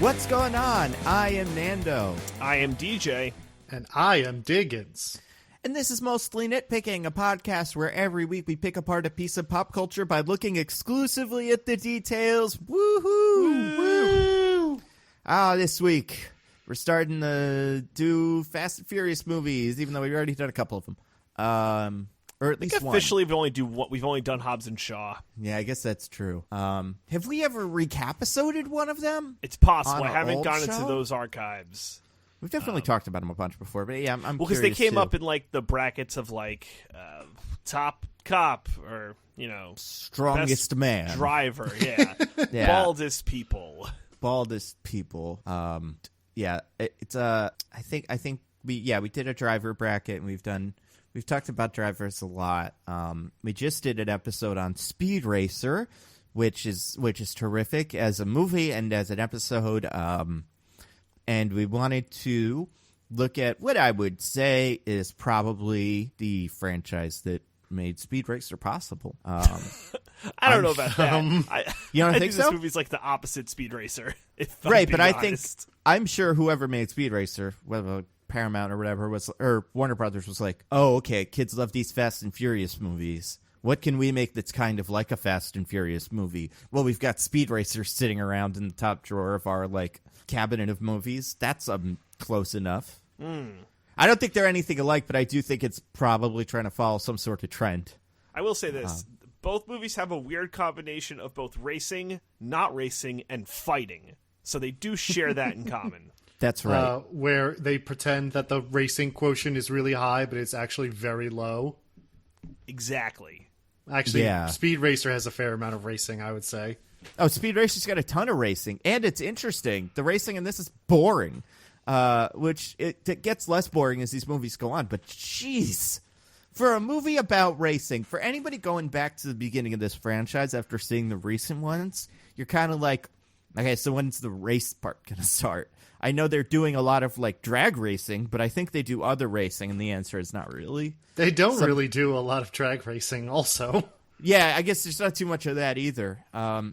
What's going on? I am Nando. I am DJ. And I am Diggins. And this is Mostly Nitpicking, a podcast where every week we pick apart a piece of pop culture by looking exclusively at the details. Woohoo! Woo! This week we're starting to do Fast and Furious movies, even though we've already done a couple of them. Or at least one. Officially, we've only done Hobbs and Shaw. Yeah, I guess that's true. Have we ever recap-episoded one of them? It's possible. On I haven't gone show? into those archives. We've definitely talked about them a bunch before, but yeah, I'm because they came too. up in like the brackets of like top cop or strongest best man driver, yeah, Yeah. baldest people. Yeah, it's I think we did a driver bracket, and we've talked about drivers a lot. We just did an episode on Speed Racer, which is terrific as a movie and as an episode. And we wanted to look at what I would say is probably the franchise that made Speed Racer possible. I don't know about that. You don't I think this so? movie's like the opposite Speed Racer. Right, but I think I'm sure whoever made Speed Racer, whether Paramount or whatever or Warner Brothers, was like, oh, okay, kids love these Fast and Furious movies. What can we make that's kind of like a Fast and Furious movie? Well, we've got Speed Racer sitting around in the top drawer of our cabinet of movies. That's close enough. I don't think they're anything alike, but I do think it's probably trying to follow some sort of trend. I will say this. Both movies have a weird combination of both racing, not racing, and fighting. So they do share that in common. That's right. Where they pretend that the racing quotient is really high, but it's actually very low. Exactly. Actually, Yeah. Speed Racer has a fair amount of racing, I would say. Oh, Speed Racer's got a ton of racing, and it's interesting. The racing in this is boring, which it gets less boring as these movies go on. But jeez, for a movie about racing, for anybody going back to the beginning of this franchise after seeing the recent ones, you're kind of like, okay, so when's the race part going to start? I know they're doing a lot of drag racing, but I think they do other racing, and the answer is not really. They don't really do a lot of drag racing also. Yeah, I guess there's not too much of that either.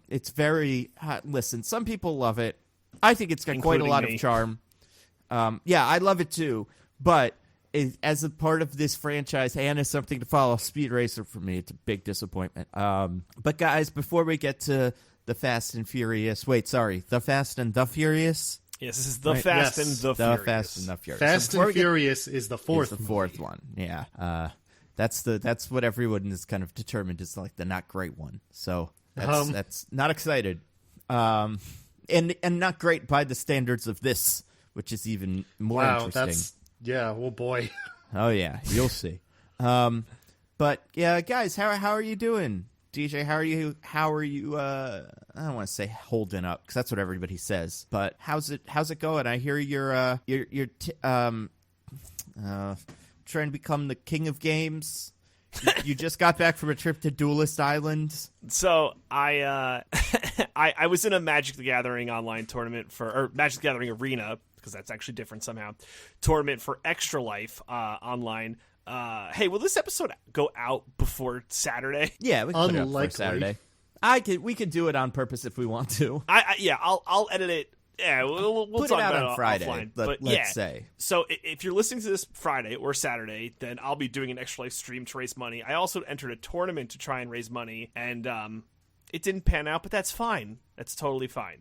It's very listen, some people love it. I think it's got quite a lot of charm. Yeah, I love it too. But as a part of this franchise and as something to follow Speed Racer, for me, it's a big disappointment. But guys, before we get to the Fast and Furious, the Fast and the Furious. Yes, this is the Fast and the Furious. The Fast and the Furious. Fast and Furious is the fourth. It's the fourth one. Yeah. That's what everyone is kind of determined is the not great one. So that's not excited. And not great by the standards of this, which is even more interesting. Oh boy. Oh yeah, you'll see. But yeah, guys, how are you doing? DJ, how are you I don't want to say holding up because that's what everybody says, but how's it going? I hear you're trying to become the king of games. You just got back from a trip to Duelist Island. So I was in a Magic the Gathering online tournament or Magic the Gathering arena, because that's actually different somehow, tournament for Extra Life online. Hey, will this episode go out before Saturday? Yeah, we can put it up before Saturday. We could do it on purpose if we want to. I'll edit it. Yeah, we'll put talk it out about on it Friday. offline. Let's say. So if you're listening to this Friday or Saturday, then I'll be doing an Extra Life stream to raise money. I also entered a tournament to try and raise money, and it didn't pan out, but that's fine. That's totally fine.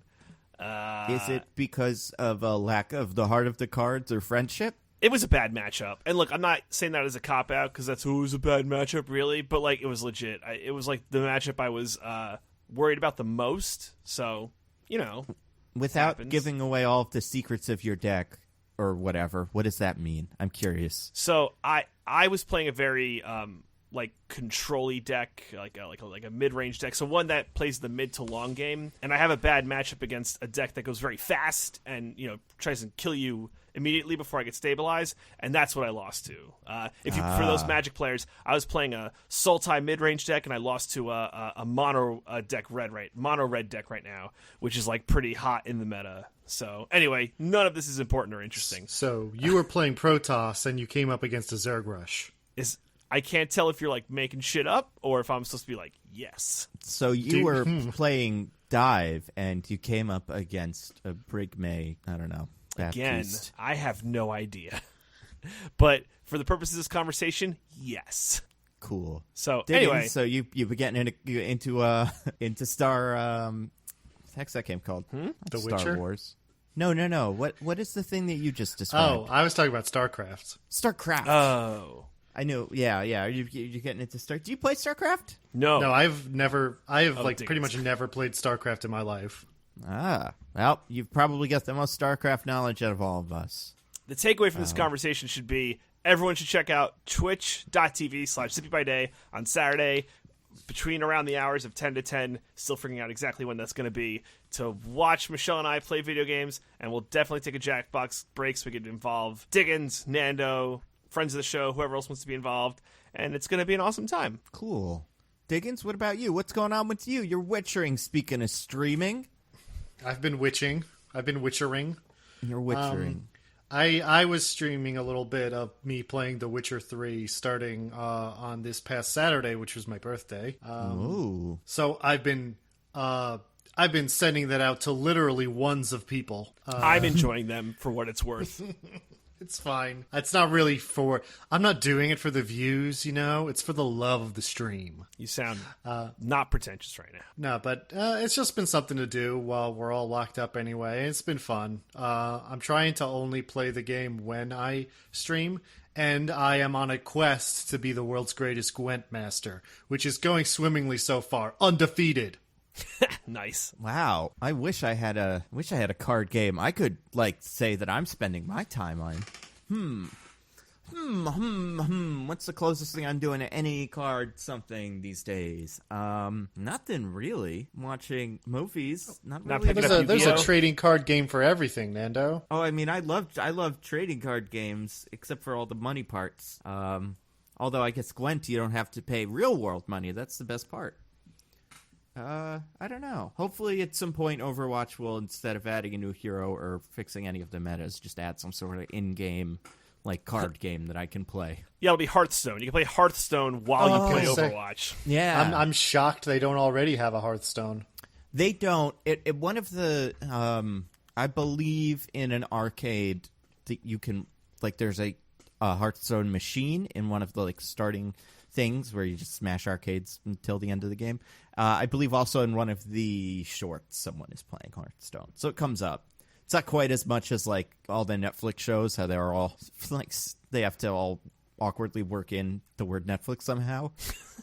Is it because of a lack of the heart of the cards or friendship? It was a bad matchup. And look, I'm not saying that as a cop-out, because that's always a bad matchup, really. But, it was legit. It was, the matchup I was worried about the most. So, Without giving away all of the secrets of your deck or whatever, what does that mean? I'm curious. So, I was playing a very, control-y deck, like a mid-range deck. So, one that plays the mid to long game. And I have a bad matchup against a deck that goes very fast and, tries to kill you immediately before I get stabilized, and that's what I lost to. For those Magic players, I was playing a Sultai mid-range deck, and I lost to a mono red deck right now, which is pretty hot in the meta. So anyway, none of this is important or interesting. So you were playing Protoss, and you came up against a Zerg Rush. I can't tell if you're making shit up or if I'm supposed to be yes. So you were playing dive, and you came up against a Brigmay, I don't know, Again, Baptiste. I have no idea. But for the purpose of this conversation, yes. Cool. So Diggins, anyway, so you've been getting into Star. What's that game called? Not The Star Witcher? Wars. No. What is the thing that you just described? Oh, I was talking about StarCraft. StarCraft. oh I knew. Yeah. Are you getting into Star? Do you play StarCraft? no, No, I have like Diggins. pretty much never played StarCraft in my life. Ah, well, you've probably got the most StarCraft knowledge out of all of us. The takeaway from this conversation should be everyone should check out twitch.tv/sippybyday on Saturday between around the hours of 10 to 10, still figuring out exactly when that's going to be, to watch Michelle and I play video games, and we'll definitely take a Jackbox break so we can involve Diggins, Nando, friends of the show, whoever else wants to be involved, and it's going to be an awesome time. Cool. Diggins, what about you? What's going on with you? You're witchering, speaking of streaming. I've been witching. I've been witchering. You're witchering. I was streaming a little bit of me playing The Witcher 3 starting on this past Saturday, which was my birthday. Ooh. So I've been sending that out to literally ones of people. I'm enjoying them for what it's worth. It's fine. It's not really I'm not doing it for the views, it's for the love of the stream. You sound not pretentious right now. No, but it's just been something to do while we're all locked up anyway. It's been fun. I'm trying to only play the game when I stream, and I am on a quest to be the world's greatest Gwent master, which is going swimmingly so far, undefeated. Nice. Wow. I wish I had a card game I could say that I'm spending my time on. What's the closest thing I'm doing to any card something these days? Nothing really. Watching movies. Not Not really. picking up There's a Yu-Gi-Oh? trading card game for everything, Nando. Oh, I mean, I love trading card games, except for all the money parts. Although I guess Gwent, you don't have to pay real world money. That's the best part. I don't know. Hopefully at some point Overwatch will, instead of adding a new hero or fixing any of the metas, just add some sort of in-game card game that I can play. Yeah, it'll be Hearthstone. You can play Hearthstone while you play say- Overwatch. Yeah. I'm shocked they don't already have a Hearthstone. They don't. One of the I believe in an arcade that you can there's a Hearthstone machine in one of the starting things where you just smash arcades until the end of the game. I believe also in one of the shorts someone is playing Hearthstone, so it comes up. It's not quite as much as all the Netflix shows, how they're all they have to all awkwardly work in the word Netflix somehow.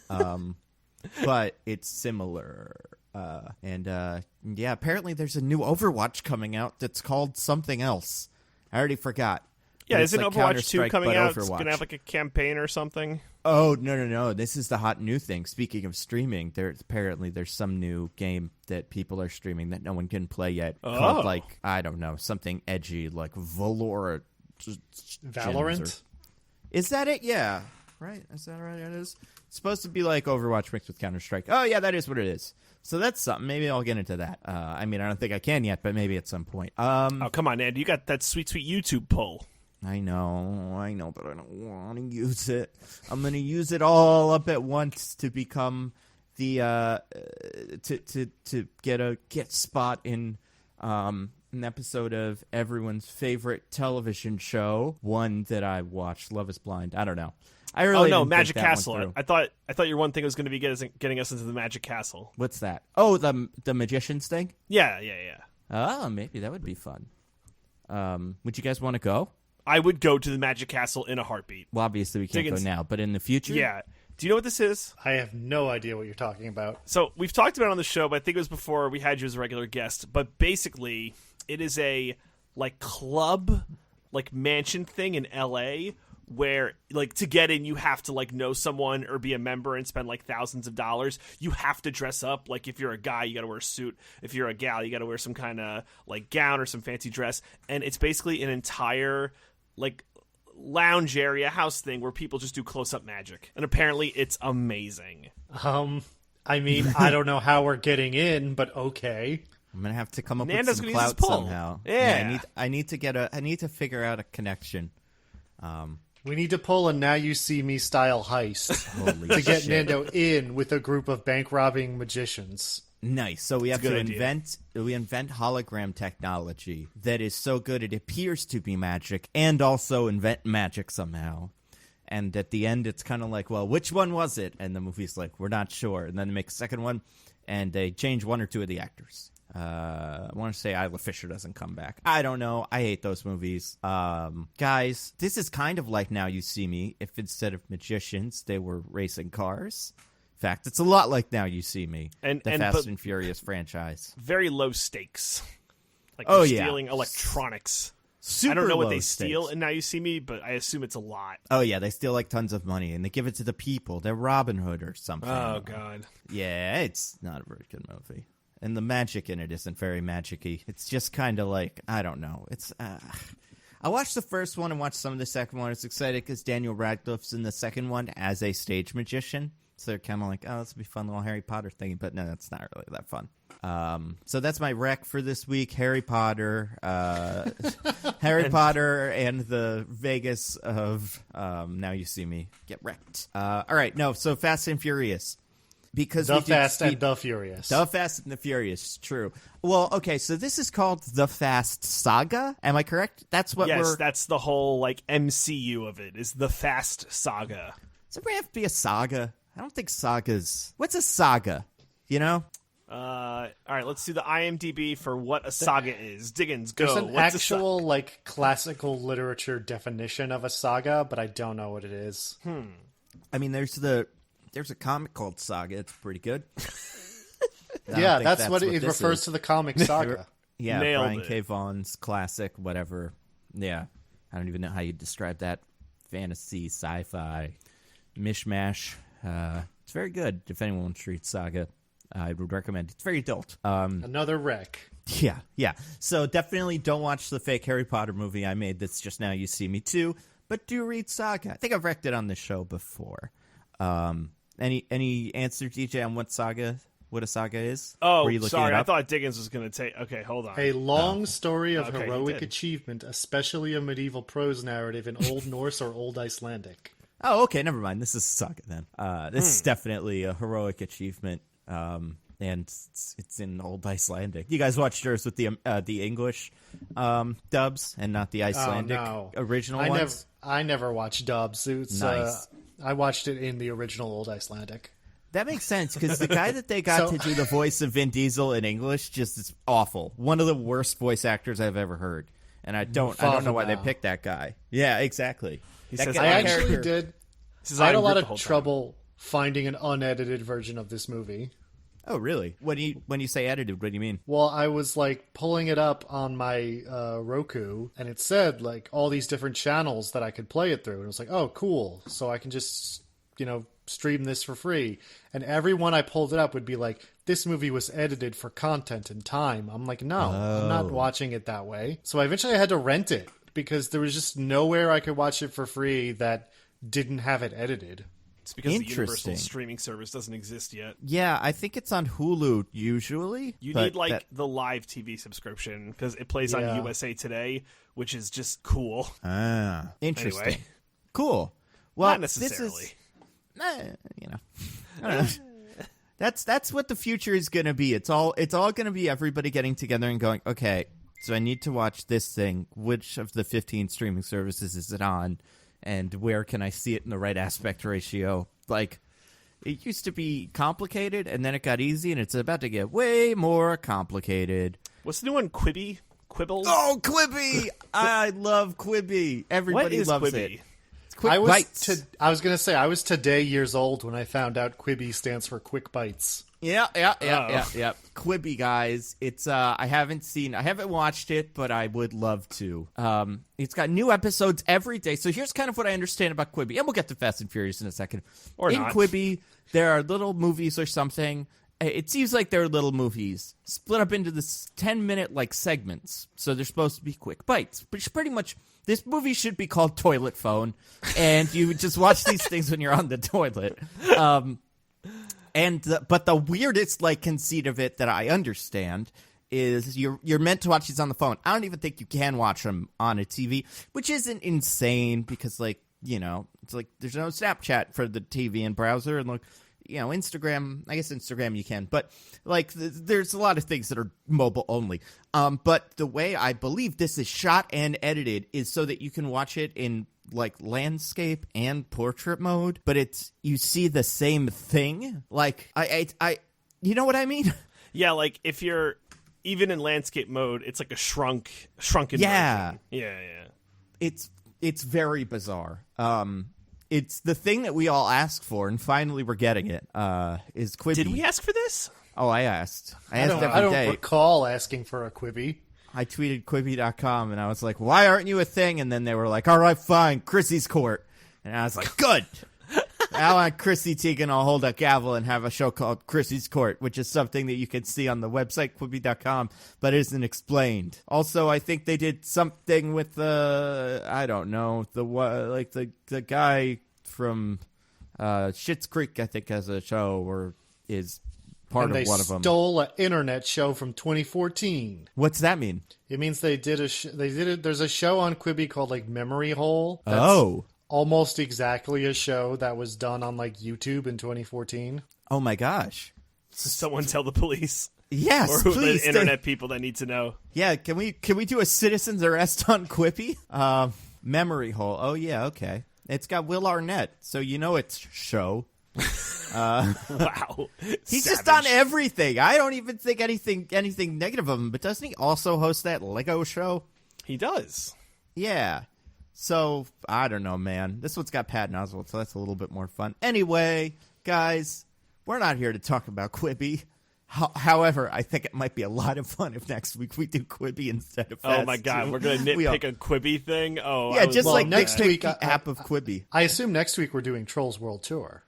But it's similar. Yeah, apparently there's a new Overwatch coming out that's called something else. I already forgot. Yeah, But it's isn't like Overwatch 2 Counter-Strike, coming but out? It's Overwatch. going to have a campaign or something? Oh, no. This is the hot new thing. Speaking of streaming, there's some new game that people are streaming that no one can play yet. Called I don't know, something edgy like Valorant. Valorant? Is that it? Yeah. Right? Is that right? It is. It's supposed to be like Overwatch mixed with Counter-Strike. Oh, yeah, that is what it is. So that's something. Maybe I'll get into that. I mean, I don't think I can yet, but maybe at some point. Oh, come on, Andy. You got that sweet YouTube pull. I know, but I don't want to use it. I'm going to use it all up at once to become the to get a spot in an episode of everyone's favorite television show, one that I watched, Love Is Blind. I don't know. I really didn't Magic think that one Castle. through. I thought your one thing was going to be getting us into the Magic Castle. What's that? Oh, the magician's thing? Yeah. Oh, maybe that would be fun. Would you guys want to go? I would go to the Magic Castle in a heartbeat. Well, obviously we can't Diggins. go now, but in the future? Yeah. Do you know what this is? I have no idea what you're talking about. So we've talked about it on the show, but I think it was before we had you as a regular guest. But basically, it is a club, mansion thing in LA where to get in you have to know someone or be a member and spend thousands of dollars. You have to dress up. If you're a guy, you got to wear a suit. If you're a gal, you got to wear some kind of gown or some fancy dress. And it's basically an entire lounge area house thing where people just do close-up magic, and apparently it's amazing. I mean, I don't know how we're getting in, but okay. I'm gonna have to come up Nando's with some gonna use his clout pull. somehow. Yeah. I need to figure out a connection. We need to pull a Now You See Me style heist Holy to get shit. Nando in with a group of bank robbing magicians. Nice. So we have a to good idea. invent hologram technology that is so good it appears to be magic, and also invent magic somehow. And at the end, it's kind of like, well, which one was it? And the movie's like, we're not sure. And then they make a second one, and they change one or two of the actors. I want to say Isla Fisher doesn't come back. I don't know. I hate those movies. Guys, this is kind of like Now You See Me if instead of magicians, they were racing cars. In fact, it's a lot like Now You See Me, the Fast and Furious franchise. Very low stakes. Like stealing electronics. Super I don't know what low they stakes. steal in Now You See Me, but I assume it's a lot. Oh, yeah, they steal, like, tons of money, and they give it to the people. They're Robin Hood or something. Oh, God. Yeah, it's not a very good movie. And the magic in it isn't very magic-y. It's just kind of like, I don't know. It's, I watched the first one and watched some of the second one. I was excited because Daniel Radcliffe's in the second one as a stage magician. So they're kind of like, oh, this will be a fun little Harry Potter thing. But no, it's not really that fun. So that's my rec for this week. Harry Potter. Harry Potter and the Vegas of Now You See Me. Get wrecked. All right, no, so Fast and Furious. Because The Fast and the Furious. The Fast and the Furious, true. Well, okay, so this is called The Fast Saga. Am I correct? That's what Yes, that's the whole, like, MCU of it, is the Fast Saga. Does it really have to be a saga? I don't think sagas... What's a saga? You know? All right, let's do the IMDb for what a saga is. Diggins, go. There's an What's actual, like, classical literature definition of a saga, but I don't know what it is. I mean, there's a comic called Saga. It's pretty good. Yeah, that's what it this refers is. to the comic saga. Yeah, Nailed Brian it. K. Vaughan's classic, whatever. Yeah, I don't even know how you describe that. Fantasy, sci-fi, mishmash. It's very good. If anyone wants to read Saga, I would recommend it. It's very adult. Another wreck. Yeah. So definitely don't watch the fake Harry Potter movie I made that's just Now You See Me too, but do read Saga. I think I've wrecked it on the show before. Any answer, DJ, on what a saga is? Oh, Were you looking sorry. it I up? thought Diggins was going to take... Okay, hold on. A long story of Okay, he heroic did. achievement, especially a medieval prose narrative in Old Norse or Old Icelandic. Oh, okay, never mind. This is Saga then. This is definitely a heroic achievement, and it's in Old Icelandic. You guys watched yours with the English dubs and not the Icelandic original ones? I never watched dubs. It's, Nice. I watched it in the original Old Icelandic. That makes sense, because the guy that they got to do the voice of Vin Diesel in English just is awful. One of the worst voice actors I've ever heard. And I don't know why they picked that guy. Yeah, exactly. says, I actually did. This is I had a Iron lot Grip the of whole time. trouble finding an unedited version of this movie. Oh, really? When you say edited, what do you mean? Well, I was like pulling it up on my Roku, and it said like all these different channels that I could play it through, and it was like, oh, cool. So I can just stream this for free. And every one I pulled it up would be like, this movie was edited for content and time. I'm like, no, I'm not watching it that way. So eventually I had to rent it because there was just nowhere I could watch it for free that didn't have it edited. It's because the Interesting. universal streaming service doesn't exist yet. Yeah, I think it's on Hulu usually. You but need the live TV subscription because it plays Yeah. on USA Today, which is just cool. Interesting. Anyway. Cool. Well, Not necessarily. This is, I don't know. That's what the future is going to be. It's all going to be everybody getting together and going, okay, so I need to watch this thing. Which of the 15 streaming services is it on? And where can I see it in the right aspect ratio? Like, it used to be complicated, and then it got easy, and it's about to get way more complicated. What's the new one? Quibi? Quibble? Oh, Quibi! I love Quibi. Everybody what is loves Quibi? it. It's Quick I Bites. was going to say, I was today years old when I found out Quibi stands for Quick Bites. Yeah. Quibi, guys. It's I haven't watched it, but I would love to. It's got new episodes every day. So here's kind of what I understand about Quibi, and we'll get to Fast and Furious in a second. Or in not. Quibi, there are little movies or something. It seems like they're little movies split up into this 10-minute segments. So they're supposed to be quick bites, which pretty much this movie should be called Toilet Phone, and you just watch these things when you're on the toilet. But the weirdest conceit of it that I understand is you're meant to watch these on the phone. I don't even think you can watch them on a TV, which isn't insane because it's like there's no Snapchat for the TV and browser, and Instagram, I guess Instagram you can, but like there's a lot of things that are mobile only. But the way I believe this is shot and edited is so that you can watch it in like landscape and portrait mode, but you see the same thing. Like I you know what I mean? Yeah, like if you're even in landscape mode, it's like a shrunken Yeah. version. Yeah. It's very bizarre. It's the thing that we all asked for, and finally we're getting it. Is Quibi? Did we ask for this? Oh, I asked. I I asked don't every day. recall asking for a Quibi. I tweeted Quibi.com, and I was like, "Why aren't you a thing?" And then they were like, "All right, fine, Chrissy's Court." And I was like, "Good." Now on Chrissy Teigen, I'll hold a gavel and have a show called Chrissy's Court, which is something that you can see on the website, Quibi.com, but isn't explained. Also, I think they did something with I don't know, the guy from Schitt's Creek, I think, has a show or is part of one of them. They stole an internet show from 2014. What's that mean? It means they did there's a show on Quibi called like Memory Hole. That's Oh. almost exactly a show that was done on like YouTube in 2014. Oh my gosh. Someone tell the police. Yes, Or please. the internet people that need to know. Yeah, can we do a citizen's arrest on Quibi? Memory Hole. Oh yeah, okay. It's got Will Arnett, so you know it's show. Wow. He's Savage. just on everything. I don't even think anything negative of him, but doesn't he also host that Lego show? He does. Yeah. So, I don't know, man. This one's got Patton Oswalt, so that's a little bit more fun. Anyway, guys, we're not here to talk about Quibi. However, I think it might be a lot of fun if next week we do Quibi instead of Fast Oh my God, 2. we're gonna nitpick a Quibi thing. Oh, Yeah, I was just Well, like next next week, week app of Quibi. I assume next week we're doing Trolls World Tour.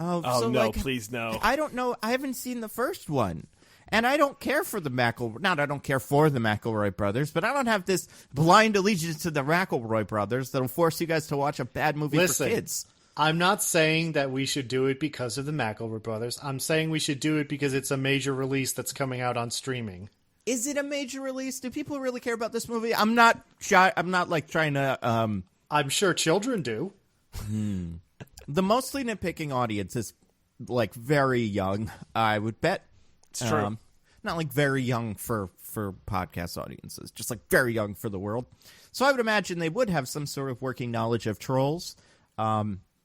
Oh so no, like, please no. I don't know. I haven't seen the first one. And I don't care for the I don't care for the McElroy brothers, but I don't have this blind allegiance to the McElroy brothers that'll force you guys to watch a bad movie Listen, for kids. I'm not saying that we should do it because of the McElroy brothers. I'm saying we should do it because it's a major release that's coming out on streaming. Is it a major release? Do people really care about this movie? I'm not shy. I'm not like trying to. I'm sure children do. The mostly nitpicking audience is like very young. I would bet. It's true. Not like very young for podcast audiences, just like very young for the world. So I would imagine they would have some sort of working knowledge of trolls.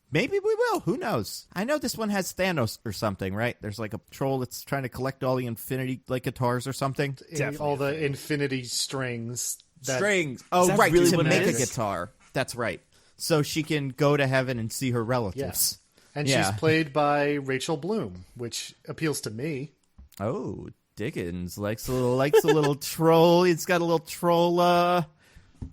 Maybe we will. Who knows? I know this one has Thanos or something, right? There's like a troll that's trying to collect all the infinity like guitars or something. Definitely. All the infinity strings. Strings. Oh, that right. really To what it make a is? guitar. That's right. So she can go to heaven and see her relatives. Yes. And Yeah. she's played by Rachel Bloom, which appeals to me. Oh, Diggins likes a little troll. It's got a little troll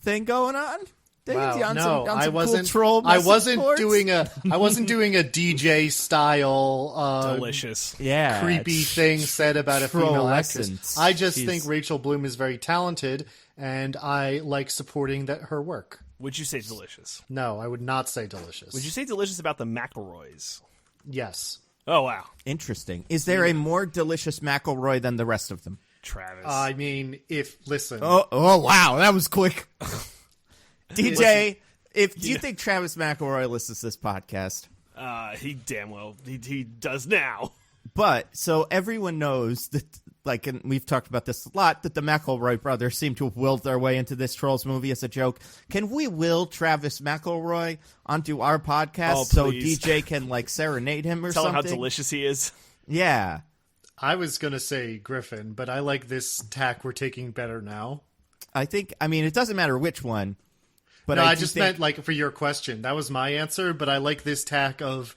thing going on. Diggins, you on some I wasn't. cool troll I message wasn't boards? doing a. I wasn't doing a DJ style. Delicious. Yeah, Creepy it's thing said about a female actress. trollescence. I just She's- think Rachel Bloom is very talented, and I like supporting her work. Would you say delicious? No, I would not say delicious. Would you say delicious about the McElroys? Yes. Oh wow, Interesting. Is there a more delicious McElroy than the rest of them? Travis. I mean, listen. Oh wow, that was quick. DJ, do you think Travis McElroy listens to this podcast? He damn well he does now. But so everyone knows that, like, and we've talked about this a lot, that the McElroy brothers seem to have willed their way into this Trolls movie as a joke. Can we will Travis McElroy onto our podcast so please. DJ can like serenade him or Tell something? him how delicious he is. Yeah. I was gonna say Griffin, but I like this tack we're taking better now. I mean, it doesn't matter which one. But No, I do just think- meant like for your question. That was my answer, but I like this tack of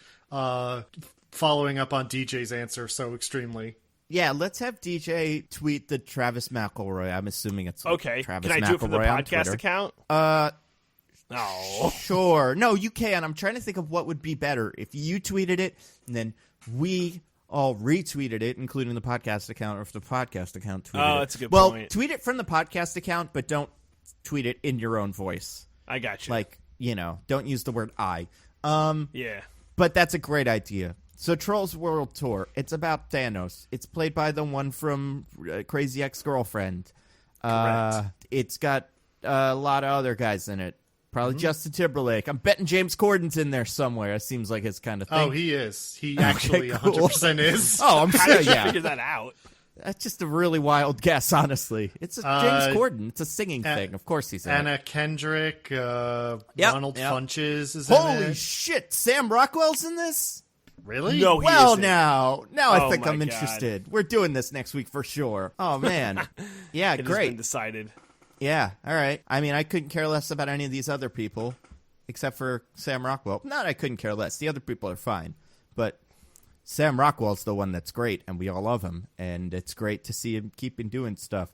following up on DJ's answer so extremely. Yeah, let's have DJ tweet the Travis McElroy. I'm assuming it's Okay. Travis Can I do it from the McElroy on podcast Twitter. account? Oh. Sure. No, you can. I'm trying to think of what would be better if you tweeted it and then we all retweeted it, including the podcast account, or if the podcast account tweeted it. Oh, that's a good well, point. tweet it from the podcast account, but don't tweet it in your own voice. I got you. Like, don't use the word I. Yeah. But that's a great idea. So Trolls World Tour, it's about Thanos. It's played by the one from Crazy Ex-Girlfriend. Correct. It's got a lot of other guys in it. Probably Justin Timberlake. I'm betting James Corden's in there somewhere. It seems like his kind of thing. Oh, he is. He actually cool. 100% is. Oh, I'm How sure. did you Yeah, figure that out? that's just a really wild guess. Honestly, it's a James Corden. It's a singing thing. Of course, he's in Anna it. Kendrick, Ronald Funches is in Holy it. shit! Sam Rockwell's in this. Really? No, he Well, isn't. now I Oh think my I'm God. interested. We're doing this next week for sure. Oh man, yeah, It has great. been decided. Yeah, all right. I mean, I couldn't care less about any of these other people, except for Sam Rockwell. Not I couldn't care less. The other people are fine, but Sam Rockwell's the one that's great, and we all love him, and it's great to see him keeping doing stuff.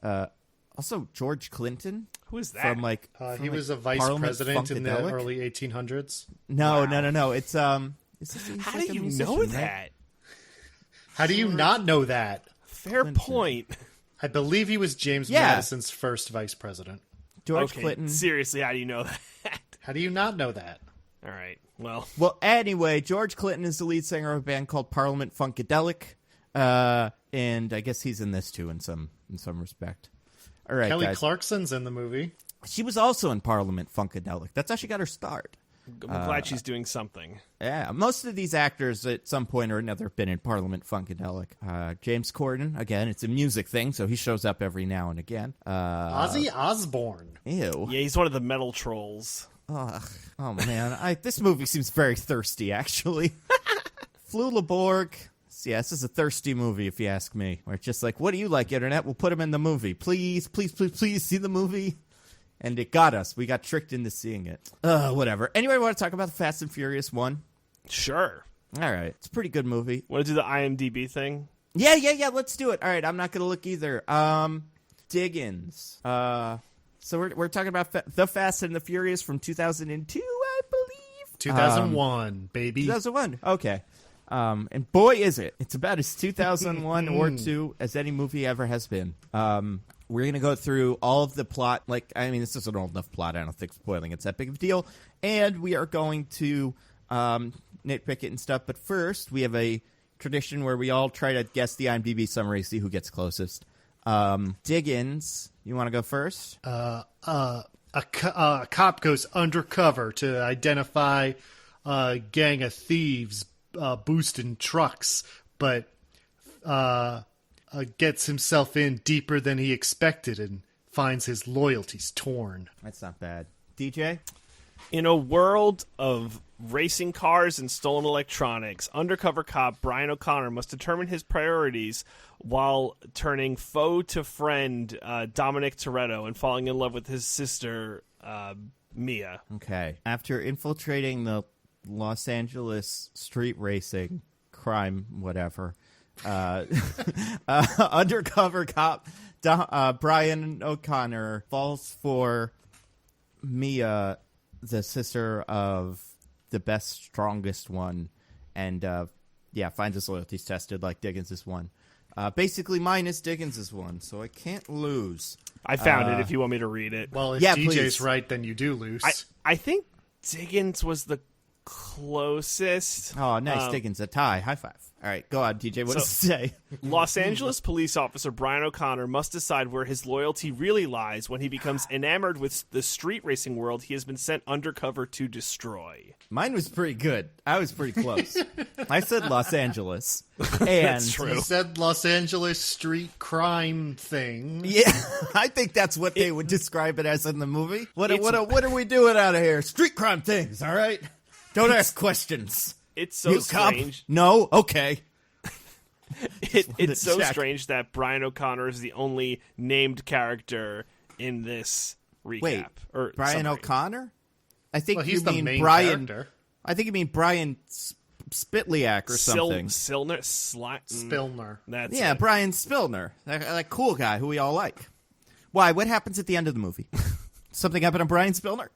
Also, George Clinton. Who is that? From like He was a vice Parliament president in the Funkadelic? early 1800s. No. It's he's How like do a you musician, know right? that? How do you not know that? Fair Clinton. point. I believe he was James Yeah. Madison's first vice president. George Okay, Clinton. seriously, how do you know that? How do you not know that? All right. Well, Well, anyway, George Clinton is the lead singer of a band called Parliament Funkadelic, and I guess he's in this too in some respect. All right, Kelly guys. Clarkson's in the movie. She was also in Parliament Funkadelic. That's how she got her start. I'm glad she's doing something. Yeah, most of these actors at some point or another have been in Parliament Funkadelic. James Corden, again, it's a music thing, so he shows up every now and again. Ozzy Osbourne. Ew. Yeah, he's one of the metal trolls. Ugh. Oh, man. This movie seems very thirsty, actually. Flula Borg. Yeah, this is a thirsty movie, if you ask me. Where it's just like, what do you like, Internet? We'll put him in the movie. Please, please, please, please see the movie. And it got us. We got tricked into seeing it. Whatever. Anyway, want to talk about the Fast and Furious 1? Sure. All right. It's a pretty good movie. Want to do the IMDb thing? Yeah. Let's do it. All right. I'm not going to look either. Diggins. So we're talking about The Fast and the Furious from 2002, I believe. 2001, baby. 2001. Okay. And boy, is it. It's about as 2001 or 2 as any movie ever has been. We're going to go through all of the plot. This is an old enough plot. I don't think spoiling it's that big of a deal. And we are going to nitpick it and stuff. But first, we have a tradition where we all try to guess the IMDb summary, see who gets closest. Diggins, you want to go first? A cop goes undercover to identify a gang of thieves boosting trucks, but gets himself in deeper than he expected and finds his loyalties torn. That's not bad. DJ? In a world of racing cars and stolen electronics, undercover cop Brian O'Connor must determine his priorities while turning foe to friend Dominic Toretto and falling in love with his sister Mia. Okay. After infiltrating the Los Angeles street racing crime, whatever, undercover cop Brian O'Connor falls for Mia, the sister of the best, strongest one, and finds his loyalties tested like Diggins' one. Basically, mine is Diggins' one, so I can't lose. I found it if you want me to read it. Well, if Yeah, DJ's please. right, then you do lose. I think Diggins was the closest. Oh, nice, Diggins, a tie. High five. All right, go on, DJ. What does it say? Los Angeles police officer Brian O'Connor must decide where his loyalty really lies when he becomes enamored with the street racing world he has been sent undercover to destroy. Mine was pretty good. I was pretty close. I said Los Angeles. And He said Los Angeles street crime thing. yeah, I think that's what they would describe it as in the movie. What are we doing out of here? Street crime things, all right? Don't ask questions. It's so You cop? strange. No? Okay. It's so check. strange that Brian O'Connor is the only named character in this recap. Wait, or Brian summary. O'Connor? I think Well, you he's the mean main Brian. character. I think you mean Brian Spitliak or something. Silner? Spillner. That's Yeah, it. Brian Spillner. That cool guy who we all like. Why? What happens at the end of the movie? Something happened to Brian Spillner?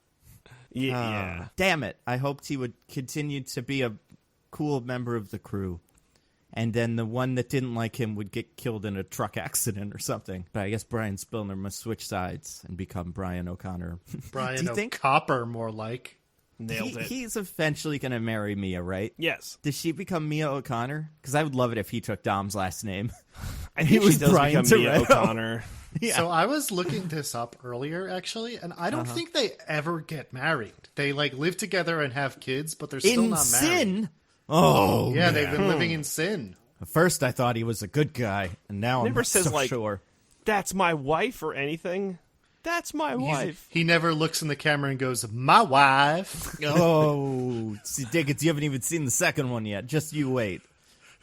Yeah. Damn it. I hoped he would continue to be a cool member of the crew. And then the one that didn't like him would get killed in a truck accident or something. But I guess Brian Spillner must switch sides and become Brian O'Connor. Brian Do you think O'Copper, more like. Nailed it. he's eventually going to marry Mia, right? Yes. Does she become Mia O'Connor? Because I would love it if he took Dom's last name. I think was she does Brian become Mia Toretto. O'Connor. So I was looking this up earlier, actually, and I don't think they ever get married. They live together and have kids, but they're still In not married. sin? Oh, Yeah, man. they've been living in sin. At first I thought he was a good guy, and now I'm Never not says, so like, sure. That's my wife or anything. That's my wife. He never looks in the camera and goes, "My wife." Oh, see, Diggins, you haven't even seen the second one yet. Just you wait.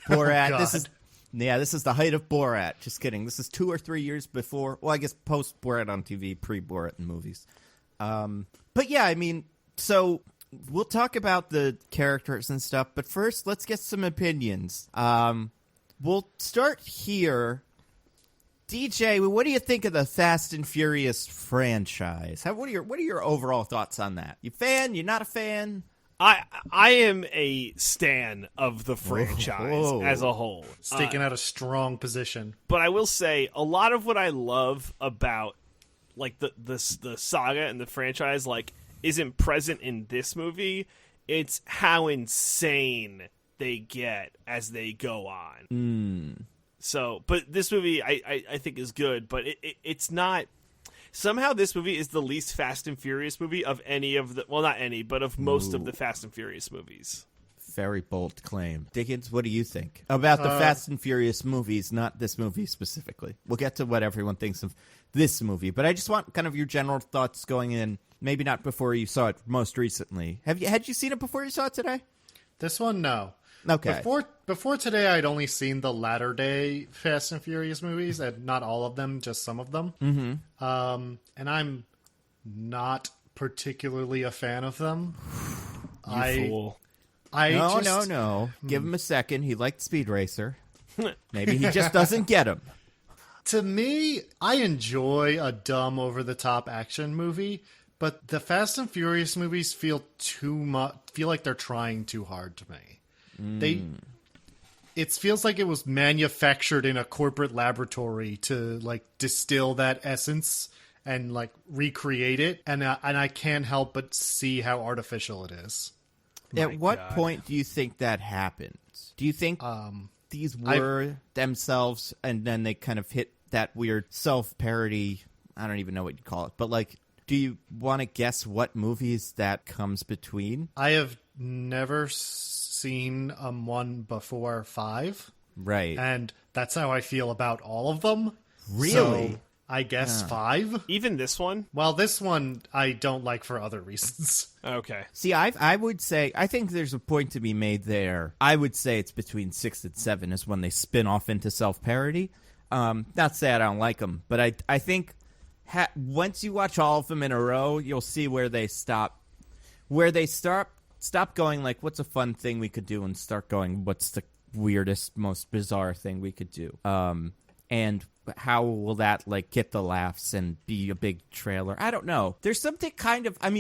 Borat, God. this is the height of Borat. Just kidding. This is 2 or 3 years before, well, I guess post Borat on TV, pre Borat in movies. But yeah, I mean, so we'll talk about the characters and stuff, but first let's get some opinions. We'll start here. DJ, what do you think of the Fast and Furious franchise? What are your overall thoughts on that? You fan? You not a fan? I am a stan of the franchise as a whole. Staking out a strong position. But I will say a lot of what I love about like the saga and the franchise like isn't present in this movie. It's how insane they get as they go on. So, but this movie I think is good, but it's not. Somehow this movie is the least Fast and Furious movie of any of the, well, not any, but of most of the Fast and Furious movies. Very bold claim. Dickens, what do you think about the Fast and Furious movies, not this movie specifically? We'll get to what everyone thinks of this movie, but I just want kind of your general thoughts going in, maybe not before you saw it most recently. Had you seen it before you saw it today? This one, no. Okay. Before today, I'd only seen the latter day Fast and Furious movies, and not all of them, just some of them. Mm-hmm. And I'm not particularly a fan of them. Fool. No. Give him a second. He liked Speed Racer. Maybe he just doesn't get him. To me, I enjoy a dumb, over-the-top action movie, but the Fast and Furious movies feel like they're trying too hard to me. It feels like it was manufactured in a corporate laboratory to like distill that essence and like recreate it, and I can't help but see how artificial it is. At what point do you think that happens? Do you think these were themselves, and then they kind of hit that weird self-parody? I don't even know what you'd call it, but like, do you want to guess what movies that comes between? I have never seen one before 5. Right. And that's how I feel about all of them. Really? So I guess 5. Even this one? Well, this one I don't like for other reasons. Okay. See, I would say, I think there's a point to be made there. I would say it's between 6 and 7 is when they spin off into self-parody. Not say I don't like them, but I think once you watch all of them in a row, you'll see where they stop. Where they stop going like, what's a fun thing we could do, and start going, what's the weirdest, most bizarre thing we could do? And how will that like get the laughs and be a big trailer? I don't know. There's something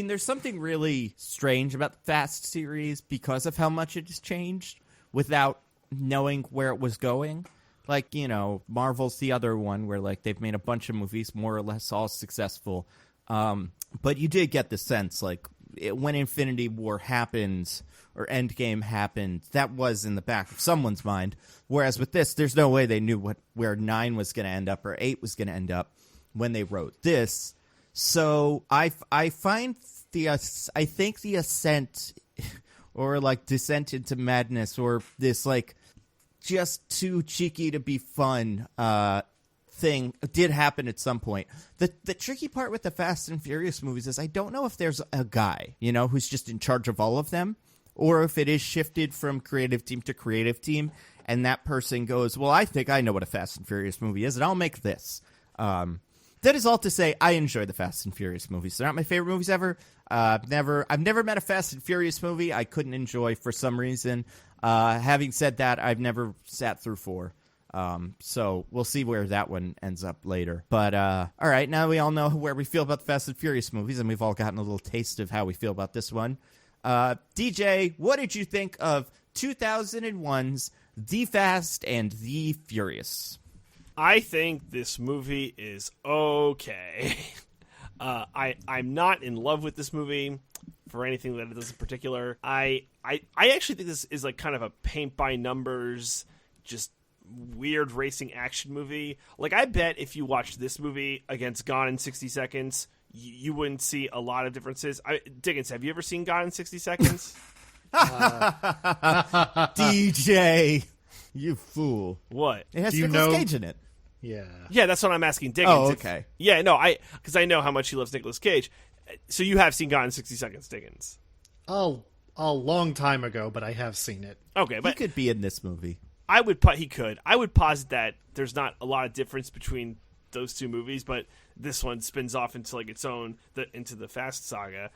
there's something really strange about the Fast series because of how much it has changed without knowing where it was going. Like, you know, Marvel's the other one where like they've made a bunch of movies more or less all successful. But you did get the sense like, when Infinity War happens or Endgame happened, that was in the back of someone's mind. Whereas with this, there's no way they knew where 9 was going to end up or 8 was going to end up when they wrote this. So I find I think the ascent or like descent into madness or this like just too cheeky to be fun thing did happen at some point. The tricky part with the Fast and Furious movies is I don't know if there's a guy, you know, who's just in charge of all of them, or if it is shifted from creative team to creative team, and that person goes, well, I think I know what a Fast and Furious movie is, and I'll make this. That is all to say, I enjoy the Fast and Furious movies. They're not my favorite movies ever. I've never met a Fast and Furious movie I couldn't enjoy for some reason. Having said that, I've never sat through 4. So we'll see where that one ends up later. But all right, now we all know where we feel about the Fast and Furious movies, and we've all gotten a little taste of how we feel about this one. DJ, what did you think of 2001's The Fast and the Furious? I think this movie is okay. I'm not in love with this movie for anything that it does in particular. I actually think this is like kind of a paint by numbers, just weird racing action movie. Like, I bet if you watched this movie against Gone in 60 Seconds, you wouldn't see a lot of differences. Diggins, have you ever seen Gone in 60 Seconds? DJ, you fool. What? It has Do you Nicolas know- Cage in it. Yeah. Yeah, that's what I'm asking Diggins. Oh, okay. Because I know how much he loves Nicolas Cage. So you have seen Gone in 60 Seconds, Diggins. Oh, a long time ago, but I have seen it. Okay, He but could be in this movie. he could. I would posit that there's not a lot of difference between those two movies, but this one spins off into like its own into the Fast saga.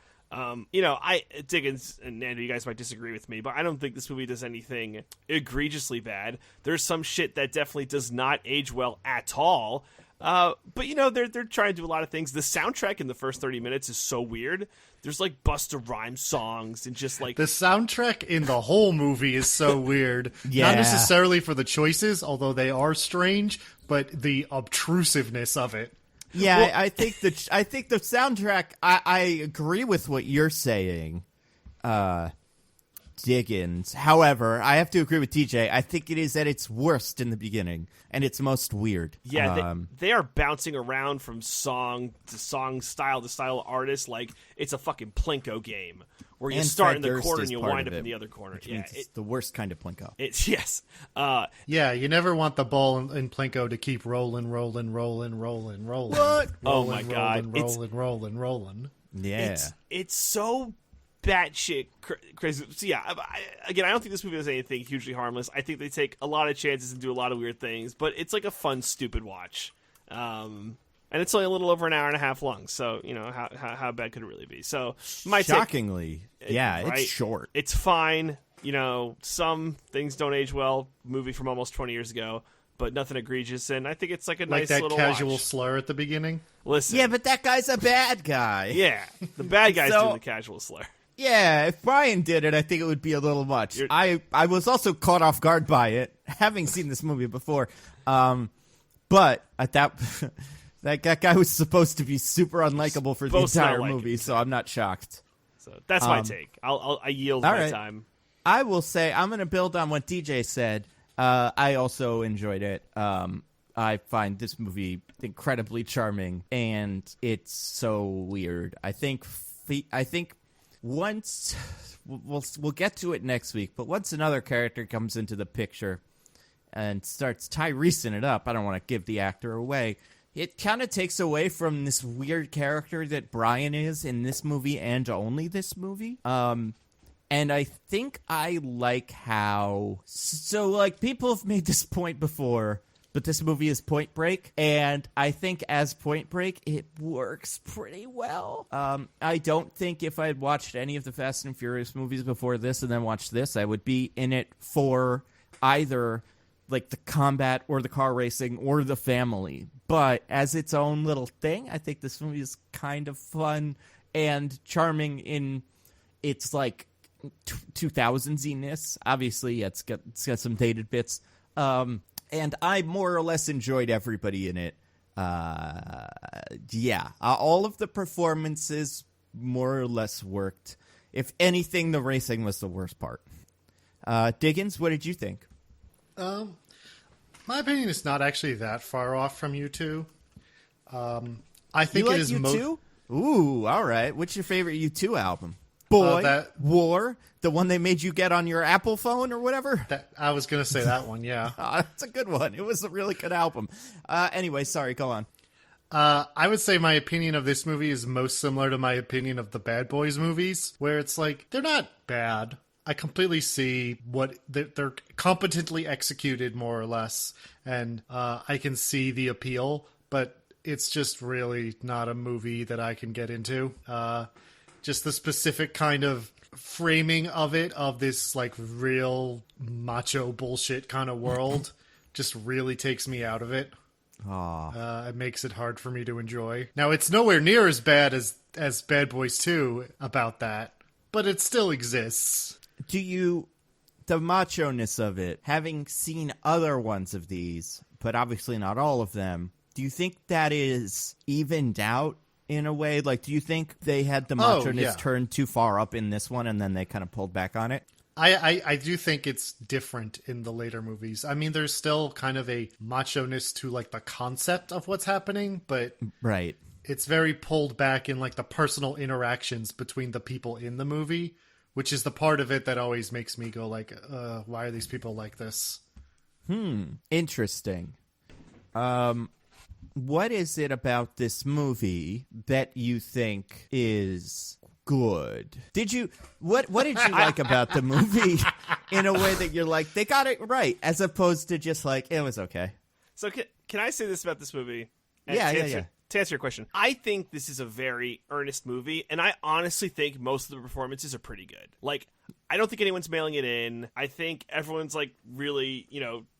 Diggins and Nando, you guys might disagree with me, but I don't think this movie does anything egregiously bad. There's some shit that definitely does not age well at all. But they're trying to do a lot of things. The soundtrack in the first 30 minutes is so weird. There's like Busta Rhymes songs and just like The soundtrack in the whole movie is so weird. Yeah. Not necessarily for the choices, although they are strange, but the obtrusiveness of it. Yeah, I think the soundtrack. I agree with what you're saying, Diggins. However, I have to agree with TJ. I think it is at its worst in the beginning and its most weird. Yeah, they are bouncing around from song to song, style to style, artist like it's a fucking Plinko game where you And start in Fred the Durst corner is and you part wind of up in it, the other corner. which Yeah, means it's the worst kind of Plinko. it's yes. Yeah, you never want the ball in Plinko to keep rolling. What? Oh my God. Rolling. Yeah. It's so batshit crazy. So yeah, I don't think this movie does anything hugely harmless. I think they take a lot of chances and do a lot of weird things, but it's like a fun, stupid watch. And it's only a little over an hour and a half long, so how bad could it really be? So my Shockingly, right? it's short. It's fine. Some things don't age well. Movie from almost 20 years ago, but nothing egregious. And I think it's like a Like nice that little casual watch. slur at the beginning. Listen, Yeah, but that guy's a bad guy. yeah, the bad guy's So- doing the casual slur. Yeah, if Brian did it, I think it would be a little much. I was also caught off guard by it, having seen this movie before. But at that guy was supposed to be super unlikable for the Supposed to not entire like movie, him. so I'm not shocked. So that's my take. I yield all my right. time. I will say I'm going to build on what DJ said. I also enjoyed it. I find this movie incredibly charming, and it's so weird. I think once we'll get to it next week, but once another character comes into the picture and starts Tyreseing it up, I don't want to give the actor away. It kind of takes away from this weird character that Brian is in this movie and only this movie. And I think I like how... So, like, people have made this point before, but this movie is Point Break, and I think as Point Break, it works pretty well. I don't think if I had watched any of the Fast and Furious movies before this and then watched this, I would be in it for either... like the combat or the car racing or the family. But as its own little thing, I think this movie is kind of fun and charming in its like 2000s-ness. Obviously, it's got some dated bits. And I more or less enjoyed everybody in it. All of the performances more or less worked. If anything, the racing was the worst part. Diggins, what did you think? My opinion is not actually that far off from you two. I think You it like is U2? Ooh, all right. What's your favorite U2 album? Boy, War, the one they made you get on your Apple phone or whatever? I was going to say that one, yeah. That's a good one. It was a really good album. Anyway, sorry, go on. I would say my opinion of this movie is most similar to my opinion of the Bad Boys movies, where it's like, they're not bad. I completely see what they're competently executed, more or less, and I can see the appeal, but it's just really not a movie that I can get into. Just the specific kind of framing of it, of this like real macho bullshit kind of world, just really takes me out of it. It makes it hard for me to enjoy. Now, it's nowhere near as bad as Bad Boys 2 about that, but it still exists. The macho-ness of it, having seen other ones of these, but obviously not all of them, do you think that is evened out in a way? Like, do you think they had the macho-ness turned too far up in this one and then they kind of pulled back on it? I do think it's different in the later movies. I mean, there's still kind of a macho-ness to like the concept of what's happening, but Right. it's very pulled back in like the personal interactions between the people in the movie, which is the part of it that always makes me go like, why are these people like this? Interesting. What is it about this movie that you think is good? What did you like about the movie in a way that you're like, they got it right, as opposed to just like, it was okay? So can I say this about this movie? Yeah. To answer your question, I think this is a very earnest movie, and I honestly think most of the performances are pretty good. Like, I don't think anyone's mailing it in. I think everyone's like really,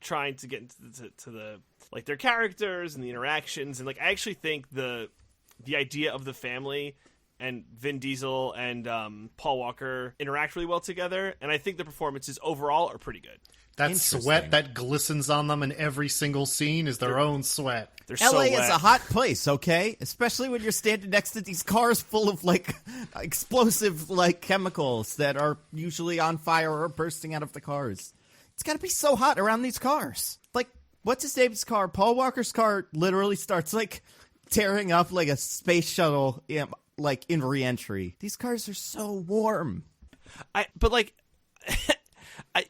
trying to get into the like their characters and the interactions, and like I actually think the idea of the family and Vin Diesel and Paul Walker interact really well together, and I think the performances overall are pretty good. That sweat that glistens on them in every single scene is their own sweat. They're LA so wet. is a hot place, okay? Especially when you're standing next to these cars full of like explosive like chemicals that are usually on fire or bursting out of the cars. It's got to be so hot around these cars. Like, what's his name's car? Paul Walker's car literally starts like tearing up like a space shuttle, like in re-entry. These cars are so warm. But like,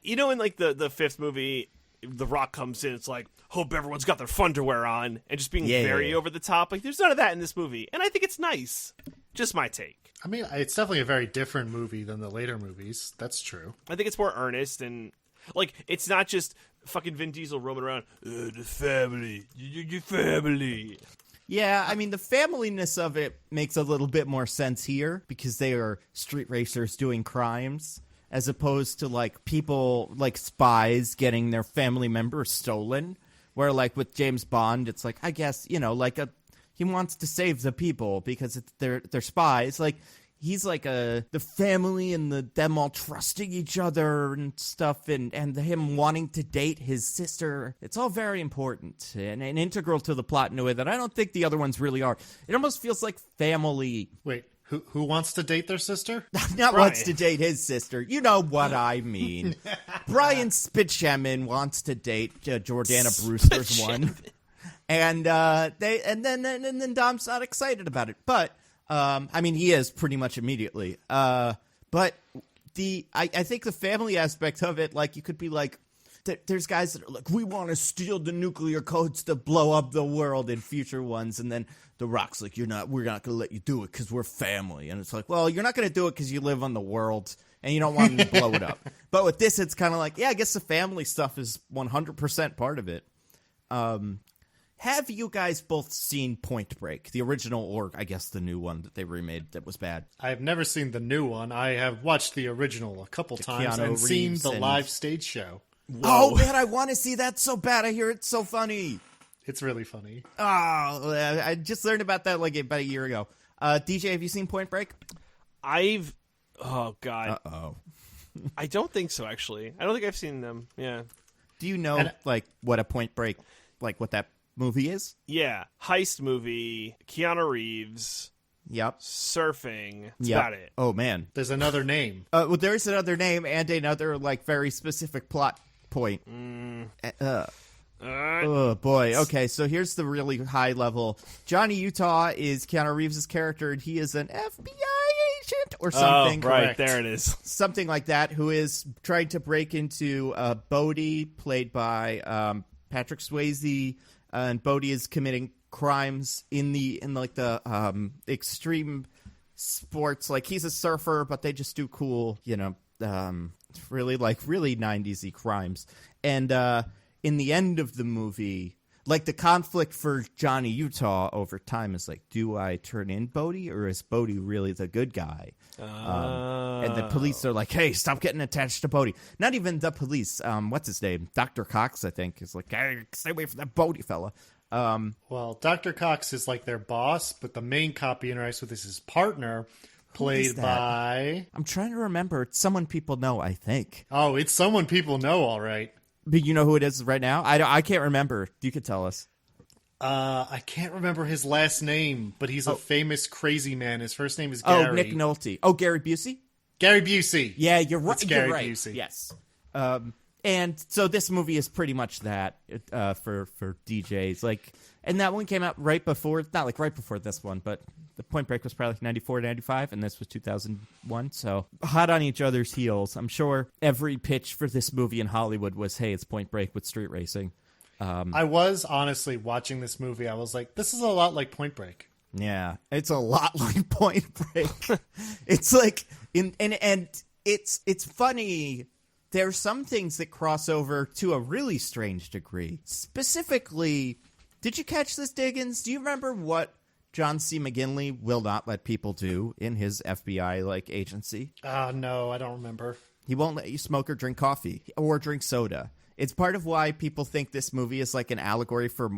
in like the fifth movie, The Rock comes in. It's like, hope everyone's got their underwear on, and just being very over the top. Like, there's none of that in this movie, and I think it's nice. Just my take. I mean, it's definitely a very different movie than the later movies. That's true. I think it's more earnest, and like, it's not just fucking Vin Diesel roaming around. The family, your family. Yeah, I mean, the familyness of it makes a little bit more sense here because they are street racers doing crimes, as opposed to like people like spies getting their family members stolen. Where like with James Bond, it's like, I guess, like he wants to save the people because they're spies. Like, he's like the family and them all trusting each other and stuff, and him wanting to date his sister. It's all very important and integral to the plot in a way that I don't think the other ones really are. It almost feels like family. Wait, who wants to date their sister? Not wants to date his sister. You know what I mean. Brian Spitchaman wants to date Jordana Brewster's one. And then Dom's not excited about it. But I mean, he is pretty much immediately. But I think the family aspect of it, like, you could be like, there's guys that are like, we want to steal the nuclear codes to blow up the world in future ones, and then The Rock's like, we're not going to let you do it because we're family. And it's like, well, you're not going to do it because you live on the world and you don't want them to blow it up. But with this, it's kind of like, yeah, I guess the family stuff is 100% part of it. Have you guys both seen Point Break, the original, or I guess the new one that they remade that was bad? I have never seen the new one. I have watched the original a couple times Keanu and seen Reeves the and- live stage show. Whoa. Oh, man, I want to see that so bad. I hear it's so funny. It's really funny. Oh, I just learned about that like about a year ago. DJ, have you seen Point Break? Oh, God. Uh-oh. I don't think so, actually. I don't think I've seen them. Yeah. Do you know, like, what a Point Break, like, what that movie is? Yeah. Heist movie, Keanu Reeves, Yep. surfing. That's Yep. about it. Oh, man. There's another name. Well, there's another name and another, like, very specific plot point. Oh, boy. Okay, so here's the really high level. Johnny Utah is Keanu Reeves' character, and he is an FBI agent or something. Oh, right. Correct. There it is. Something like that, who is trying to break into Bodie, played by Patrick Swayze, and Bodie is committing crimes in the extreme sports. Like, he's a surfer, but they just do cool, really 90s-y crimes. And in the end of the movie, like, the conflict for Johnny Utah over time is like, do I turn in Bodie, or is Bodie really the good guy? And the police are like, hey, stop getting attached to Bodie. Not even the police. What's his name? Dr. Cox, I think, is like, hey, stay away from that Bodie fella. Well, Dr. Cox is like their boss, but the main cop he interacts with is his partner, played by... I'm trying to remember. It's someone people know, I think. Oh, it's someone people know, all right. But you know who it is right now? I can't remember. You could tell us. I can't remember his last name, but he's a famous crazy man. His first name is Gary. Oh, Nick Nolte. Oh, Gary Busey? Gary Busey. Yeah, you're right. It's Gary you're right. Busey. Yes. And so this movie is pretty much that for DJs. Like, and that one came out right before, not like right before this one, but the Point Break was probably like 94, 95, and this was 2001. So hot on each other's heels. I'm sure every pitch for this movie in Hollywood was, hey, it's Point Break with street racing. I was honestly watching this movie. I was like, this is a lot like Point Break. Yeah, it's a lot like Point Break. It's like, and it's funny. There's some things that cross over to a really strange degree. Specifically, did you catch this, Diggins? Do you remember what John C. McGinley will not let people do in his FBI agency? No, I don't remember. He won't let you smoke or drink coffee or drink soda. It's part of why people think this movie is like an allegory for,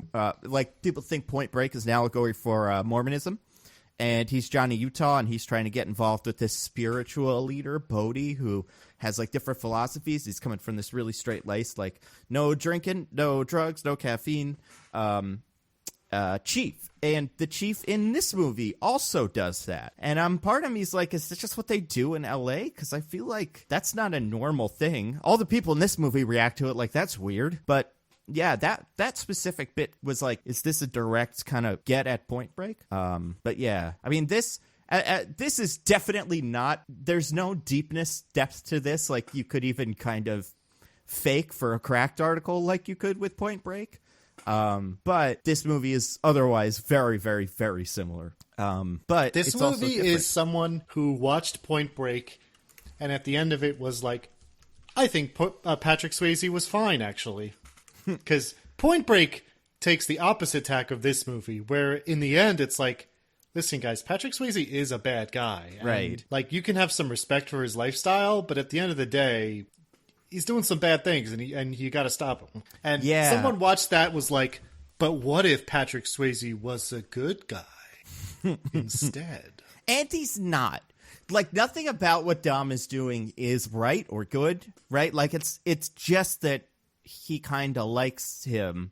people think Point Break is an allegory for Mormonism. And he's Johnny Utah, and he's trying to get involved with this spiritual leader, Bodhi, who has like different philosophies. He's coming from this really straight-laced, like, no drinking, no drugs, no caffeine, chief. And the chief in this movie also does that. And part of me is like, is this just what they do in L.A.? Because I feel like that's not a normal thing. All the people in this movie react to it like, that's weird. But yeah, that specific bit was like, is this a direct kind of get at Point Break? But yeah, I mean, this is definitely not, there's no depth to this. Like you could even kind of fake for a Cracked article like you could with Point Break. But this movie is otherwise very, very, very similar. But this it's movie also is someone who watched Point Break, and at the end of it was like, I think Patrick Swayze was fine, actually. Because Point Break takes the opposite tack of this movie, where in the end it's like, listen, guys, Patrick Swayze is a bad guy. And, right. like, you can have some respect for his lifestyle, but at the end of the day, he's doing some bad things, and you got to stop him. And someone watched that was like, but what if Patrick Swayze was a good guy instead? And he's not. Like, nothing about what Dom is doing is right or good, right? Like, it's just that he kind of likes him.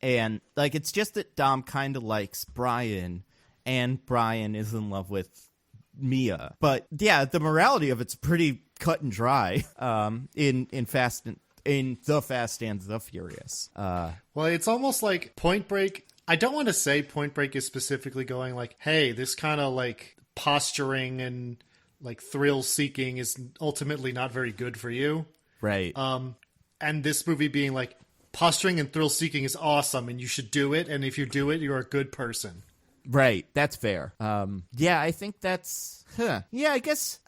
And, like, it's just that Dom kind of likes Brian, and Brian is in love with Mia. But, yeah, the morality of it's pretty cut and dry in The Fast and the Furious. Well, it's almost like Point Break. I don't want to say Point Break is specifically going like, hey, this kind of like posturing and like thrill seeking is ultimately not very good for you. Right. And this movie being like, posturing and thrill seeking is awesome and you should do it. And if you do it, you're a good person. Right. That's fair. Yeah, I think that's... Yeah, I guess...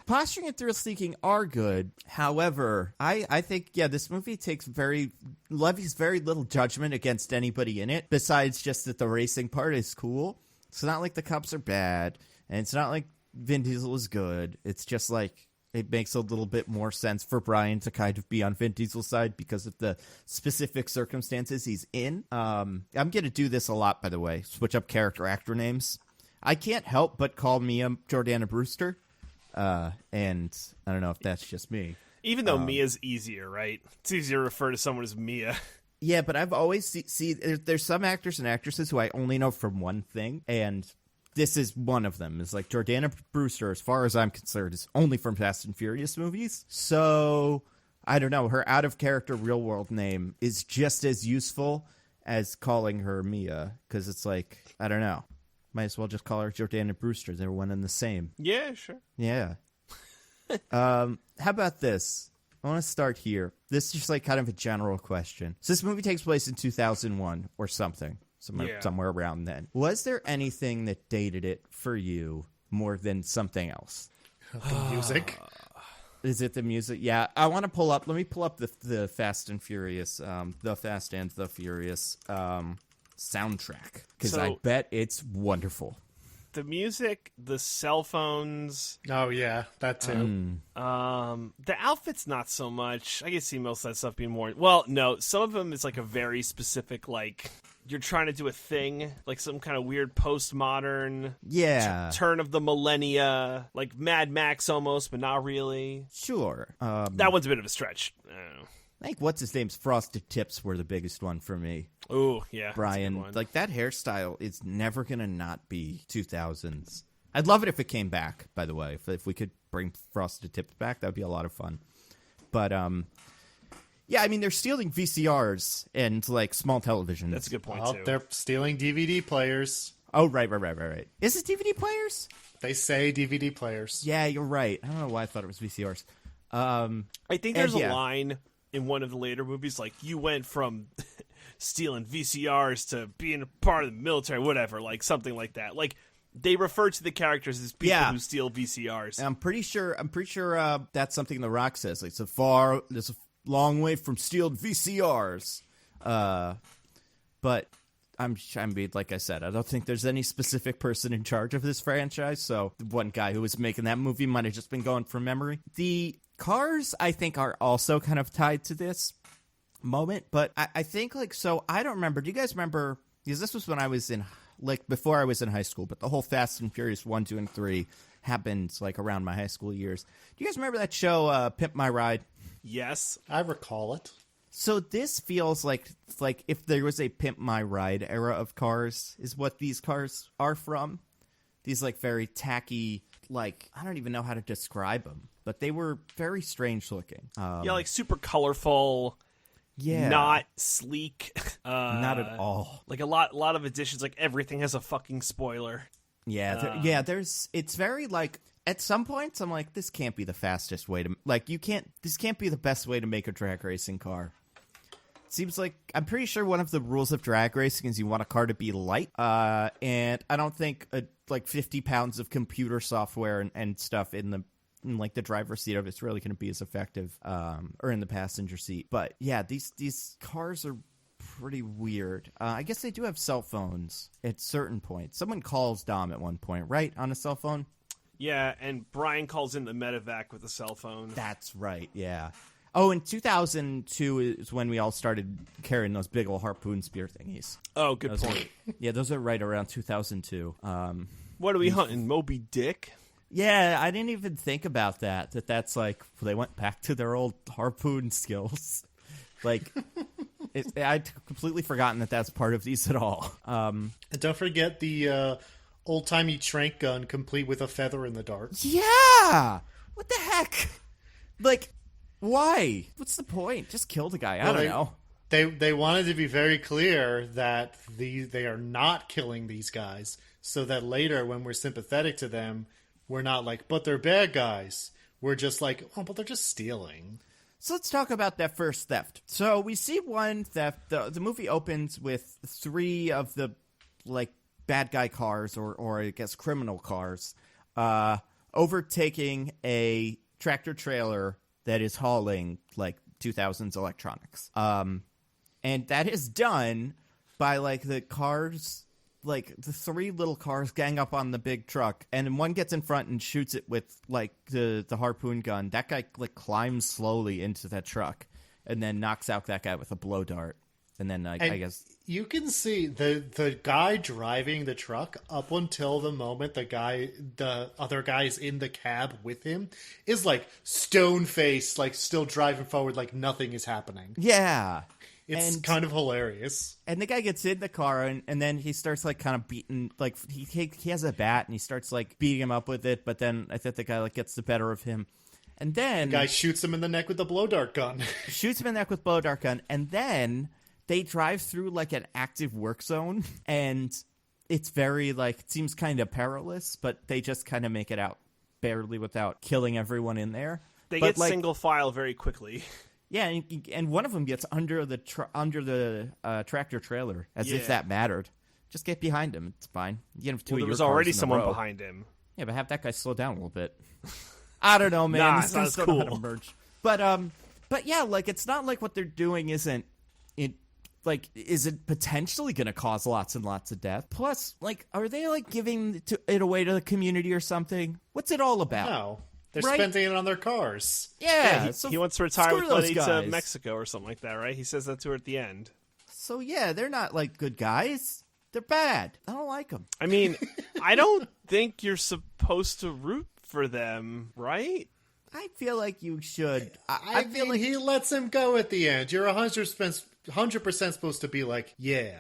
Posturing and thrill-seeking are good. However, I think, this movie levies very little judgment against anybody in it, besides just that the racing part is cool. It's not like the cops are bad, and it's not like Vin Diesel is good. It's just like, it makes a little bit more sense for Brian to kind of be on Vin Diesel's side because of the specific circumstances he's in. I'm going to do this a lot, by the way. Switch up character-actor names. I can't help but call Mia Jordana Brewster. And I don't know if that's just me. Even though Mia's easier, right? It's easier to refer to someone as Mia. Yeah, but I've always there's some actors and actresses who I only know from one thing, and this is one of them. It's like Jordana Brewster, as far as I'm concerned, is only from Fast and Furious movies. So I don't know. Her out-of-character real-world name is just as useful as calling her Mia, because it's like, I don't know. Might as well just call her Jordana Brewster. They're one and the same. Yeah, sure. Yeah. How about this? I want to start here. This is just like kind of a general question. So this movie takes place in 2001 or something, somewhere around then. Was there anything that dated it for you more than something else? The music. Is it the music? Yeah. I want to let me pull up the Fast and Furious, the Fast and the Furious, soundtrack, because I bet it's wonderful. The music, the cell phones. Oh yeah, that too. The outfits, not so much. I can see most of that stuff being more. Well, no, some of them is like a very specific, like you're trying to do a thing, like some kind of weird postmodern, turn of the millennia, like Mad Max almost, but not really. Sure. That one's a bit of a stretch. I don't know. I think what's his name's Frosted Tips were the biggest one for me. Oh, yeah. Brian, like that hairstyle is never going to not be 2000s. I'd love it if it came back, by the way. If we could bring Frosted Tips back, that would be a lot of fun. But, yeah, I mean, they're stealing VCRs and, like, small televisions. That's a good point, too. They're stealing DVD players. Oh, right. Is it DVD players? They say DVD players. Yeah, you're right. I don't know why I thought it was VCRs. I think there's a line in one of the later movies, like, you went from stealing VCRs to being a part of the military, whatever, like, something like that. Like, they refer to the characters as people who steal VCRs. I'm pretty sure that's something The Rock says. Like, there's a long way from stealing VCRs. But I mean, like I said, I don't think there's any specific person in charge of this franchise. So the one guy who was making that movie might have just been going from memory. The cars, I think, are also kind of tied to this moment. But I think, like, so I don't remember. Do you guys remember? Because this was when I was before I was in high school. But the whole Fast and Furious 1, 2, and 3 happened, like, around my high school years. Do you guys remember that show, Pimp My Ride? Yes. I recall it. So this feels like if there was a Pimp My Ride era of cars is what these cars are from. These, like, very tacky, like, I don't even know how to describe them, but they were very strange looking. Yeah, like super colorful. Yeah. Not sleek. Not at all. Like a lot of additions, like everything has a fucking spoiler. Yeah, it's very, like, at some points I'm like, this can't be the fastest way to, like, this can't be the best way to make a drag racing car. Seems like, I'm pretty sure one of the rules of drag racing is you want a car to be light, and I don't think like 50 pounds of computer software and stuff in like the driver's seat of it's really going to be as effective, or in the passenger seat. But yeah, these cars are pretty weird. I guess they do have cell phones at certain points. Someone calls Dom at one point, right, on a cell phone? Yeah, and Brian calls in the medevac with a cell phone. That's right, yeah. Oh, in 2002 is when we all started carrying those big old harpoon spear thingies. Oh, good point. Yeah, those are right around 2002. What are we hunting, Moby Dick? Yeah, I didn't even think about that. That's like, they went back to their old harpoon skills. Like, I'd completely forgotten that that's part of these at all. And don't forget the old-timey trank gun complete with a feather in the dart. Yeah! What the heck? Like, why? What's the point? Just kill the guy. I don't know. They wanted to be very clear that they are not killing these guys, so that later when we're sympathetic to them, we're not like, but they're bad guys. We're just like, oh, but they're just stealing. So let's talk about that first theft. So we see one theft. The movie opens with 3 of the, like, bad guy cars, or I guess criminal cars, overtaking a tractor trailer that is hauling, like, 2000s electronics. And that is done by, like, the cars, like, the 3 little cars gang up on the big truck, and then one gets in front and shoots it with, like, the harpoon gun. That guy, like, climbs slowly into that truck and then knocks out that guy with a blow dart. And then, I guess... You can see the guy driving the truck up until the moment the other guy's in the cab with him is, like, stone-faced, like, still driving forward like nothing is happening. Yeah. It's kind of hilarious. And the guy gets in the car, and then he starts, like, kind of beating, like, he has a bat, and he starts, like, beating him up with it, but then I think the guy, like, gets the better of him. And then... The guy shoots him in the neck with the blow dart gun. Shoots him in the neck with blow dart gun, and then they drive through, like, an active work zone, and it's very, like, it seems kind of perilous, but they just kind of make it out barely without killing everyone in there. They get single file very quickly. Yeah, and one of them gets under the tractor trailer, as if that mattered. Just get behind him; it's fine. You get him two. Well, there was already someone behind him. Yeah, but have that guy slow down a little bit. I don't know, man. Nah, it's not as cool. How to merge. But yeah, like, it's not like what they're doing isn't potentially going to cause lots and lots of death? Plus, like, are they, like, giving it away to the community or something? What's it all about? No. They're spending it on their cars. Yeah. He wants to retire with Letty to Mexico or something like that, right? He says that to her at the end. So, yeah, they're not, like, good guys. They're bad. I don't like them. I mean, I don't think you're supposed to root for them, right? I feel like you should. I feel like he lets him go at the end. You're 100% supposed to be like, yeah.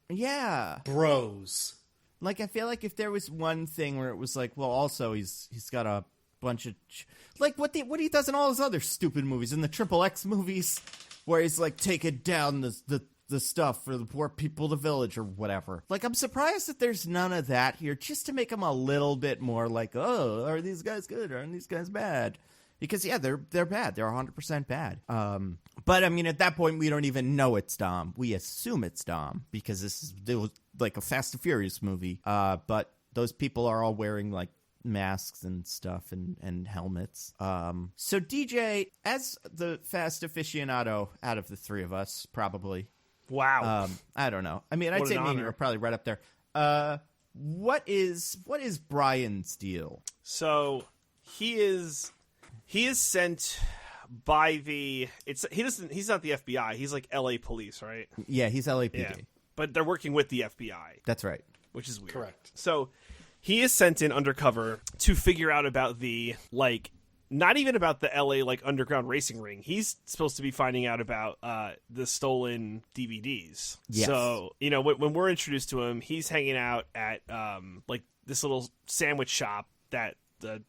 Yeah. Bros. Like, I feel like if there was one thing where it was like, well, also he's got a bunch of like what he does in all his other stupid movies, in the Triple X movies, where he's like taking down the stuff for the poor people of the village or whatever. Like, I'm surprised that there's none of that here, just to make him a little bit more like, oh, are these guys good? Aren't these guys bad? Because, yeah, they're bad. They're 100% bad. But, I mean, at that point, we don't even know it's Dom. We assume it's Dom because it was like a Fast and Furious movie. But those people are all wearing, like, masks and stuff and helmets. So DJ, as the Fast aficionado out of the three of us, probably. Wow. I don't know. I mean, I'd say me and you are probably right up there. What is Brian's deal? So he's sent by he's not the FBI. He's like LA police, right? Yeah, he's LAPD. Yeah. But they're working with the FBI. That's right. Which is weird. Correct. So he is sent in undercover to figure out about the, like, not even about the LA, like, underground racing ring. He's supposed to be finding out about the stolen DVDs. Yes. So, you know, when we're introduced to him, he's hanging out at, like, this little sandwich shop that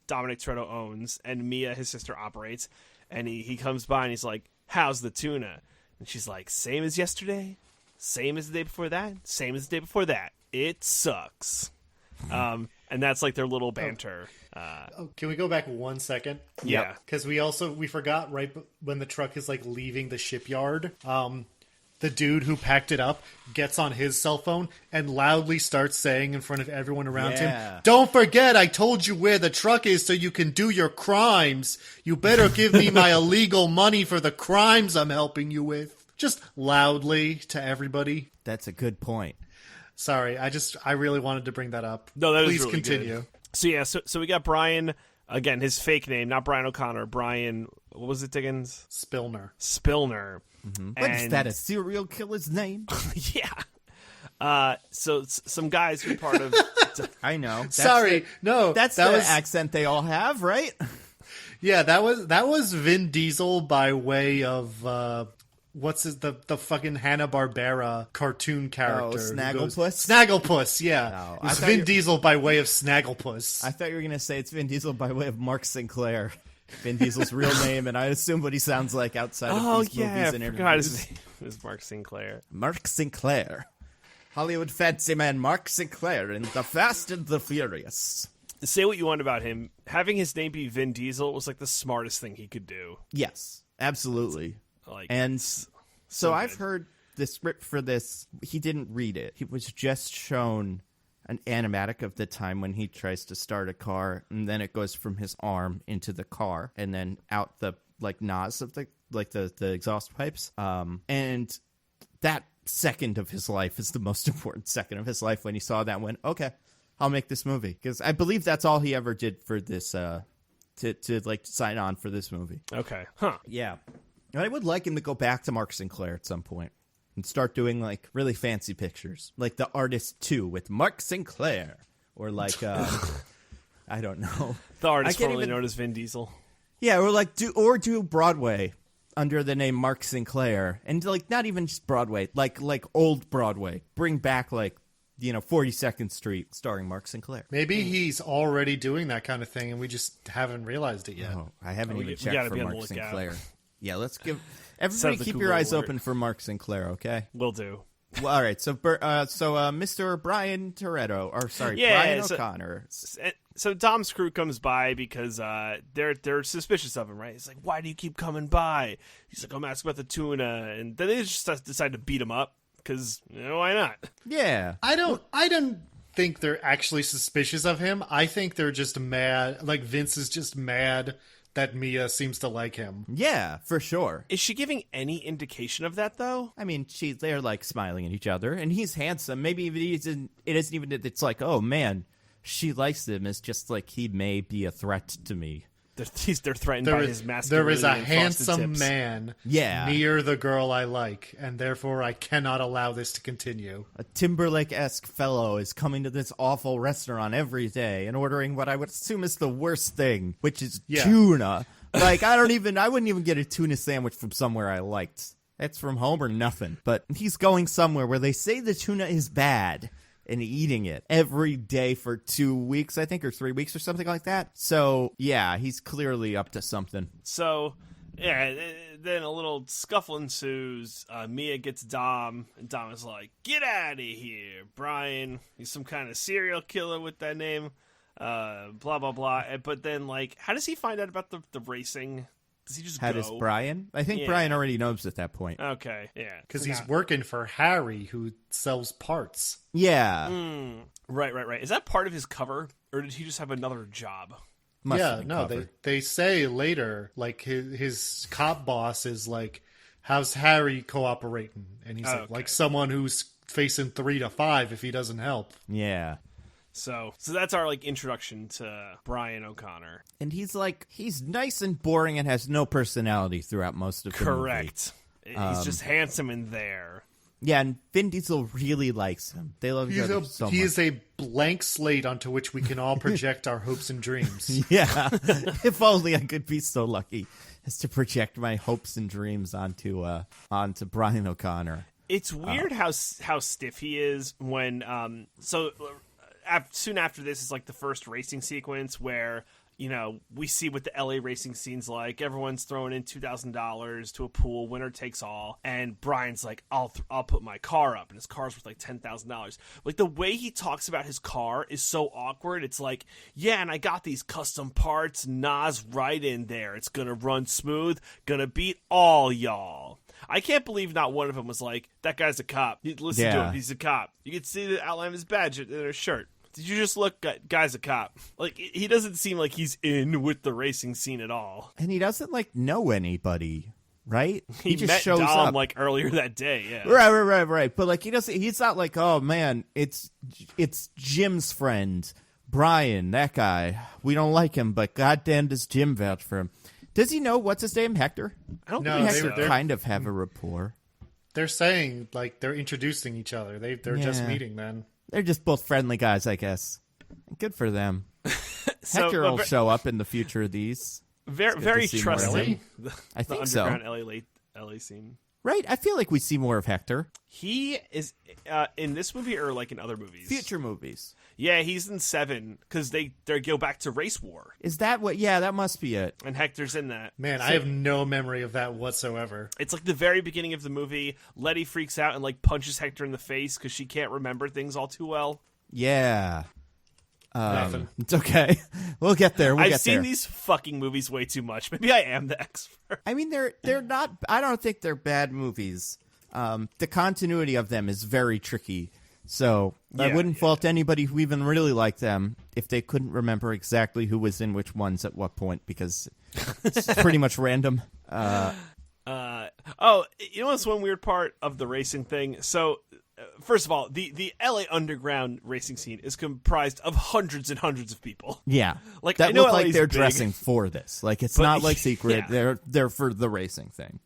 Dominic Toretto owns, and Mia, his sister, operates. And he comes by and he's like, how's the tuna? And she's like, same as yesterday, same as the day before that, same as the day before that. It sucks. And that's like their little banter. Can we go back 1 second? Yeah. Because we forgot right when the truck is like leaving the shipyard. The dude who packed it up gets on his cell phone and loudly starts saying in front of everyone around him, "Don't forget, I told you where the truck is so you can do your crimes. You better give me my illegal money for the crimes I'm helping you with." Just loudly to everybody. That's a good point. Sorry, I really wanted to bring that up. No, that Please is really continue. Good. So yeah, so we got Brian, again, his fake name, not Brian O'Connor, Brian, what was it, Diggins? Spillner. Mm-hmm. What is that, a serial killer's name? Yeah. So some guys who are part of... I know. That's the accent they all have, right? Yeah, that was Vin Diesel by way of... what's the fucking Hanna-Barbera cartoon character? Oh, Snagglepuss? Snagglepuss, yeah. No, it's Vin Diesel by way of Snagglepuss. I thought you were going to say it's Vin Diesel by way of Mark Sinclair. Vin Diesel's real name, and I assume what he sounds like outside of these movies and interviews. his name is Mark Sinclair. Mark Sinclair. Hollywood fancy man Mark Sinclair in The Fast and the Furious. Say what you want about him. Having his name be Vin Diesel was like the smartest thing he could do. Yes, absolutely. And so good. I've heard the script for this. He didn't read it. He was just shown an animatic of the time when he tries to start a car, and then it goes from his arm into the car, and then out the nozzle of the exhaust pipes. And that second of his life is the most important second of his life when he saw that and went, okay, I'll make this movie, because I believe that's all he ever did for this to sign on for this movie. Okay, huh? Yeah. And I would like him to go back to Mark Sinclair at some point and start doing, like, really fancy pictures. Like The Artist 2 with Mark Sinclair. Or, like, I don't know. The artist formerly known as Vin Diesel. Yeah, or, like, do Broadway under the name Mark Sinclair. And, like, not even just Broadway. Like old Broadway. Bring back, 42nd Street starring Mark Sinclair. Maybe he's already doing that kind of thing and we just haven't realized it yet. Oh, I haven't even checked for Mark Sinclair. Yeah, let's give everybody keep your eyes open for Mark Sinclair, okay? Will do. Well, all right, so Mr. Brian Toretto, Brian O'Connor. So Dom's crew comes by because they're suspicious of him, right? He's like, "Why do you keep coming by?" He's like, "I'm asking about the tuna," and then they just decide to beat him up because why not? Yeah, I don't think they're actually suspicious of him. I think they're just mad. Like Vince is just mad that Mia seems to like him. Yeah, for sure. Is she giving any indication of that, though? I mean, they're, like, smiling at each other, and he's handsome. Maybe it isn't even that it's like, oh, man, she likes him. It's just, like, he may be a threat to me. They're threatened by his masculinity. There is a and handsome man near the girl I like, and therefore I cannot allow this to continue. A Timberlake-esque fellow is coming to this awful restaurant every day and ordering what I would assume is the worst thing, which is tuna. Like, I wouldn't even get a tuna sandwich from somewhere I liked. It's from home or nothing. But he's going somewhere where they say the tuna is bad. and eating it every day for 2 weeks, I think, or 3 weeks or something like that. So, yeah, he's clearly up to something. So, yeah, then a little scuffle ensues. Mia gets Dom, and Dom is like, "Get out of here, Brian. He's some kind of serial killer with that name." Blah, blah, blah. But then, like, how does he find out about the racing? Does he just How go? does Brian? I think Yeah. Brian already knows at that point. Okay, yeah. Because he's working for Harry, who sells parts. Yeah. Right. Is that part of his cover, or did he just have another job? Must have Yeah, been no, covered. they say later, like, his cop boss is like, how's Harry cooperating? And he's Okay. like someone who's facing 3 to 5 if he doesn't help. Yeah. So that's our, like, introduction to Brian O'Connor. And he's nice and boring and has no personality throughout most of the movie. Correct. He's just handsome in there. Yeah, and Vin Diesel really likes him. They love each other so much. He is a blank slate onto which we can all project our hopes and dreams. Yeah. If only I could be so lucky as to project my hopes and dreams onto Brian O'Connor. It's weird how stiff he is when soon after this is like the first racing sequence where, you know, we see what the LA racing scene's like. Everyone's throwing in $2,000 to a pool, winner takes all, and Brian's like, I'll put my car up, and his car's worth like $10,000. Like, the way he talks about his car is so awkward. It's like, yeah, and I got these custom parts, Nas right in there. It's gonna run smooth, gonna beat all y'all. I can't believe not one of them was like, that guy's a cop. Listen to him, he's a cop. You can see the outline of his badge in his shirt. Did you just look, guy's a cop? Like, he doesn't seem like he's in with the racing scene at all. And he doesn't, like, know anybody, right? He just met shows Dom, up. like, earlier that day, yeah. Right. But, like, he's not like, oh, man, it's Jim's friend, Brian, that guy. We don't like him, but goddamn does Jim vouch for him. Does he know, what's his name, Hector? I don't No, think Hector so. kind of have a rapport. They're saying, like, they're introducing each other. They're just Yeah. meeting then. They're just both friendly guys, I guess. Good for them. So, Hector but will show up in the future of these. very to see more of trusting. him. The, I the think so. underground LA scene. Right? I feel like we see more of Hector. He is in this movie or like in other movies. Future movies. Yeah, he's in 7 because they go back to Race War, Is that what? Yeah, that must be it. and Hector's in that. Man, I have no memory of that whatsoever. It's like the very beginning of the movie. Letty freaks out and like punches Hector in the face because she can't remember things all too well. Yeah. Nothing. It's okay. We'll get there. I've seen these fucking movies way too much. Maybe I am the expert. I mean, they're not. I don't think they're bad movies. The continuity of them is very tricky. So I wouldn't fault anybody who even really liked them if they couldn't remember exactly who was in which ones at what point, because it's pretty much random. Oh, you know what's one weird part of the racing thing? So, first of all, the LA underground racing scene is comprised of hundreds and hundreds of people. Yeah, Like, that I know look like LA's they're big. dressing for this. Like it's But- not like secret. yeah. They're for the racing thing.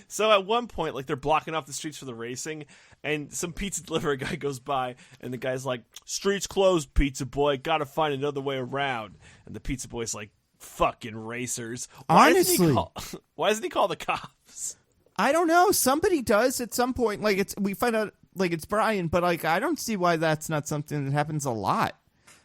So at one point, like, they're blocking off the streets for the racing, and some pizza delivery guy goes by, and the guy's like, "Streets closed, pizza boy. Gotta find another way around." And the pizza boy's like, "Fucking racers." Honestly. Why doesn't he call the cops? I don't know. Somebody does at some point. Like we find out like it's Brian, but like I don't see why that's not something that happens a lot.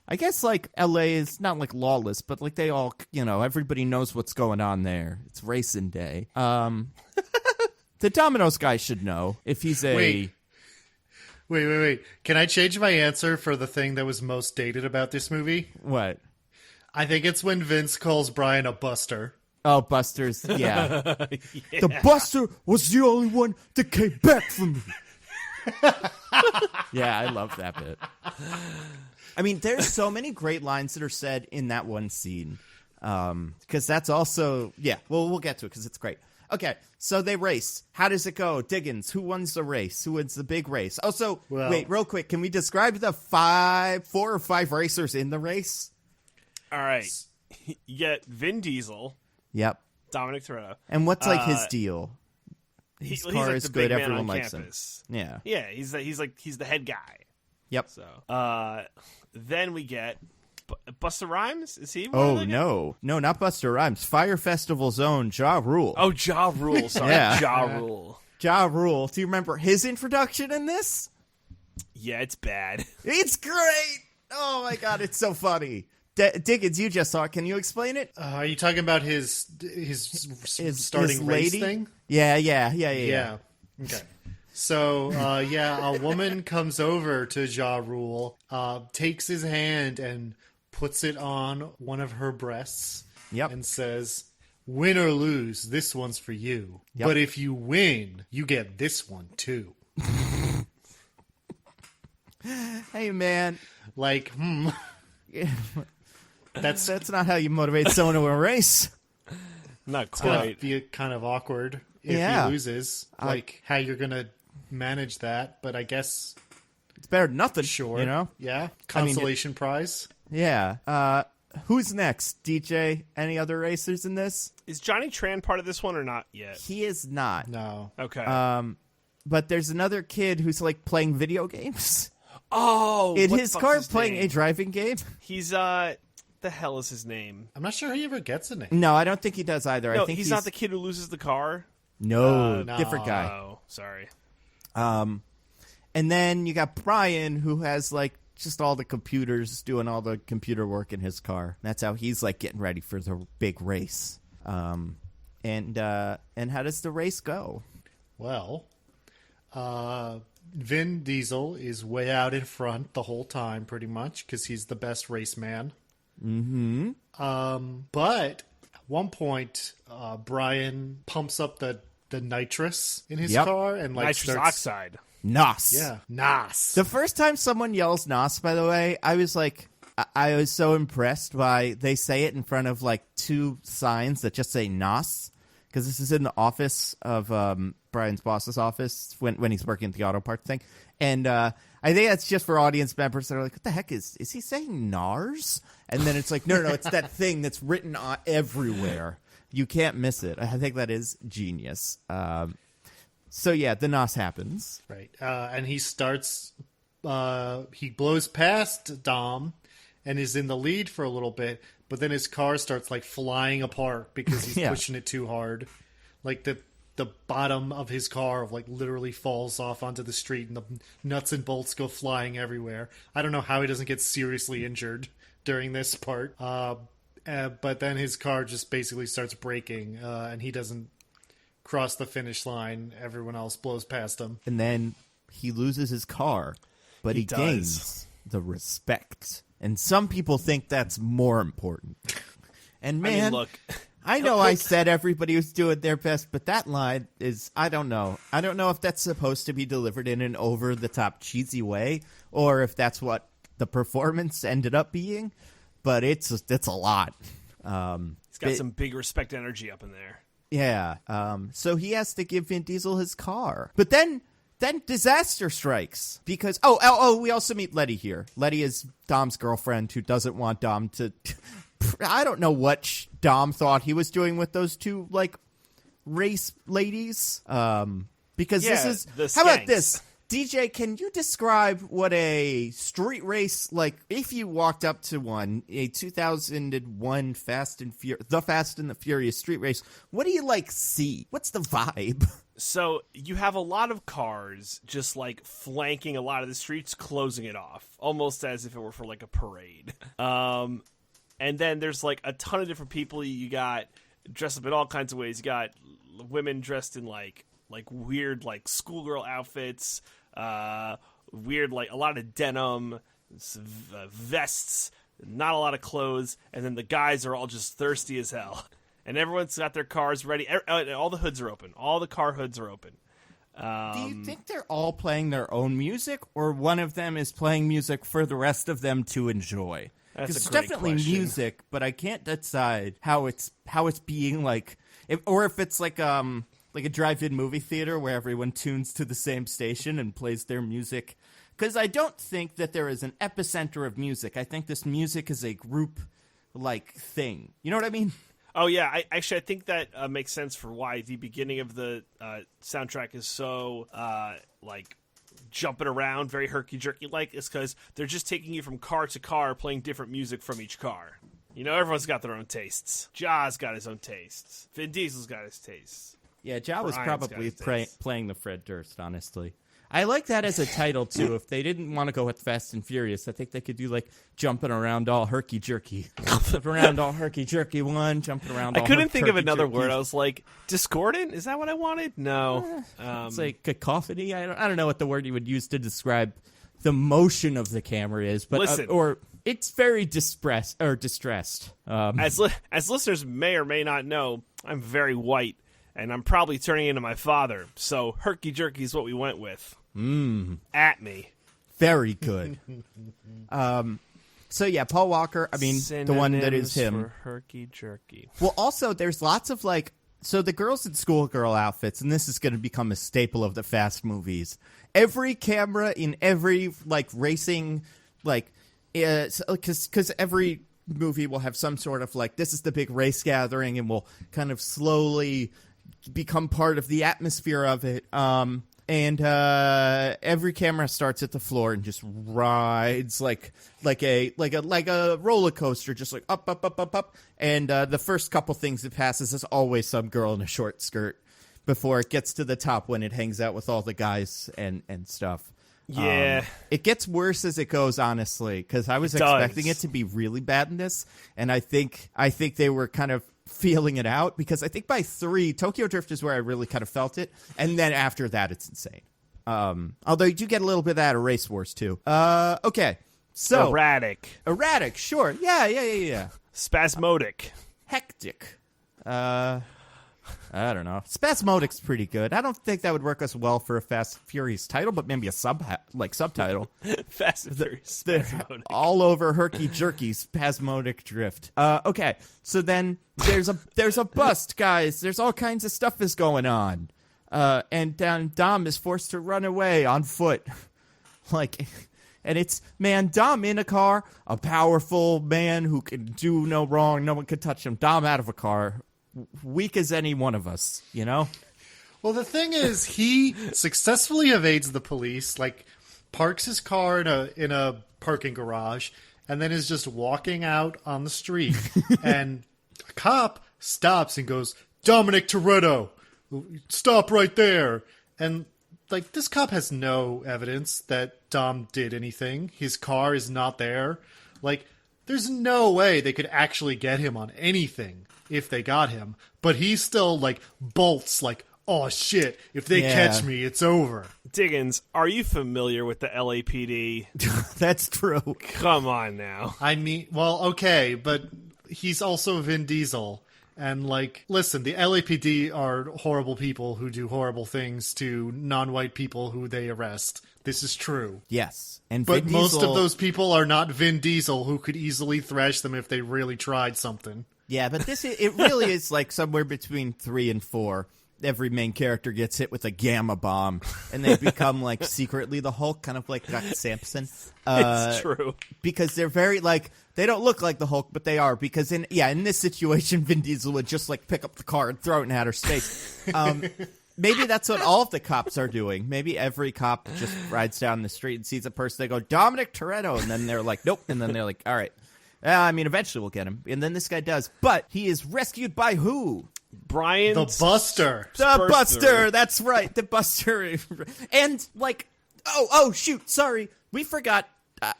I guess like LA is not like lawless, but like they all, everybody knows what's going on there. It's racing day. The Domino's guy should know if he's a. Wait. Can I change my answer for the thing that was most dated about this movie? What? I think it's when Vince calls Brian a buster. Oh, Buster's. Yeah. The Buster was the only one that came back from me. Yeah, I love that bit. I mean, there's so many great lines that are said in that one scene. Because that's also, we'll get to it because it's great. Okay, so they race. How does it go? Diggins, who wins the race? Who wins the big race? Also, wait, real quick, can we describe the 4 or 5 racers in the race? All right. You get Vin Diesel, Yep. Dominic Toretto. And what's like his deal? He's car like is the good. big man Everyone on likes campus. him. Yeah. Yeah, he's the head guy. Yep. So, then we get Busta Rhymes. Is he? Oh, one of the no, not Buster Rhymes. Fire Festival's own Ja Rule. Oh, Ja Rule. Sorry, Yeah. Ja Rule. Ja Rule. Do you remember his introduction in this? Yeah, it's bad. It's great. Oh my god, it's so funny. Diggins, you just saw it. Can you explain it? Are you talking about his starting race thing? Yeah. Okay. So, a woman comes over to Ja Rule, takes his hand and puts it on one of her breasts. Yep. And says, "Win or lose, this one's for you. Yep. But if you win, you get this one too." Hey, man. Like, That's not how you motivate someone to a race. Not It's gonna quite. be kind of awkward if Yeah. he loses. Like, how you're gonna manage that? But I guess It's better than nothing. sure. You know? Yeah. Consolation prize. Yeah. Who's next? DJ? Any other racers in this? Is Johnny Tran part of this one or not yet? He is not. No. Okay. But there's another kid who's like playing video games oh, in what his the fuck's car, his playing name? a driving game. He's the hell is his name? I'm not sure he ever gets a name. No, I don't think he does either. No, I think he's not the kid who loses the car. No, No. different guy. Oh, sorry. And then you got Brian, who has like just all the computers doing all the computer work in his car. That's how he's like getting ready for the big race. And how does the race go? Well, Vin Diesel is way out in front the whole time, pretty much, because he's the best race man. Mm-hmm. But at one point, Brian pumps up the nitrous in his car and like Nitrous oxide. NOS. Yeah, NOS. The first time someone yells NOS, by the way, I was like, I was so impressed by they say it in front of like two signs that just say NOS. Because this is in the office of Brian's boss's office when he's working at the auto parts thing. And I think that's just for audience members that are like, what the heck is he saying NARS? And then it's like, no, it's that thing that's written on everywhere. You can't miss it. I think that is genius. So yeah, the NOS happens. Right. And he starts, he blows past Dom and is in the lead for a little bit, but then his car starts like flying apart because he's pushing it too hard. Like the bottom of his car like literally falls off onto the street and the nuts and bolts go flying everywhere. I don't know how he doesn't get seriously injured during this part. But then his car just basically starts braking and he doesn't cross the finish line. Everyone else blows past him. And then he loses his car, but he does. gains the respect. And some people think that's more important. And man, I mean, look, I know I said everybody was doing their best, but that line is, I don't know. I don't know if that's supposed to be delivered in an over-the-top cheesy way or if that's what the performance ended up being, but it's a lot. he's got some big respect energy up in there. Yeah. So he has to give Vin Diesel his car. But then disaster strikes because we also meet Letty here. Letty is Dom's girlfriend who doesn't want Dom to. I don't know what Dom thought he was doing with those two like race ladies. Because this is the how about skanks. this? DJ, can you describe what a street race, like if you walked up to one, a 2001 The Fast and the Furious street race, what do you like see? What's the vibe? So you have a lot of cars just like flanking a lot of the streets, closing it off, almost as if it were for like a parade. And then there's like a ton of different people. You got dressed up in all kinds of ways. You got women dressed in like weird like schoolgirl outfits, weird like a lot of denim, vests, not a lot of clothes, and then the guys are all just thirsty as hell. And everyone's got their cars ready. All the hoods are open. All the car hoods are open. Do you think they're all playing their own music, or one of them is playing music for the rest of them to enjoy? That's Because a it's great definitely question. music, but I can't decide how it's being like, if it's like a drive-in movie theater where everyone tunes to the same station and plays their music. Because I don't think that there is an epicenter of music. I think this music is a group-like thing. You know what I mean? Oh yeah, I think that makes sense for why the beginning of the soundtrack is so like jumping around, very herky-jerky like. It's because they're just taking you from car to car, playing different music from each car. You know, everyone's got their own tastes. Ja's got his own tastes. Vin Diesel's got his tastes. Yeah, Ja was Brian's got probably his taste. playing the Fred Durst, honestly. I like that as a title, too. If they didn't want to go with Fast and Furious, I think they could do, like, jumping around all herky-jerky. Jumping around all herky-jerky one, jumping around all I couldn't think of another herky-jerky. word. I was like, discordant? Is that what I wanted? No. It's like cacophony. I don't know what the word you would use to describe the motion of the camera is, but Listen. or it's very distressed. As listeners may or may not know, I'm very white, and I'm probably turning into my father. So herky-jerky is what we went with. At me. Very good. So yeah, Paul Walker. I mean, the one that is him. For herky-jerky. Well, also there's lots of like. So the girls in schoolgirl outfits, and this is going to become a staple of the Fast movies. Every camera in every like racing, like, because every movie will have some sort of like, this is the big race gathering, and will kind of slowly become part of the atmosphere of it. And every camera starts at the floor and just rides like a roller coaster, just like up. And the first couple things it passes is always some girl in a short skirt before it gets to the top when it hangs out with all the guys and stuff. Yeah. It gets worse as it goes, honestly, because I was expecting it to be really bad in this, and I think they were kind of feeling it out, because I think by 3, Tokyo Drift is where I really kind of felt it, and then after that, it's insane. Although you do get a little bit of that of Race Wars, too. Okay, so... Erratic. Erratic, sure. Yeah. Spasmodic. Hectic. I don't know. Spasmodic's pretty good. I don't think that would work as well for a Fast and Furious title, but maybe a subtitle. Fast and Furious. Spasmodic. All over herky-jerky, spasmodic drift. Okay, so then there's a bust, guys. There's all kinds of stuff is going on. And Dom is forced to run away on foot. And it's, man, Dom in a car, a powerful man who can do no wrong. No one can touch him. Dom out of a car. Weak as any one of us, you know? Well, the thing is, he successfully evades the police, like parks his car in a parking garage, and then is just walking out on the street. And a cop stops and goes, "Dominic Toretto, stop right there." And like, this cop has no evidence that Dom did anything. His car is not there. Like, there's no way they could actually get him on anything if they got him. But he still, like, bolts, like, oh, shit, if they catch me, it's over. Diggins, are you familiar with the LAPD? That's true. Come on now. I mean, well, okay, but he's also Vin Diesel. And, like, listen, the LAPD are horrible people who do horrible things to non-white people who they arrest. This is true. Yes. And But Vin most Diesel, of those people are not Vin Diesel, who could easily thrash them if they really tried something. Yeah, but it really is like somewhere between 3 and 4. Every main character gets hit with a gamma bomb, and they become like secretly the Hulk, kind of like Doc Samson. It's true. Because they're very like, they don't look like the Hulk, but they are. Because in this situation, Vin Diesel would just like pick up the car and throw it in outer space. Maybe that's what all of the cops are doing. Maybe every cop just rides down the street and sees a person. They go, "Dominic Toretto," and then they're like, "Nope," and then they're like, "All right." I mean, eventually we'll get him. And then this guy does. But he is rescued by who? Brian The Buster. The Buster. That's right. The Buster. And, like, oh, shoot. Sorry. We forgot.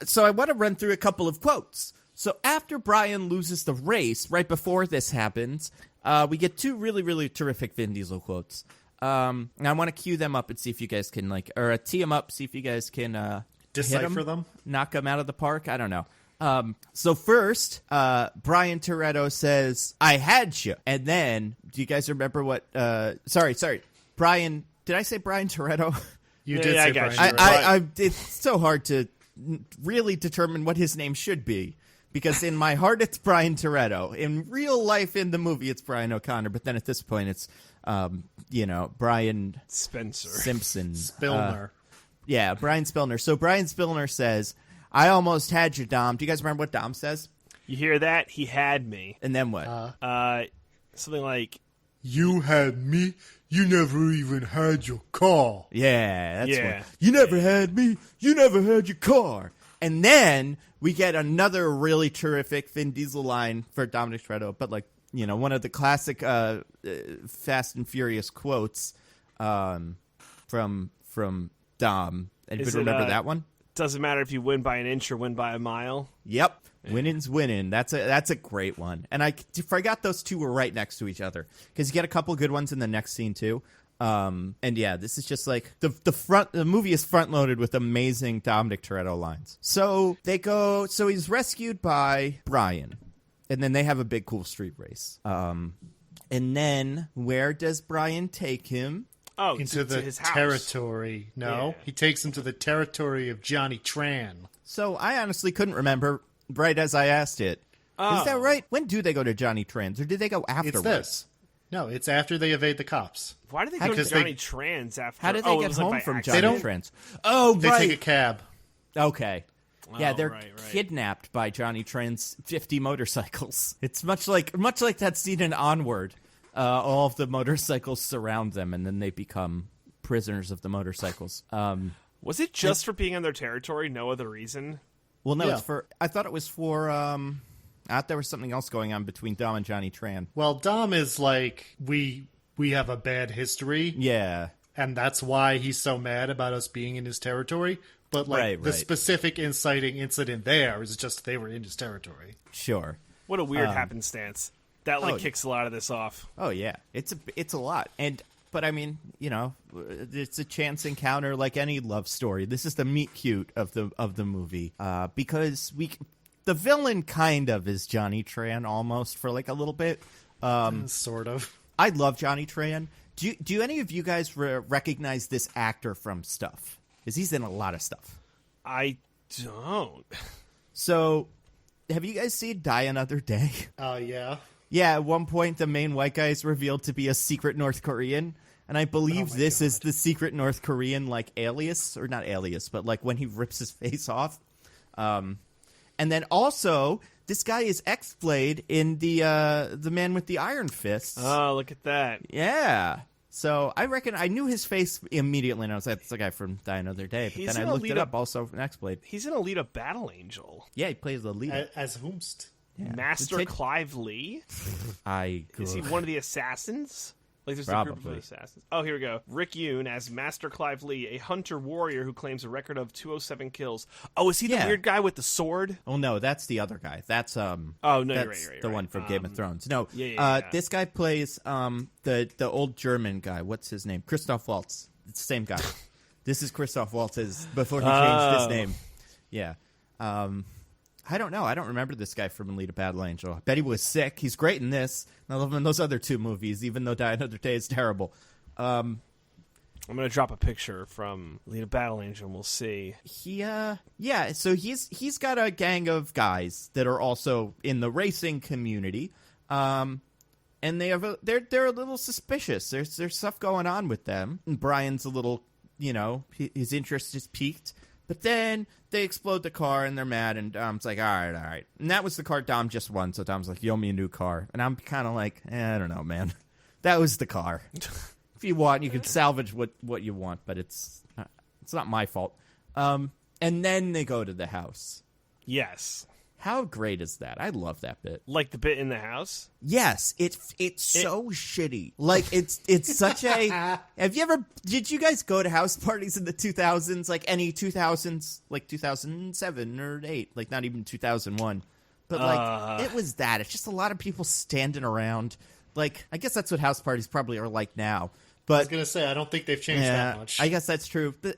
So I want to run through a couple of quotes. So after Brian loses the race, right before this happens, we get 2 really, really terrific Vin Diesel quotes. And I want to cue them up and see if you guys can, like, or tee them up, see if you guys can Decipher them? Knock them out of the park. I don't know. So first, Brian Toretto says, "I had you." And then, do you guys remember what, sorry, Brian, did I say Brian Toretto? You did say I got Brian you. Toretto. It's so hard to really determine what his name should be. Because in my heart, it's Brian Toretto. In real life, in the movie, it's Brian O'Connor. But then at this point, it's, Brian Spencer Simpson. Spillner. Yeah, Brian Spillner. So Brian Spillner says, "I almost had you, Dom." Do you guys remember what Dom says? You hear that? He had me. And then what? Something like, "You had me. You never even had your car." Yeah, that's Yeah. what. You never had me. You never had your car. And then we get another really terrific Vin Diesel line for Dominic Toretto, but like, one of the classic Fast and Furious quotes from Dom. Anybody Is it, remember that one? Doesn't matter if you win by an inch or win by a mile. Yep. Winning's winning. That's a great one. And I forgot those two were right next to each other because you get a couple good ones in the next scene too. And yeah, this is just like the movie is front loaded with amazing Dominic Toretto lines. So he's rescued by Brian, and then they have a big cool street race. And then where does Brian take him? Oh, into the his house. territory. No, Yeah. he takes him to the territory of Johnny Tran. So I honestly couldn't remember right as I asked it. Is that right? When do they go to Johnny Tran's, or did they go afterwards? It's this. No, it's after they evade the cops. Why did they go to Because Johnny Tran's after? How did they it get was, like, home by from accident? Johnny Tran's? Oh, They right. take a cab. Okay. Yeah, Oh, they're right. kidnapped by Johnny Tran's 50 motorcycles. It's much like that scene in Onward. All of the motorcycles surround them, and then they become prisoners of the motorcycles. Was it just for being on their territory? No other reason? Well, no, Yeah. it's for. I thought it was for. I thought there was something else going on between Dom and Johnny Tran. Well, Dom is like, we have a bad history, Yeah. and that's why he's so mad about us being in his territory. But like the Right. specific inciting incident there is just they were in his territory. Sure. What a weird happenstance. That oh, kicks a lot of this off. Oh yeah, it's a lot, but I mean, it's a chance encounter like any love story. This is the meet cute of the movie, because the villain kind of is Johnny Tran almost for like a little bit. Sort of. I love Johnny Tran. Do any of you guys recognize this actor from stuff? Because he's in a lot of stuff. I don't. So, have you guys seen Die Another Day? Yeah. Yeah, at one point, the main white guy is revealed to be a secret North Korean. And I believe this is the secret North Korean, like, alias. Or not alias, but, like, when he rips his face off. And then also, this guy is X-Blade in the Man with the Iron Fist. Oh, look at that. Yeah. So I reckon I knew his face immediately, and I was like, that's the guy from Die Another Day. But He's then I in looked it Alita- up, also from X-Blade. He's in Alita Battle Angel. Yeah, he plays the lead. As whomst. Yeah. Master Take- Clive Lee? Is he one of the assassins? Like, there's a group Probably. of assassins. Oh, here we go. Rick Yoon as Master Clive Lee, a hunter warrior who claims a record of 207 kills. Oh, is he the Yeah. weird guy with the sword? Oh no, that's the other guy. That's Oh, no, that's you're right. the one from Game of Thrones. No, yeah. This guy plays the old German guy. What's his name? Christoph Waltz. It's the same guy. This is Christoph Waltz's before he changed his name. Yeah. I don't know. I don't remember this guy from Alita Battle Angel. I bet he was sick. He's great in this. I love him in those other two movies, even though Die Another Day is terrible. I'm going to drop a picture from Alita Battle Angel, and we'll see. So he's got a gang of guys that are also in the racing community, and they're a little suspicious. There's stuff going on with them. And Brian's a little, his interest is piqued. But then they explode the car and they're mad, and Dom's like, all right. And that was the car Dom just won, so Dom's like, you owe me a new car. And I'm kind of like, I don't know, man. That was the car. If you want, you can salvage what you want, but it's not my fault. And then they go to the house. Yes. How great is that? I love that bit. Like the bit in the house? Yes, it's so shitty. Like it's such a. Did you guys go to house parties in the 2000s? Like any 2000s, like 2007 or 8, like not even 2001. But like it was that. It's just a lot of people standing around. Like I guess that's what house parties probably are like now. But I was going to say, I don't think they've changed that much. I guess that's true. But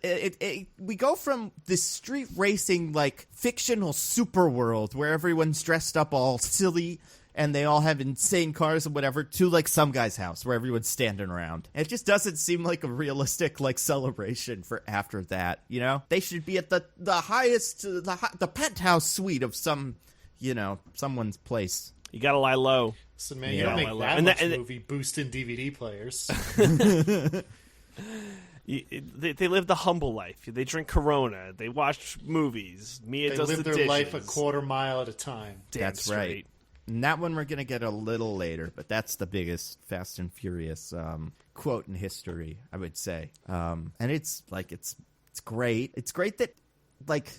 we go from this street racing, like, fictional super world where everyone's dressed up all silly and they all have insane cars and whatever, to, like, some guy's house where everyone's standing around. And it just doesn't seem like a realistic, like, celebration for after that, They should be at the highest, the penthouse suite of someone's place. You got to lie low. So, man, Yeah. you don't make And that that- much movie boosting DVD players. They live the humble life. They drink Corona. They watch movies. Mia They does live the their dishes. life a quarter mile at a time. Damn That's straight. right. And that one we're going to get a little later, but that's the biggest Fast and Furious quote in history, I would say. And it's great. It's great that like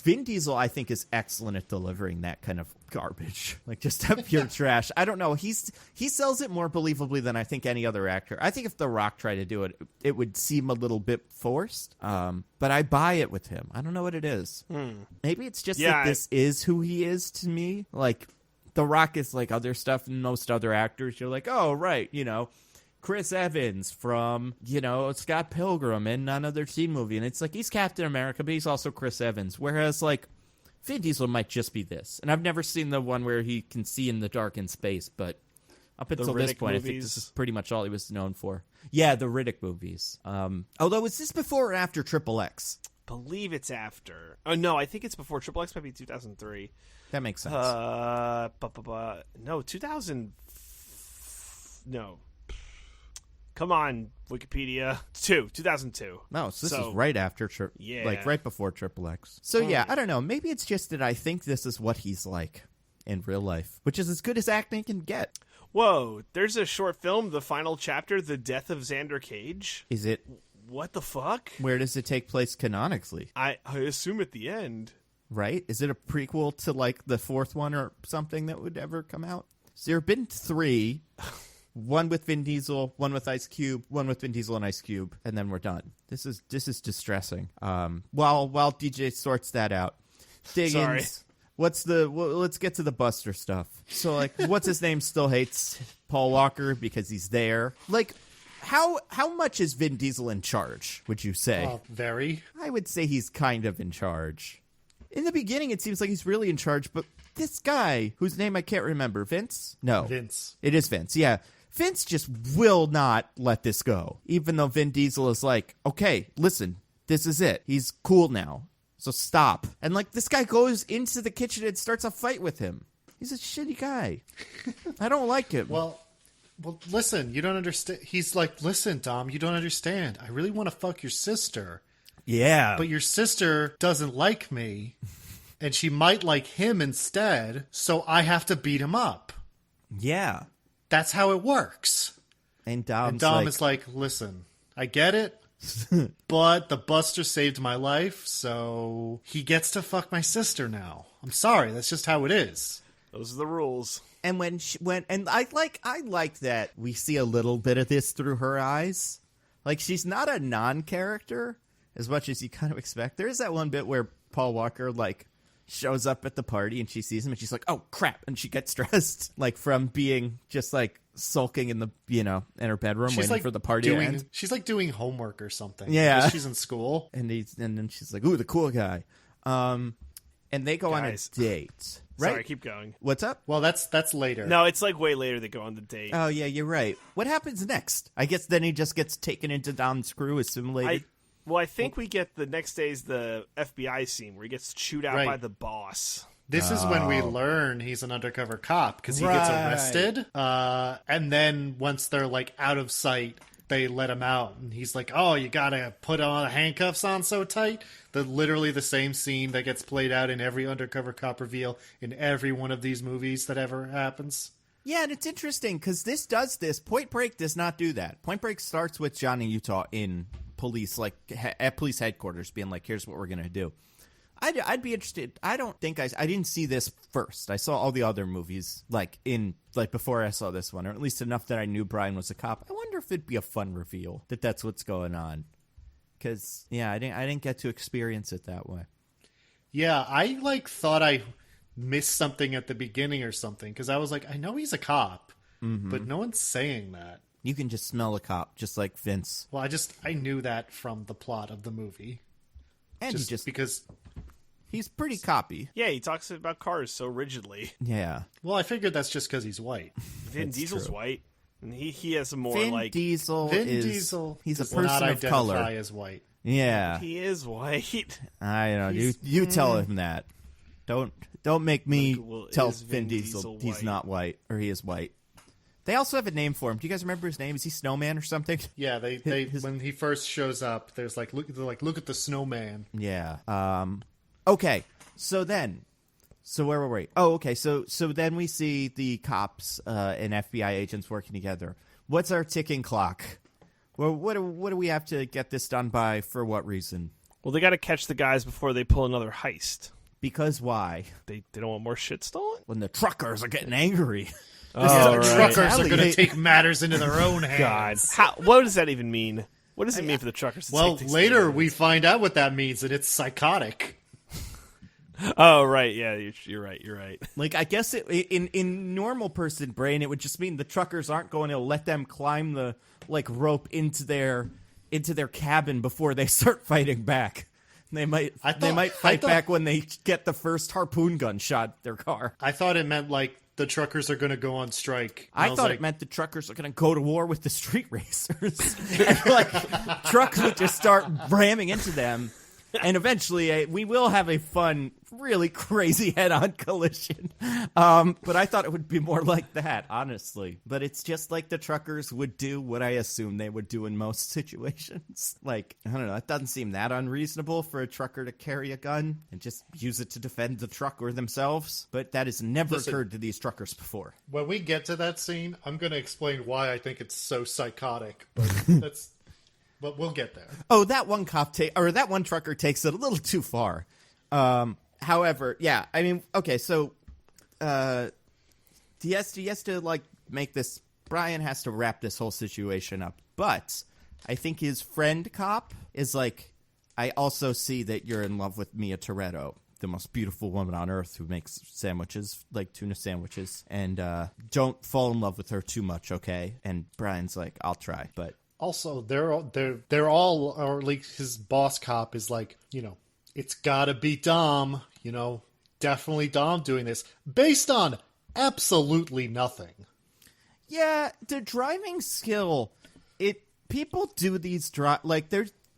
Vin Diesel, I think, is excellent at delivering that kind of garbage, like just that pure trash. I don't know. He sells it more believably than I think any other actor. I think if The Rock tried to do it, it would seem a little bit forced. But I buy it with him. I don't know what it is. Maybe it's just that this is who he is to me. Like The Rock is like other stuff than most other actors. You're like, oh right, Chris Evans from, Scott Pilgrim in another teen movie. And it's like, he's Captain America, but he's also Chris Evans. Whereas, like, Vin Diesel might just be this. And I've never seen the one where he can see in the dark in space, but up until this point, movies. I think this is pretty much all he was known for. Yeah, the Riddick movies. Although, is this before or after Triple X? Believe it's after. Oh, no, I think it's before. Triple X might be 2003. That makes sense. No, 2000... No. Come on, Wikipedia. 2002. No, so this is right after, like right before Triple X. So yeah, I don't know. Maybe it's just that I think this is what he's like in real life, which is as good as acting can get. Whoa, there's a short film, the final chapter, The Death of Xander Cage. Is it? What the fuck? Where does it take place canonically? I assume at the end. Right? Is it a prequel to like the fourth one or something that would ever come out? So there have been 3. One with Vin Diesel, one with Ice Cube, one with Vin Diesel and Ice Cube, and then we're done. This is distressing. While DJ sorts that out, Diggins, let's get to the Buster stuff. So like, what's his name still hates Paul Walker because he's there. Like, how much is Vin Diesel in charge? Would you say? Very. I would say he's kind of in charge. In the beginning, it seems like he's really in charge, but this guy, whose name I can't remember, Vince? No. Vince. It is Vince, yeah. Vince just will not let this go, even though Vin Diesel is like, okay, listen, this is it. He's cool now, so stop. And, like, this guy goes into the kitchen and starts a fight with him. He's a shitty guy. I don't like him. Well, listen, you don't understand. He's like, listen, Dom, you don't understand. I really want to fuck your sister. Yeah. But your sister doesn't like me, and she might like him instead, so I have to beat him up. Yeah. That's how it works. And Dom is like, listen, I get it, but the Buster saved my life, so he gets to fuck my sister now. I'm sorry, that's just how it is. Those are the rules. And and I like that we see a little bit of this through her eyes. Like, she's not a non-character as much as you kind of expect. There is that one bit where Paul Walker, like, shows up at the party and she sees him and she's like, oh crap, and she gets stressed, like, from being just like sulking in the in her bedroom waiting for the party to end. She's like doing homework or something. Yeah, she's in school, and then she's like, ooh, the cool guy. And they go on a date. Right? Sorry, keep going. What's up? Well, that's later. No, it's like way later they go on the date. Oh yeah, you're right. What happens next? I guess then he just gets taken into Dom's crew, assimilated. I think we get the next day's the FBI scene where he gets chewed out by the boss. This is when we learn he's an undercover cop because he gets arrested. And then once they're like out of sight, they let him out. And he's like, oh, you got to put all the handcuffs on so tight. Literally the same scene that gets played out in every undercover cop reveal in every one of these movies that ever happens. Yeah, and it's interesting because this does this. Point Break does not do that. Point Break starts with Johnny Utah in police, like at police headquarters, being like, here's what we're gonna do. I'd be interested. I don't think I didn't see this first. I saw all the other movies before I saw this one, or at least enough that I knew Brian was a cop. I wonder if it'd be a fun reveal that that's what's going on, because I didn't get to experience it that way. Yeah, I thought I missed something at the beginning or something, because I was like, I know he's a cop, but no one's saying that. You can just smell a cop, just like Vince. Well, I knew that from the plot of the movie. And because he's pretty coppy. Yeah, he talks about cars so rigidly. Yeah. Well, I figured that's just because he's white. Vin Diesel's white. And he has a more Vin Diesel, he's a person not of color. Identify as white. Yeah. He is white. I don't know. You tell him that. Don't make me tell Vin Diesel he's not white, or he is white. They also have a name for him. Do you guys remember his name? Is he Snowman or something? Yeah, they when he first shows up, there's look at the snowman. Yeah. Okay. So where were we? Oh, okay. So then we see the cops and FBI agents working together. What's our ticking clock? Well, what do we have to get this done by? For what reason? Well, they got to catch the guys before they pull another heist. Because why? They don't want more shit stolen? When the truckers are getting angry. Oh, The right. truckers are going to take matters into their own God. hands. What does that even mean? What does it mean for the truckers to Well, take things later into their we hands? find out what that means, and it's psychotic. Oh, right. Yeah, you're right. You're right. Like, I guess in normal person brain, it would just mean the truckers aren't going to let them climb the rope into their cabin before they start fighting back. They might fight back when they get the first harpoon gun shot at their car. I thought it meant like the truckers are going to go on strike. And I thought it meant the truckers are going to go to war with the street racers. And, trucks would just start ramming into them. And eventually, we will have a fun, really crazy head-on collision. But I thought it would be more like that, honestly. But it's just like the truckers would do what I assume they would do in most situations. Like, I don't know, it doesn't seem that unreasonable for a trucker to carry a gun and just use it to defend the truck or themselves. But that has never occurred to these truckers before. When we get to that scene, I'm going to explain why I think it's so psychotic. But we'll get there. Oh, that one that one trucker takes it a little too far. However, yeah, I mean, okay, so he has to like make this. Brian has to wrap this whole situation up, but I think his friend cop is like, I also see that you're in love with Mia Toretto, the most beautiful woman on earth who makes sandwiches, like tuna sandwiches, and don't fall in love with her too much, okay? And Brian's like, I'll try, but. Also, they're all, or at least his boss cop is like, it's gotta be Dom, definitely Dom doing this, based on absolutely nothing. Yeah, the driving skill, people do these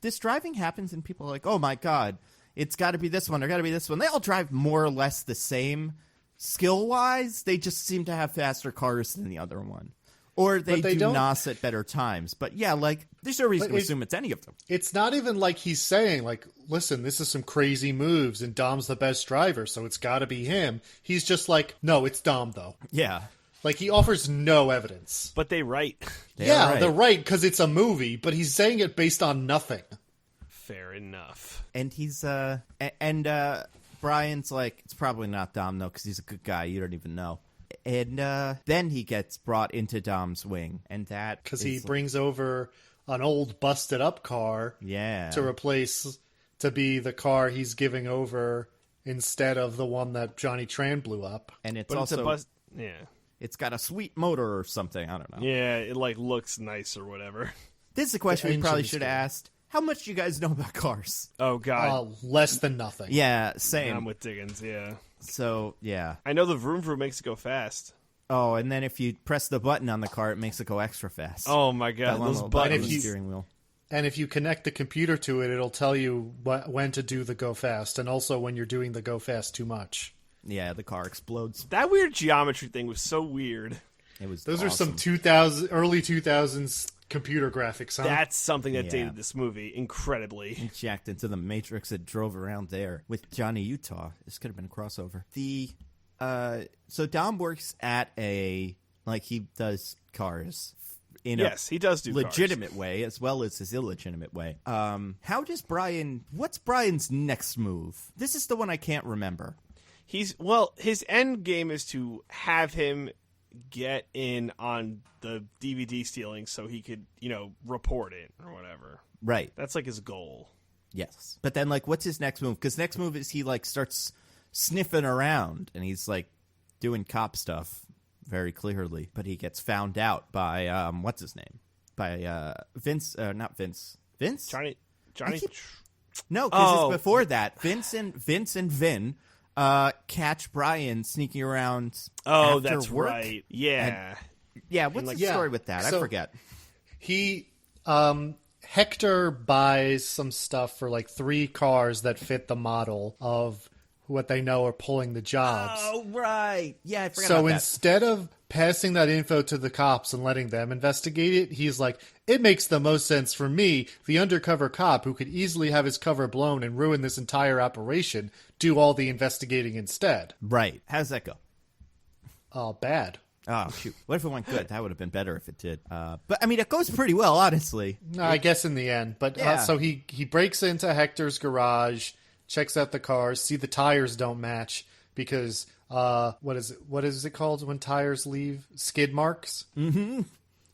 this driving happens and people are like, oh my god, it's gotta be this one, or gotta be this one. They all drive more or less the same skill-wise, they just seem to have faster cars than the other one. Or they do NOS at better times. But yeah, like, there's no reason to assume it's any of them. It's not even like he's saying, like, listen, this is some crazy moves, and Dom's the best driver, so it's got to be him. He's just like, no, it's Dom, though. Yeah. Like, he offers no evidence. But they're right. They're right, because it's a movie, but he's saying it based on nothing. Fair enough. And he's, Brian's like, it's probably not Dom, though, because he's a good guy. You don't even know. And then he gets brought into Dom's wing, and that because he brings over an old busted up car, to be the car he's giving over instead of the one that Johnny Tran blew up. And it's yeah, it's got a sweet motor or something. I don't know. Yeah, it like looks nice or whatever. This is a question we probably should have asked. How much do you guys know about cars? Oh god, less than nothing. Yeah, same. I'm with Diggins. Yeah. So, yeah. I know the vroom vroom makes it go fast. Oh, and then if you press the button on the car, it makes it go extra fast. Oh, my God. Those buttons. On the steering wheel. And if you connect the computer to it, it'll tell you when to do the go fast, and also when you're doing the go fast too much. Yeah, the car explodes. That weird geometry thing was so weird. It was Those awesome. are some early 2000s computer graphics, huh? That's something that dated this movie incredibly. Inject into the Matrix that drove around there with Johnny Utah. This could have been a crossover. So Dom works at he does cars in he does do legitimate cars. way as well as his illegitimate way. What's Brian's next move? This is the one I can't remember. His end game is to have him get in on the DVD stealing so he could, report it or whatever. Right. That's like his goal. Yes. But then what's his next move? Because next move is he starts sniffing around and he's doing cop stuff very clearly. But he gets found out by, what's his name? By Vince, not Vince. Vince? Johnny. No, because it's before that. Vince and Vin catch Brian sneaking around after that's work. right. Yeah. What's the story with that? So I forget. He, Hector buys some stuff for 3 cars that fit the model of what they know are pulling the jobs. Oh, right. Yeah, I forgot so about that. instead of passing that info to the cops and letting them investigate it, he's like, it makes the most sense for me, the undercover cop who could easily have his cover blown and ruin this entire operation, do all the investigating instead. Right. How's that go? Bad. Oh, shoot. What if it went good? That would have been better if it did. But, I mean, it goes pretty well, honestly. No, I guess in the end. But Yeah. so he breaks into Hector's garage, checks out the cars, see the tires don't match because what is it called when tires leave? Skid marks? Mm-hmm.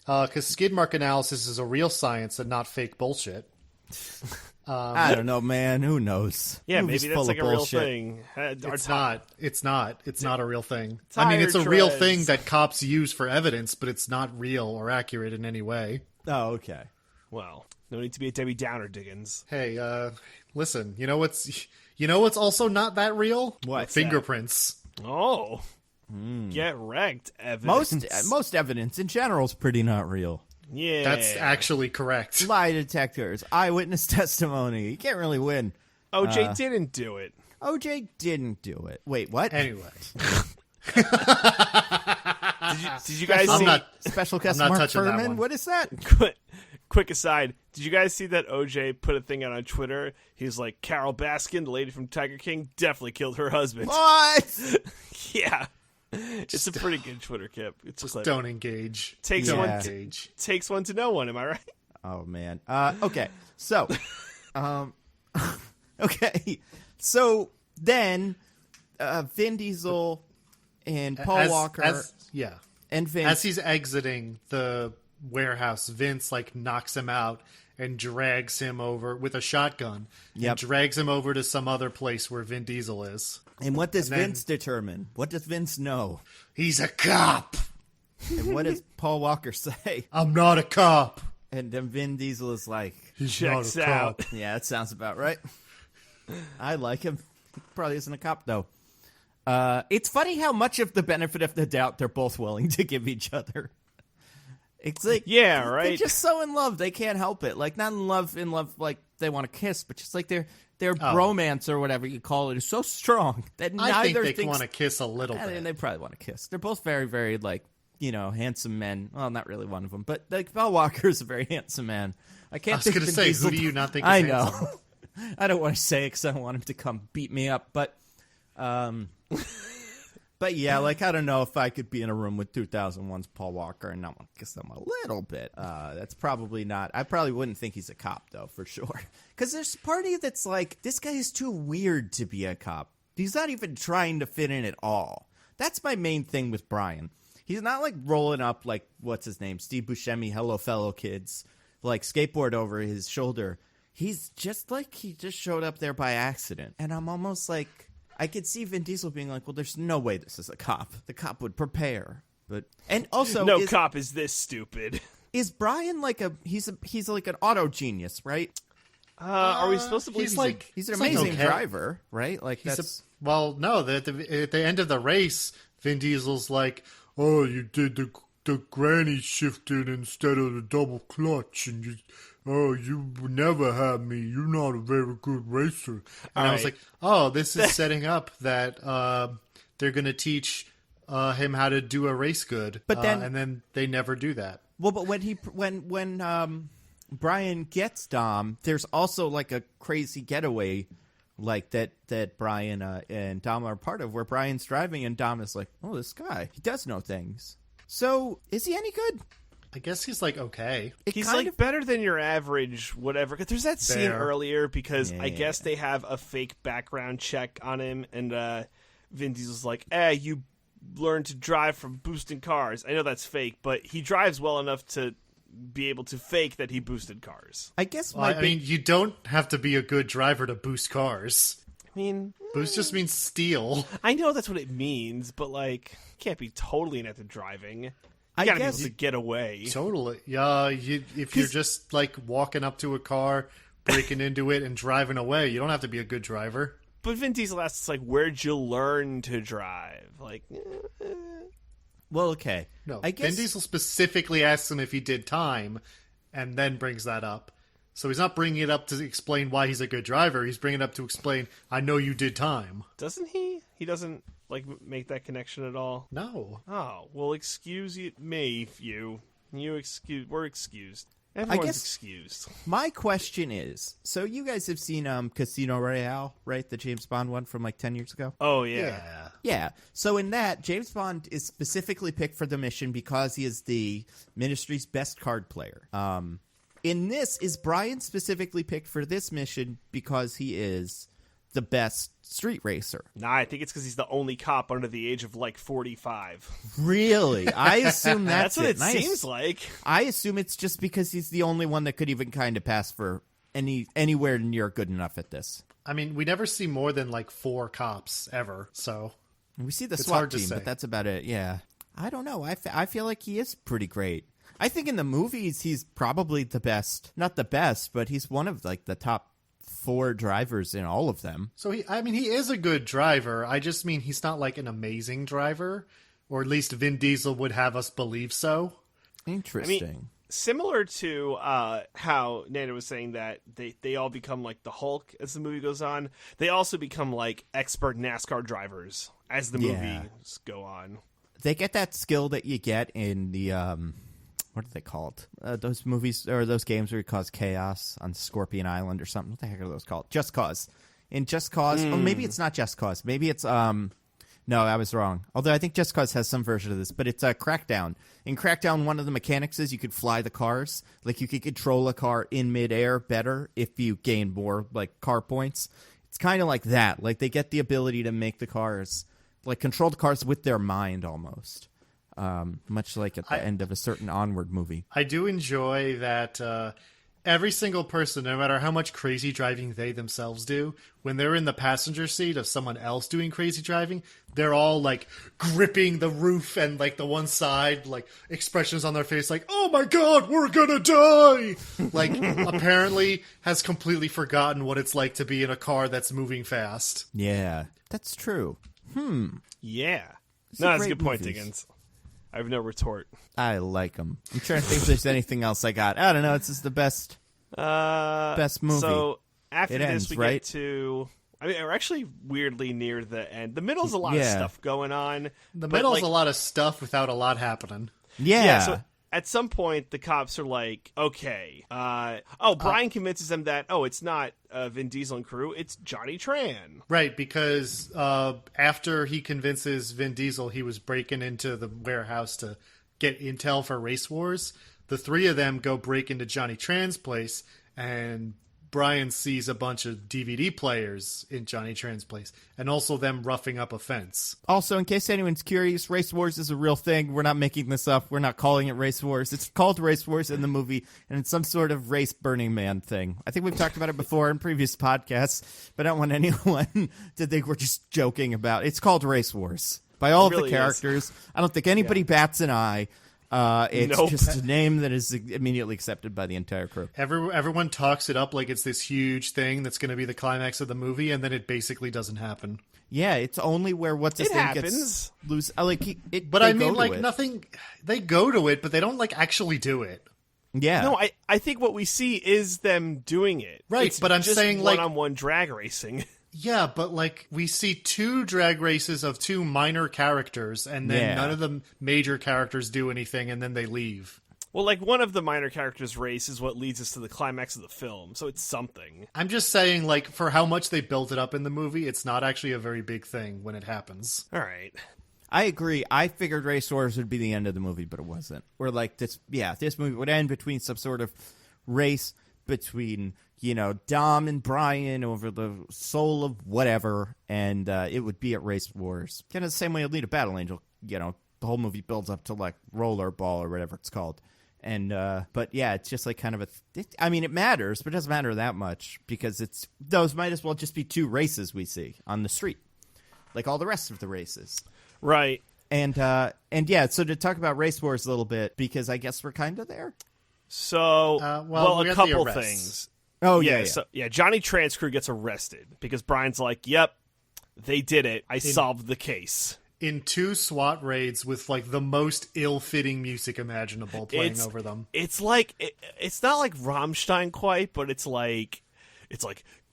Because skid mark analysis is a real science and not fake bullshit. I don't know, man. Who knows? Yeah, Movie's maybe full that's like of a real bullshit. thing. It's not. It's not a real thing. I mean, it's a Tire real treads. thing that cops use for evidence, but it's not real or accurate in any way. Oh, okay. Well, no need to be a Debbie Downer, Diggins. Hey, listen. You know what's also not that real? What's fingerprints. Oh, get wrecked, evidence. Most evidence in general is pretty not real. Yeah, That's actually correct. Lie detectors, eyewitness testimony. You can't really win. OJ didn't do it. OJ didn't do it. Wait, what? Anyway, Did you guys I'm see? not. Special guest I'm not Mark touching that Furman? one. What is that? Quick aside. Did you guys see that OJ put a thing out on Twitter? He's like, Carol Baskin, the lady from Tiger King, definitely killed her husband. What? Yeah. It's a pretty good Twitter clip. It's just like Don't engage. takes Yeah. one Engage. takes one to know one, am I right? Oh man. Okay. So, okay. So then, Vin Diesel and Paul Walker and Vince. As he's exiting the warehouse, Vince knocks him out and drags him over with a shotgun. Yep. And drags him over to some other place where Vin Diesel is. And what does and then- Vince determine? What does Vince know? He's a cop. And what does Paul Walker say? I'm not a cop. And then Vin Diesel is like, He's Checks not a out. cop. yeah, that sounds about right. I like him. He probably isn't a cop, though. It's funny how much of the benefit of the doubt they're both willing to give each other. It's like, Yeah, they're right. just so in love. They can't help it. Like, not in love, like they want to kiss, but just like their bromance or whatever you call it is so strong that I think neither they thinks want to kiss a little I mean, bit. they probably want to kiss. They're both very, very, handsome men. Well, not really one of them, but Paul Walker is a very handsome man. I can't I was think going to Vin say, Diesel- who do you not think is I know. handsome? I don't want to say it because I don't want him to come beat me up, but yeah, I don't know if I could be in a room with 2001's Paul Walker and not want to kiss him a little bit. That's probably not. I probably wouldn't think he's a cop, though, for sure. Because there's part of you that's like, this guy is too weird to be a cop. He's not even trying to fit in at all. That's my main thing with Brian. He's not rolling up what's his name, Steve Buscemi, Hello Fellow Kids, skateboard over his shoulder. He's just he just showed up there by accident. And I'm almost I could see Vin Diesel being like, well, there's no way this is a cop. The cop would prepare. And also, No cop is this stupid. is Brian he's an auto genius, right? Are we supposed to believe He's an He's amazing okay. driver, right? Well, no. At the end of the race, Vin Diesel's like, "Oh, you did the granny shifted instead of the double clutch, and you would never have me. You're not a very good racer." And I was right. like, "Oh, this is setting up that they're going to teach him how to do a race good." But then- and then they never do that. Well, but when Brian gets Dom, there's also a crazy getaway that Brian and Dom are part of, where Brian's driving and Dom is like, "Oh, this guy, he does know things." So is he any good? I guess he's okay. He's kind of- better than your average whatever. 'Cause there's that scene Fair. earlier because I Yeah. guess they have a fake background check on him, and Vin Diesel's like, you learned to drive from boosting cars. I know that's fake, but he drives well enough to be able to fake that he boosted cars. I guess Well, I mean, you don't have to be a good driver to boost cars. I mean, Boost just means steal. I know that's what it means, but can't be totally inept at driving. You I gotta guess- be able to get away. Totally. Yeah, if you're just walking up to a car, breaking into it, and driving away, you don't have to be a good driver. But Vin Diesel asks, where'd you learn to drive? well, okay. No, I guess Vin Diesel specifically asks him if he did time, and then brings that up. So he's not bringing it up to explain why he's a good driver. He's bringing it up to explain, I know you did time. doesn't he? He doesn't make that connection at all. No. Oh, well, excuse me, we're excused. Everyone's guess- excused. My question is, so you guys have seen Casino Royale, right? The James Bond one from like 10 years ago? Oh, yeah. Yeah. Yeah. So in that, James Bond is specifically picked for the mission because he is the Ministry's best card player. In this, is Brian specifically picked for this mission because he is the best street racer? Nah, I think it's because he's the only cop under the age of, like, 45. Really? I assume that's what it And seems like. I assume it's just because he's the only one that could even kind of pass for anywhere near good enough at this. I mean, we never see more than like 4 cops ever, so We see the It's SWAT hard to team, say. but that's about it. Yeah. I don't know. I feel like he is pretty great. I think in the movies, he's probably the best. Not the best, but he's one of like the top 4 drivers in all of them. So he is a good driver. I just mean he's not like an amazing driver, or at least Vin Diesel would have us believe so. Interesting. Similar to how Nando was saying that they all become like the Hulk as the movie goes on, they also become like expert NASCAR drivers as the movies go on. They get that skill that you get in the what are they called? Those movies or those games where you cause chaos on Scorpion Island or something. What the heck are those called? Just Cause. In Just Cause, or maybe it's not Just Cause. Maybe it's no, I was wrong. Although I think Just Cause has some version of this, but it's Crackdown. In Crackdown, one of the mechanics is you could fly the cars. Like you could control a car in midair better if you gain more like car points. It's kind of like that. Like they get the ability to make the cars, like control the cars with their mind almost. Much like at the end of a certain Onward movie. I do enjoy that every single person, no matter how much crazy driving they themselves do, when they're in the passenger seat of someone else doing crazy driving, they're all like gripping the roof and like the one side, like expressions on their face like, oh my god, we're gonna die! Like, apparently has completely forgotten what it's like to be in a car that's moving fast. Yeah, that's true. Yeah. a No, that's a great good point, movies. Diggins. I have no retort. I like them. I'm trying to think if there's anything else I got. I don't know. It's just the best movie. So after It this, ends, we right? get to. I mean, we're actually weirdly near the end. The middle's a lot of Yeah. stuff going on. The but, middle's like, a lot of stuff without a lot happening. Yeah. So at some point, the cops are like, okay. Brian convinces them that, it's not Vin Diesel and crew, it's Johnny Tran. Right, because after he convinces Vin Diesel he was breaking into the warehouse to get intel for Race Wars, the 3 of them go break into Johnny Tran's place, and Brian sees a bunch of DVD players in Johnny Tran's place, and also them roughing up a fence. Also, in case anyone's curious, Race Wars is a real thing. We're not making this up. We're not calling it Race Wars. It's called Race Wars in the movie, and it's some sort of race Burning Man thing. I think we've talked about it before in previous podcasts, but I don't want anyone to think we're just joking about it. It's called Race Wars. By all of really the characters, I don't think anybody bats an eye. It's Nope. just a name that is immediately accepted by the entire crew. Everyone talks it up like it's this huge thing that's going to be the climax of the movie, and then it basically doesn't happen. Yeah, it's only where what's his It name happens. gets loose. Like, But they I go mean, to like, it. nothing... They go to it, but they don't, like, actually do it. Yeah, No, I think what we see is them doing it. Right, It's but I'm just saying, like- one-on-one drag racing. Yeah, but, like, we see 2 drag races of 2 minor characters, and then Yeah. none of the major characters do anything, and then they leave. Well, like, one of the minor characters' race is what leads us to the climax of the film, so it's something. I'm just saying, like, for how much they built it up in the movie, it's not actually a very big thing when it happens. All right. I agree. I figured Race Wars would be the end of the movie, but it wasn't. Or like this movie would end between some sort of race between, Dom and Brian over the soul of whatever, and it would be at Race Wars. Kind of the same way Alita Battle Angel, the whole movie builds up to like Rollerball or whatever it's called. And, but yeah, it's just like kind of it matters, but it doesn't matter that much because those might as well just be 2 races we see on the street, like all the rest of the races. Right. And yeah, so to talk about Race Wars a little bit, because I guess we're kind of there. So, well, we a got the couple arrests. things. Oh, yeah. So, Johnny Tran's crew gets arrested because Brian's like, yep, they did it. I solved the case. In 2 SWAT raids with, like, the most ill-fitting music imaginable playing over them. It's like, it's not like Rammstein quite, but it's like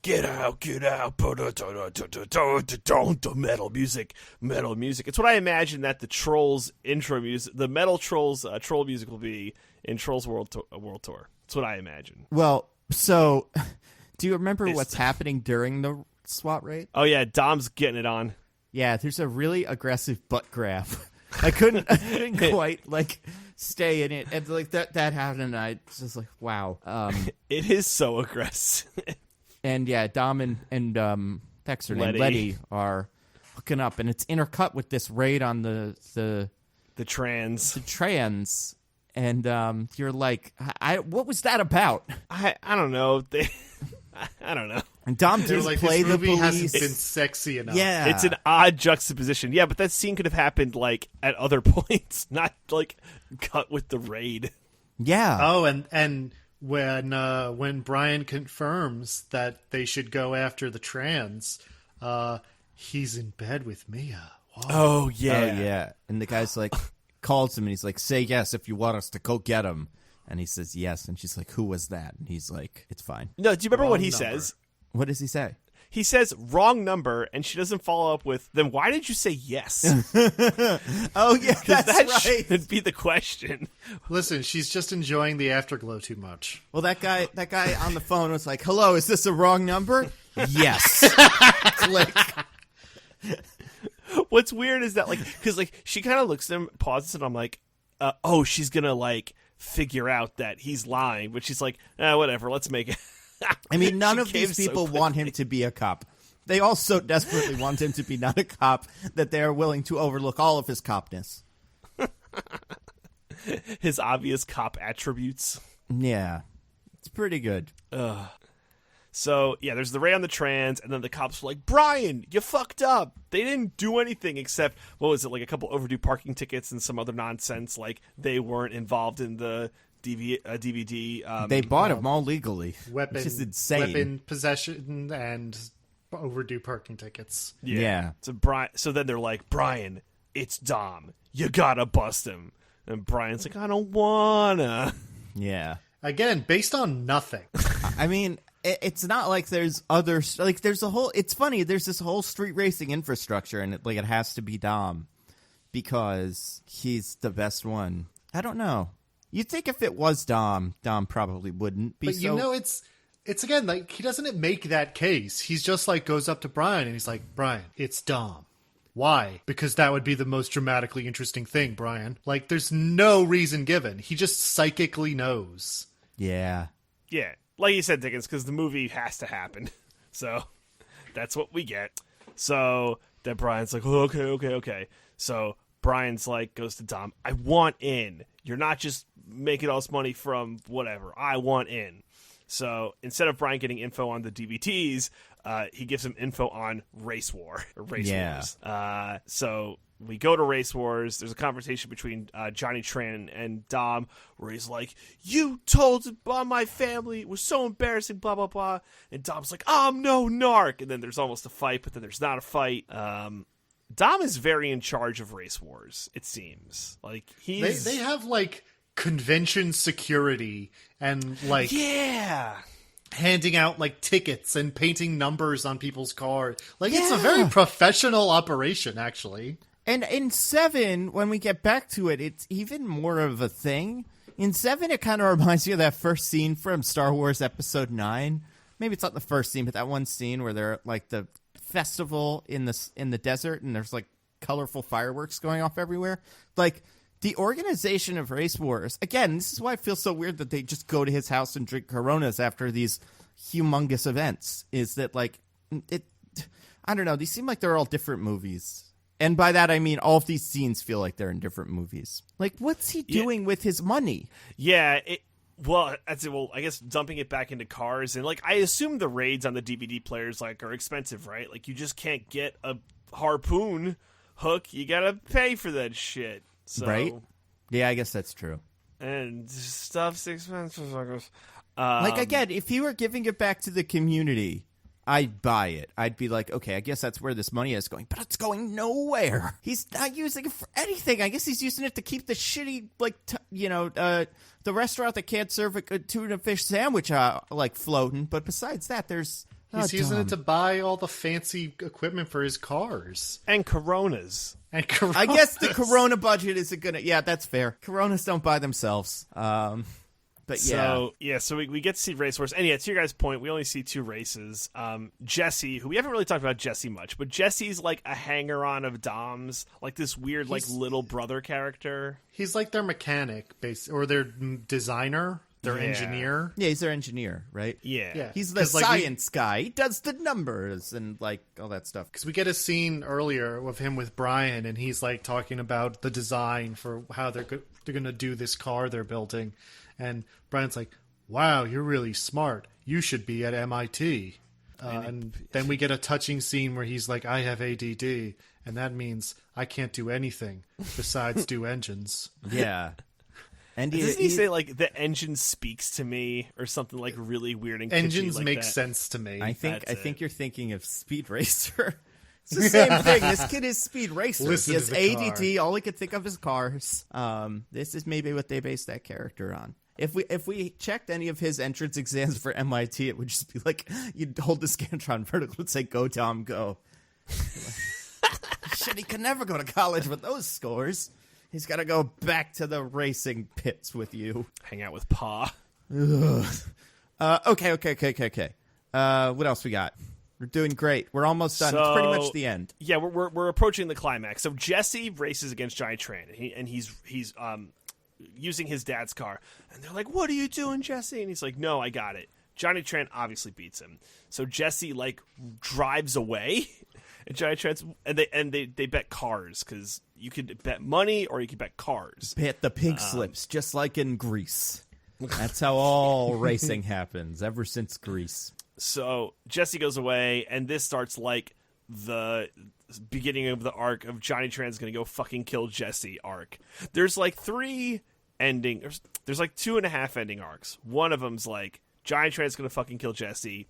Get out, the metal music. It's what I imagine that the Trolls intro music, the Metal Trolls troll music will be in Trolls World Tour. That's what I imagine. Well, so do you remember what's happening during the SWAT raid? Oh yeah, Dom's getting it on. Yeah, there's a really aggressive butt grab. I couldn't quite stay in it, and that happened, and I was just like, wow. It is so aggressive. And yeah, Dom and Dexter named Letty are hooking up, and it's intercut with this raid on the trans. The trans, and you're like, what was that about? I don't know. I don't know. And Dom did play the police. Hasn't been sexy enough. Yeah, it's an odd juxtaposition. Yeah, but that scene could have happened at other points, not cut with the raid. Yeah. Oh, and when Brian confirms that they should go after the trans, he's in bed with Mia. Whoa. Oh yeah, yeah. And the guy's calls him and he's like, "Say yes if you want us to go get him." And he says yes, and she's like, "Who was that?" And he's like, "It's fine." No, do you remember what he number. says? What does he say? He says wrong number, and she doesn't follow up with, "Then why did you say yes?" Oh yeah, that's right. Should be the question. Listen, she's just enjoying the afterglow too much. Well, that guy on the phone was like, "Hello, is this a wrong number?" Yes. Click. What's weird is that because she kind of looks at him, pauses, and I'm like, "Oh, she's gonna figure out that he's lying," but she's like, "Whatever, let's make it." I mean, none of these people want him to be a cop. They all so desperately want him to be not a cop that they are willing to overlook all of his copness. His obvious cop attributes. Yeah. It's pretty good. So, yeah, there's the raid on the trans, and then the cops were like, "Brian, you fucked up." They didn't do anything except, what was it, a couple overdue parking tickets and some other nonsense, they weren't involved in the DVD. They bought them all legally. Weapon, which is insane. Weapon possession and overdue parking tickets. Yeah. So then they're like, "Brian, it's Dom. You gotta bust him." And Brian's like, "I don't wanna." Yeah. Again, based on nothing. I mean, it's not like there's other... there's a whole... It's funny, there's this whole street racing infrastructure, and it has to be Dom because he's the best one. I don't know. You'd think if it was Dom probably wouldn't be. But it's again, he doesn't make that case. He's just goes up to Brian and he's like, "Brian, it's Dom." Why? Because that would be the most dramatically interesting thing, Brian. There's no reason given. He just psychically knows. Yeah. Yeah. Like you said, Diggins, because the movie has to happen. So that's what we get. So then Brian's like, "Oh, okay. So Brian's goes to Dom, "I want in. You're not just making all this money from whatever. I want in." So instead of Brian getting info on the DVDs, he gives him info on Race Wars. So we go to Race Wars. There's a conversation between Johnny Tran and Dom where he's like, "You told about my family. It was so embarrassing, blah, blah, blah." And Dom's like, "I'm no narc." And then there's almost a fight, but then there's not a fight. Dom is very in charge of Race Wars, it seems. He's... They have, convention security and, Yeah! handing out, tickets and painting numbers on people's cars. It's a very professional operation, actually. And in 7, when we get back to it, it's even more of a thing. In 7, it kind of reminds me of that first scene from Star Wars Episode 9. Maybe it's not the first scene, but that one scene where they're at, the festival in the desert, and there's, colorful fireworks going off everywhere. The organization of Race Wars, again, this is why it feels so weird that they just go to his house and drink Coronas after these humongous events, is that, I don't know, these seem like they're all different movies. And by that, I mean all of these scenes feel like they're in different movies. What's he doing with his money? Yeah, I guess dumping it back into cars. And, I assume the raids on the DVD players, are expensive, right? You just can't get a harpoon hook. You gotta pay for that shit. So, right? Yeah, I guess that's true. And stuff's expensive. Again, if he were giving it back to the community, I'd buy it. I'd be like, okay, I guess that's where this money is going. But it's going nowhere. He's not using it for anything. I guess he's using it to keep the shitty, the restaurant that can't serve a good tuna fish sandwich, floating. But besides that, there's He's using Dom. it to buy all the fancy equipment for his cars. And Coronas. And I guess the Corona budget isn't gonna. Yeah, that's fair. Coronas don't buy themselves. But yeah. So we get to see race horse. And yeah, to your guys' point, we only see 2 races. Jesse, who we haven't really talked about Jesse much, but Jesse's like a hanger-on of Dom's, like this weird like little brother character. He's like their mechanic, or their designer, their engineer. Yeah, he's their engineer, right? Yeah. He's the science guy. He does the numbers and like all that stuff. Because we get a scene earlier of him with Brian, and he's like talking about the design for how they're going to do this car they're building. And Brian's like, wow, you're really smart. You should be at MIT. And then we get a touching scene where he's like, I have ADD, and that means I can't do anything besides do engines. Yeah. And doesn't he say like the engine speaks to me or something like really weird and kitschy engines like make that? sense to me. I think you're thinking of Speed Racer. It's the same thing. This kid is Speed Racer. Listen he has to the ADD. All he could think of is cars. This is maybe what they based that character on. If we checked any of his entrance exams for MIT, it would just be like you'd hold the Scantron vertical and say, "Go Tom, go." Shit, he could never go to college with those scores. He's got to go back to the racing pits with you. Hang out with Pa. Okay. What else we got? We're doing great. We're almost done. It's pretty much the end. Yeah, we're approaching the climax. So Jesse races against Johnny Tran, and he's using his dad's car. And they're like, "What are you doing, Jesse?" And he's like, "No, I got it." Johnny Tran obviously beats him. So Jesse like drives away, and Johnny Tran's and they bet cars because you could bet money or you could bet cars. Bet the pink slips, just like in Greece. That's how all racing happens ever since Greece. So Jesse goes away, and this starts like the beginning of the arc of Johnny Tran's gonna go fucking kill Jesse arc. There's like 3 ending. There's like 2.5 ending arcs. One of them's like Johnny Tran's gonna fucking kill Jesse.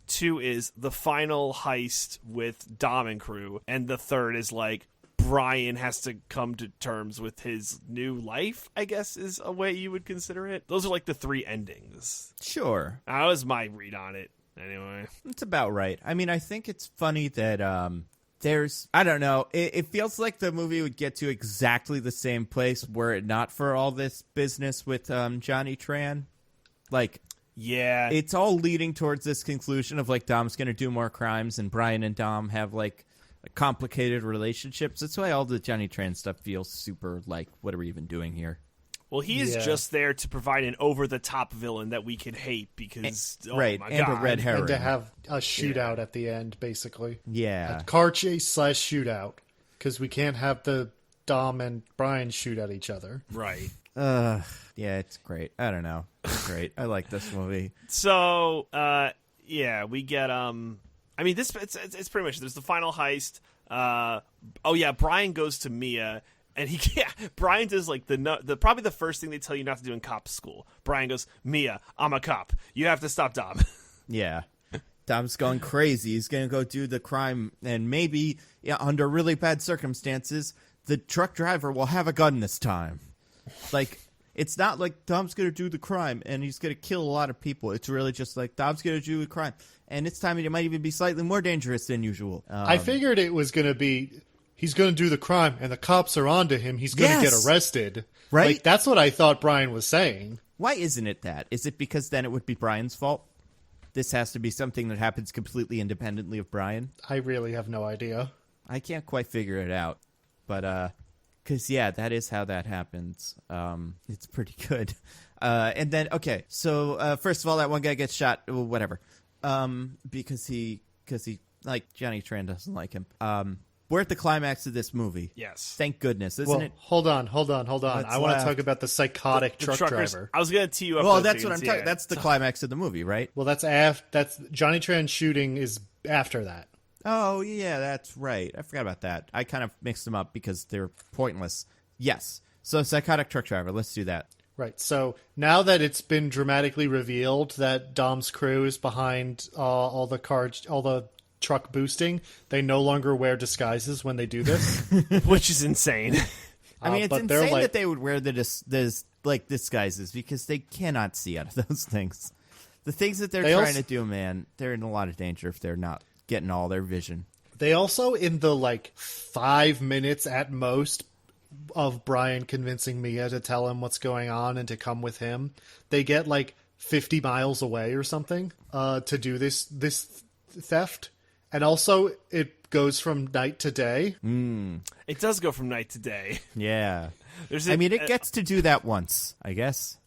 2 is the final heist with Dom and crew, and the 3rd is like Brian has to come to terms with his new life, I guess is a way you would consider it. Those are like the 3 endings. Sure. That was my read on it. Anyway. It's about right. I mean, I think it's funny that there's, I don't know, it feels like the movie would get to exactly the same place were it not for all this business with Johnny Tran. Like, yeah, it's all leading towards this conclusion of like Dom's going to do more crimes and Brian and Dom have like complicated relationships. That's why all the Johnny Tran stuff feels super like, what are we even doing here? Well, he is just there to provide an over-the-top villain that we can hate because, right, my and God. a red herring. And to have a shootout at the end, basically. Yeah. A car chase / shootout. Because we can't have the Dom and Brian shoot at each other. Right. Yeah, it's great. I don't know. It's great. I like this movie. So, yeah, we get, I mean, it's pretty much, there's the final heist. Brian goes to Mia. And Brian does like the probably the first thing they tell you not to do in cop school. Brian goes, "Mia, I'm a cop. You have to stop Dom." Yeah. Dom's going crazy. He's going to go do the crime. And maybe, under really bad circumstances, the truck driver will have a gun this time. Like, it's not like Dom's going to do the crime and he's going to kill a lot of people. It's really just like Dom's going to do a crime. And this time it might even be slightly more dangerous than usual. I figured it was going to be... He's going to do the crime, and the cops are onto him. He's going to get arrested. Right? Like, that's what I thought Brian was saying. Why isn't it that? Is it because then it would be Brian's fault? This has to be something that happens completely independently of Brian? I really have no idea. I can't quite figure it out. But, because, yeah, that is how that happens. It's pretty good. And then, okay, so, first of all, that one guy gets shot, whatever. Because he, like, Johnny Tran doesn't like him. We're at the climax of this movie. Yes. Thank goodness, isn't it? Hold on. I want to talk about the psychotic truck driver. I was going to tee you up. Well, that's what I'm talking. That's the climax of the movie, right? Well, that's Johnny Tran shooting is after that. Oh, yeah, that's right. I forgot about that. I kind of mixed them up because they're pointless. Yes. So, psychotic truck driver. Let's do that. Right. So, now that it's been dramatically revealed that Dom's crew is behind all the truck boosting, they no longer wear disguises when they do this. Which is insane. I mean, it's insane that they would wear the disguises because they cannot see out of those things. The things that they're trying to do, man, they're in a lot of danger if they're not getting all their vision. They also, in the 5 minutes at most of Brian convincing Mia to tell him what's going on and to come with him, they get 50 miles away or something to do this theft. And also, it goes from night to day. It does go from night to day. Yeah. It gets to do that once, I guess.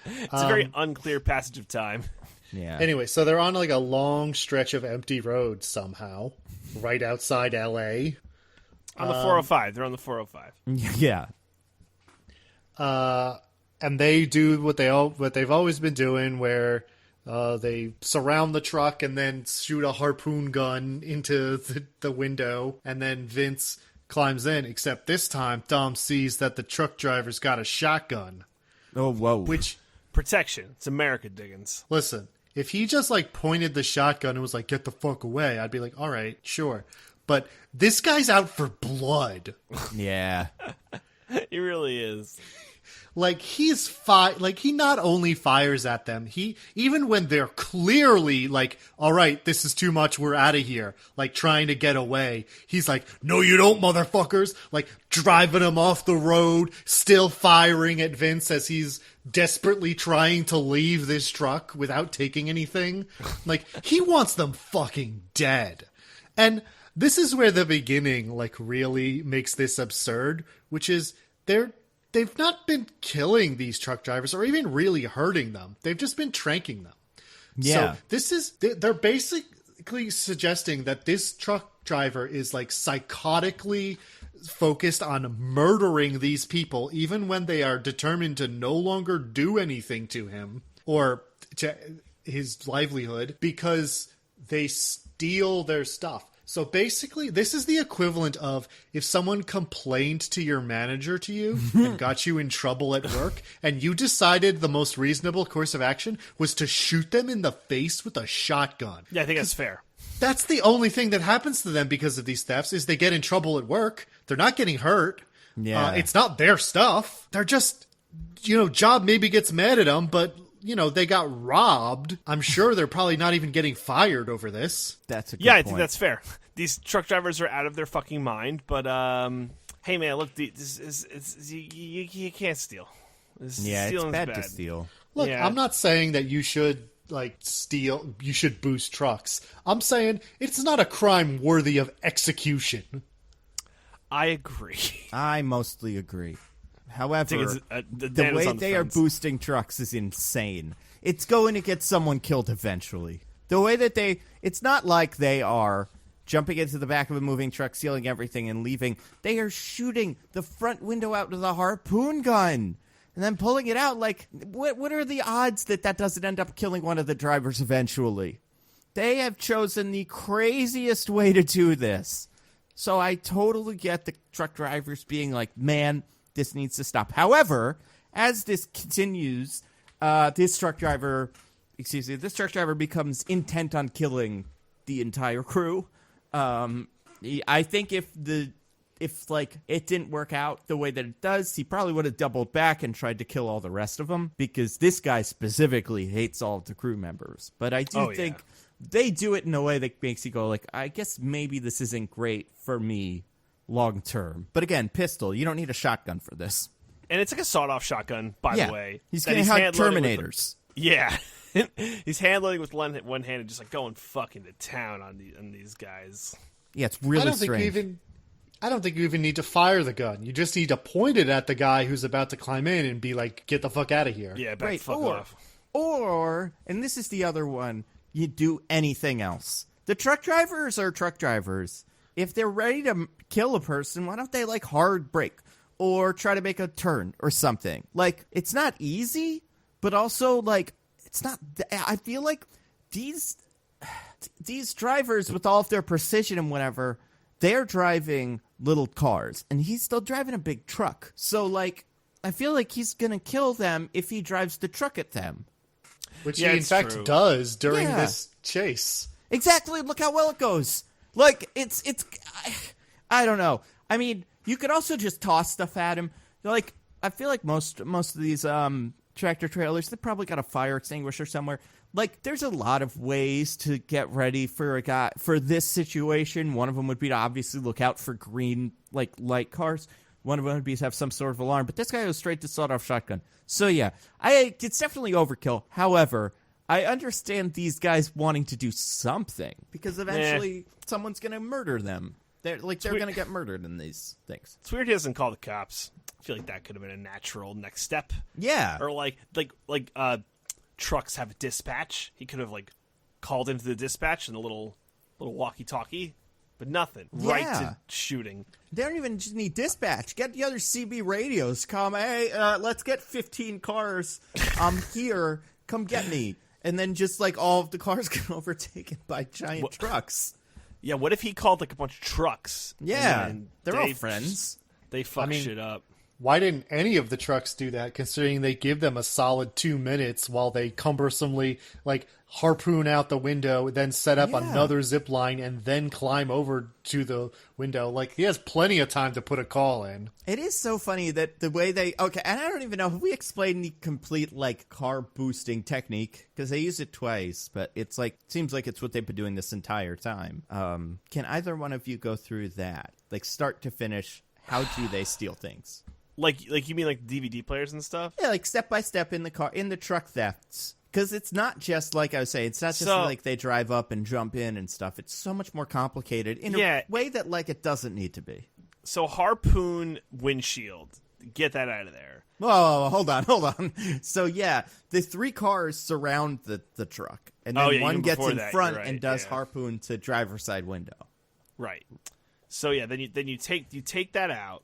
It's a very unclear passage of time. Yeah. Anyway, so they're on a long stretch of empty road somehow, right outside L.A. On the 405. They're on the 405. Yeah. And they do what they've always been doing, where they surround the truck and then shoot a harpoon gun into the window, and then Vince climbs in, except this time Dom sees that the truck driver's got a shotgun. Oh, whoa. Which... Protection. It's America, Diggins. Listen, if he just pointed the shotgun and was like, get the fuck away, I'd be like, all right, sure. But this guy's out for blood. Yeah. He really is. He not only fires at them, even when they're clearly all right, this is too much, we're out of here, trying to get away, he's like, no you don't, motherfuckers, driving them off the road, still firing at Vince as he's desperately trying to leave this truck without taking anything. He wants them fucking dead. And this is where the beginning really makes this absurd, which is they've not been killing these truck drivers or even really hurting them. They've just been tranking them. Yeah. So they're basically suggesting that this truck driver is psychotically focused on murdering these people, even when they are determined to no longer do anything to him or to his livelihood because they steal their stuff. So basically, this is the equivalent of if someone complained to your manager to you and got you in trouble at work, and you decided the most reasonable course of action was to shoot them in the face with a shotgun. Yeah, I think that's fair. That's the only thing that happens to them because of these thefts is they get in trouble at work. They're not getting hurt. Yeah. It's not their stuff. They're just, job maybe gets mad at them, but... they got robbed. I'm sure they're probably not even getting fired over this. That's a good Yeah, I point. think that's fair. These truck drivers are out of their fucking mind, but hey man, look, you can't steal. It's bad to steal. Look, Yeah. I'm not saying that you should steal, you should boost trucks. I'm saying it's not a crime worthy of execution. I agree. I mostly agree. However, the way they are boosting trucks is insane. It's going to get someone killed eventually. The way that it's not like they are jumping into the back of a moving truck, stealing everything, and leaving. They are shooting the front window out with a harpoon gun and then pulling it out. What are the odds that doesn't end up killing one of the drivers eventually? They have chosen the craziest way to do this. So I totally get the truck drivers being like, man, this needs to stop. However, as this continues, this truck driver becomes intent on killing the entire crew. I think if it didn't work out the way that it does, he probably would have doubled back and tried to kill all the rest of them, because this guy specifically hates all of the crew members. But I do think they do it in a way that makes you go I guess maybe this isn't great for me long term. But again, pistol, you don't need a shotgun for this. And it's a sawed-off shotgun, by the way. He's getting hot Terminators. Yeah. He's hand-loading with one hand and just going fucking to town on these guys. Yeah, it's really strange. I don't think you even need to fire the gun. You just need to point it at the guy who's about to climb in and be like, get the fuck out of here. Yeah, back the fuck off. Or, and this is the other one, you do anything else. The truck drivers are truck drivers. If they're ready to kill a person, why don't they hard brake or try to make a turn or something? It's not easy, but also it's not. I feel like these drivers, with all of their precision and whatever, they're driving little cars, and he's still driving a big truck. So I feel like he's gonna kill them if he drives the truck at them, which he in fact does during this chase. Exactly. Look how well it goes. It's I don't know. I mean, you could also just toss stuff at him. I feel like most of these tractor trailers, they probably got a fire extinguisher somewhere. Like, there's a lot of ways to get ready for a guy for this situation. One of them would be to obviously look out for green, like, light cars. One of them would be to have some sort of alarm. But this guy goes straight to sawed-off shotgun. So, yeah, it's definitely overkill. However, I understand these guys wanting to do something because eventually someone's going to murder them. They're going to get murdered in these things. It's weird he doesn't call the cops. I feel like that could have been a natural next step. Yeah. Or like trucks have a dispatch. He could have like called into the dispatch in a little walkie-talkie, but nothing. Yeah. Right to shooting. They don't even just need dispatch. Get the other CB radios. Come, hey, let's get 15 cars. I'm here. Come get me. And then just like all of the cars get overtaken by giant trucks. Yeah, what if he called like a bunch of trucks? Yeah, they're all friends. They fuck shit up. Why didn't any of the trucks do that, considering they give them a solid 2 minutes while they cumbersomely, like, harpoon out the window, then set up another zip line, and then climb over to the window? Like, he has plenty of time to put a call in. It is so funny that the way they... Okay, and I don't even know if we explained the complete, like, car boosting technique, because they use it twice, but it's like, seems like it's what they've been doing this entire time. Can either one of you go through that? Like, start to finish, how do they steal things? Like you mean like DVD players and stuff? Yeah, like step by step in the truck thefts. Because it's not just, like I was saying, it's not just like they drive up and jump in and stuff. It's so much more complicated in a way that, like, it doesn't need to be. So harpoon windshield. Get that out of there. Whoa, hold on. So, yeah, the 3 cars surround the truck. And then one gets in front and does harpoon to driver's side window. Right. So, yeah, then you take that out.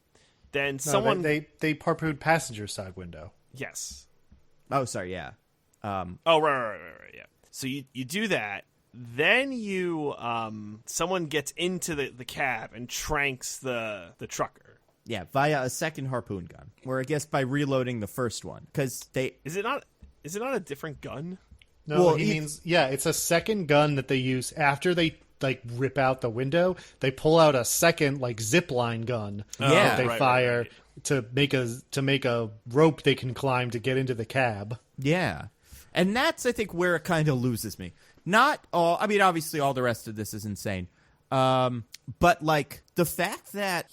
Then they harpooned passenger side window. Yes. Oh, sorry, yeah. Right, yeah. So you do that, then you someone gets into the cab and tranks the trucker. Yeah, via a second harpoon gun, or I guess by reloading the first one, because is it not a different gun? No, well, he means it's a second gun that they use after they like rip out the window. They pull out a second like zip line gun that they fire to make a rope they can climb to get into the cab. Yeah. And that's, I think, where it kind of loses me. Not all, I mean, obviously all the rest of this is insane. But, like, the fact that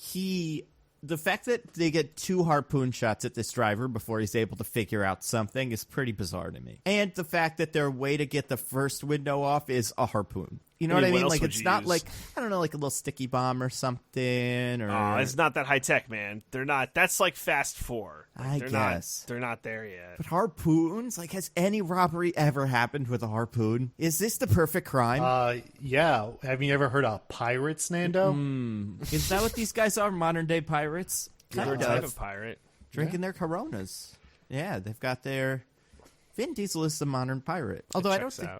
they get 2 harpoon shots at this driver before he's able to figure out something is pretty bizarre to me. And the fact that their way to get the first window off is a harpoon. You know what I mean? Like, it's not like, I don't know, like a little sticky bomb or something. Or it's not that high tech, man. They're not. That's like Fast 4. I guess. They're not there yet. But harpoons? Like, has any robbery ever happened with a harpoon? Is this the perfect crime? Yeah. Have you ever heard of pirates, Nando? Is that what these guys are? Modern day pirates? They're a type of pirate. Drinking their Coronas. Yeah, they've got their... Vin Diesel is the modern pirate. Although I don't think...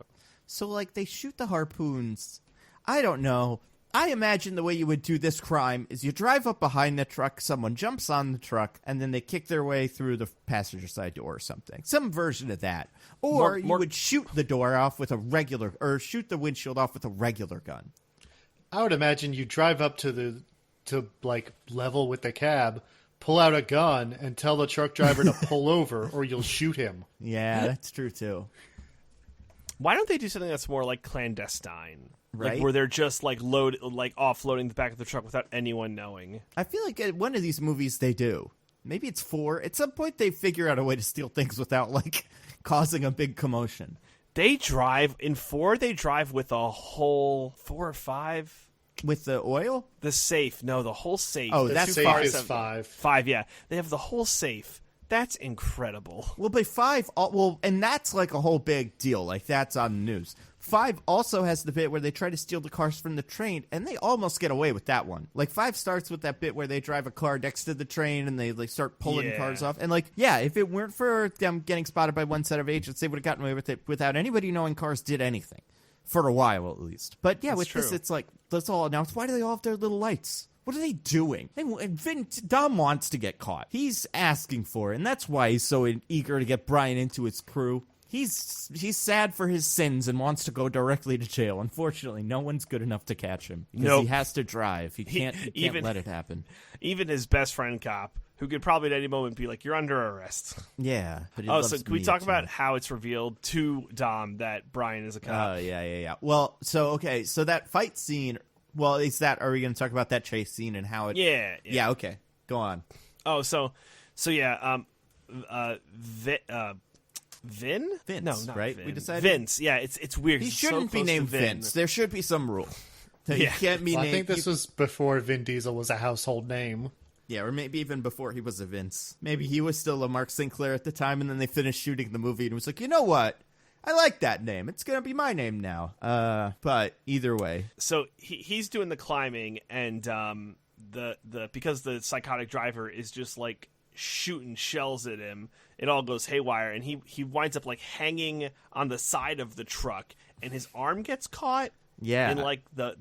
So, like, they shoot the harpoons. I don't know. I imagine the way you would do this crime is you drive up behind the truck, someone jumps on the truck, and then they kick their way through the passenger side door or something. Some version of that. Or you would shoot the door off with or shoot the windshield off with a regular gun. I would imagine you drive up to level with the cab, pull out a gun, and tell the truck driver to pull over, or you'll shoot him. Yeah, that's true, too. Why don't they do something that's more like clandestine? Right. Like where they're just like offloading the back of the truck without anyone knowing. I feel like at one of these movies they do. Maybe it's 4. At some point they figure out a way to steal things without like causing a big commotion. They drive in 4. They drive with a whole 4 or 5 with the oil. The safe. No, the whole safe. Oh, the that's safe is 5. 5. Yeah, they have the whole safe. That's incredible. Well, but 5, and that's like a whole big deal. Like, that's on the news. 5 also has the bit where they try to steal the cars from the train, and they almost get away with that one. Like, 5 starts with that bit where they drive a car next to the train, and they, like, start pulling cars off. And, like, yeah, if it weren't for them getting spotted by one set of agents, they would have gotten away with it without anybody knowing cars did anything. For a while, at least. But, yeah, that's with true. This, it's like, let's all announce, why do they all have their little lights? What are they doing? Dom wants to get caught. He's asking for it, and that's why he's so eager to get Brian into his crew. He's sad for his sins and wants to go directly to jail. Unfortunately, no one's good enough to catch him. Because he has to drive. He can't let it happen. Even his best friend cop, who could probably at any moment be like, "You're under arrest." Yeah. But he Oh, loves so can we me talk too about much. how it's revealed to Dom that Brian is a cop? Yeah. Well, so that fight scene. Well, are we going to talk about that chase scene and how it? Yeah. Yeah. Okay. Go on. Oh, so yeah. Vin? Vince, No, not right? Vin. We decided Vince. Yeah, it's weird. he He's so shouldn't be close to named Vin. Vince. There should be some rule. That he Yeah. can't be Well, I named. think this was before Vin Diesel was a household name. Yeah, or maybe even before he was a Vince. Maybe he was still a Mark Sinclair at the time, and then they finished shooting the movie and was like, you know what? I like that name. It's gonna be my name now. But either way, So he's doing the climbing, and because the psychotic driver is just like shooting shells at him, it all goes haywire, and he winds up like hanging on the side of the truck, and his arm gets caught. yeah, In like the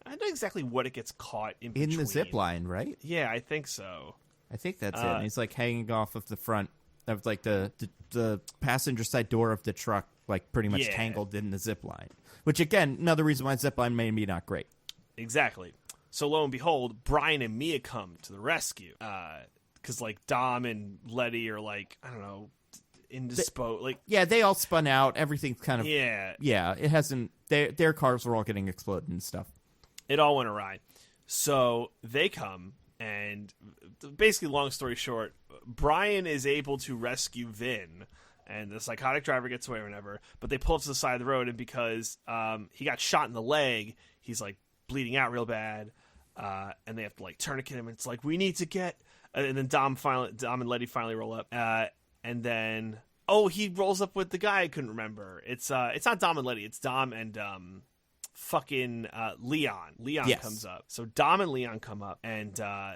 I don't know exactly what it gets caught in between. in the zip line, right? Yeah, I think so. I think that's it. And he's like hanging off of the front of like the passenger side door of the truck, like pretty much Yeah. tangled in the zip line. Which again, another reason why zip line may be not great. Exactly. So lo and behold, Brian and Mia come to the rescue. Because like Dom and Letty are like, I don't know, indisposed. Like, Yeah, they all spun out. Everything's kind of yeah, it hasn't. Their cars were all getting exploded and stuff. it all went awry. So they come, and basically, long story short, Brian is able to rescue Vin, and the psychotic driver gets away or whatever. But they pull up to the side of the road, and because he got shot in the leg, he's like bleeding out real bad, and they have to like tourniquet him. And it's like, we need to get. And then Dom and Letty finally roll up, and then he rolls up with the guy I couldn't remember. It's not Dom and Letty. It's Dom and fucking Leon. Leon Yes. comes up. So Dom and Leon come up, and so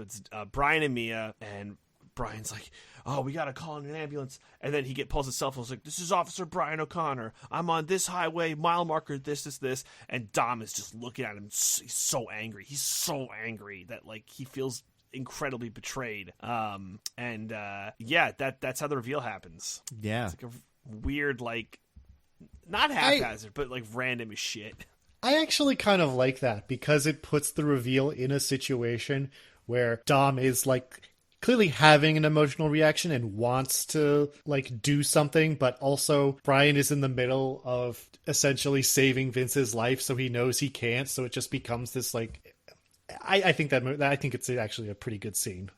it's Brian and Mia, and Brian's like, "Oh, we gotta call in an ambulance." And then he pulls his cell phone. He's like, "This is Officer Brian O'Connor. I'm on this highway, mile marker, this." And Dom is just looking at him. He's so angry. He's so angry that like he feels incredibly betrayed. That's how the reveal happens. Yeah, It's like a weird, like, not haphazard, but like random as shit. I actually kind of like that because it puts the reveal in a situation where Dom is like clearly having an emotional reaction and wants to like do something, but also Brian is in the middle of essentially saving Vince's life, so he knows he can't. So it just becomes this like. I think it's actually a pretty good scene.